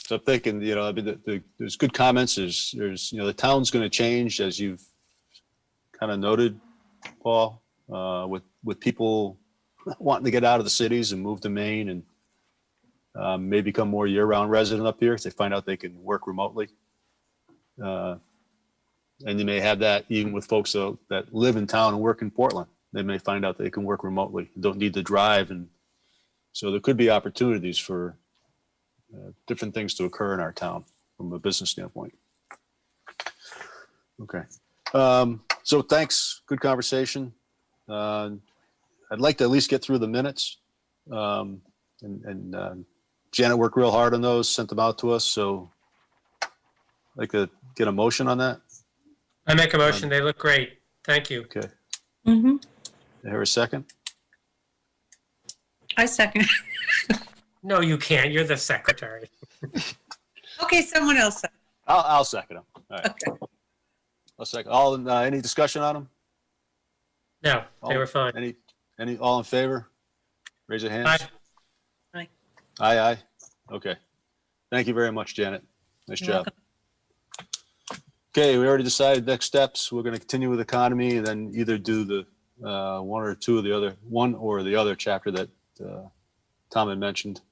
So I'm thinking, I mean, there's good comments. There's, the town's going to change, as you've kind of noted, Paul, with people wanting to get out of the cities and move to Maine and may become more year-round resident up here if they find out they can work remotely. And you may have that even with folks that live in town and work in Portland. They may find out they can work remotely, don't need to drive. And so there could be opportunities for different things to occur in our town from a business standpoint. Okay. So thanks. Good conversation. I'd like to at least get through the minutes. And Janet worked real hard on those, sent them out to us. So I'd like to get a motion on that. I make a motion. They look great. Thank you. Okay. Mm-hmm. Here a second. I second. No, you can't. You're the secretary. Okay, someone else. I'll second them. All right. Okay. I'll second. Any discussion on them? No, they were fine. All in favor? Raise your hands. Aye. Aye. Okay. Thank you very much, Janet. Nice You're job. welcome. Okay, we already decided next steps. We're going to continue with economy and then either do the one or the other chapter that Tom had mentioned.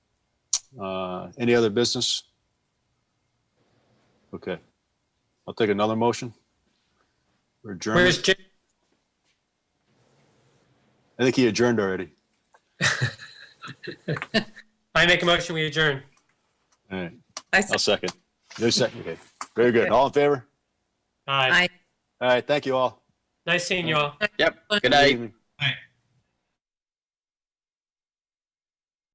Any other business? Okay. I'll take another motion. We're adjourned. Where's Jim? I think he adjourned already. I make a motion. We adjourn. All right. I I'll second. There's a second. Okay. Very good. All in favor? Aye. Aye. All right. Thank you all. Nice seeing you all. Yep. Good Good night. evening. Right.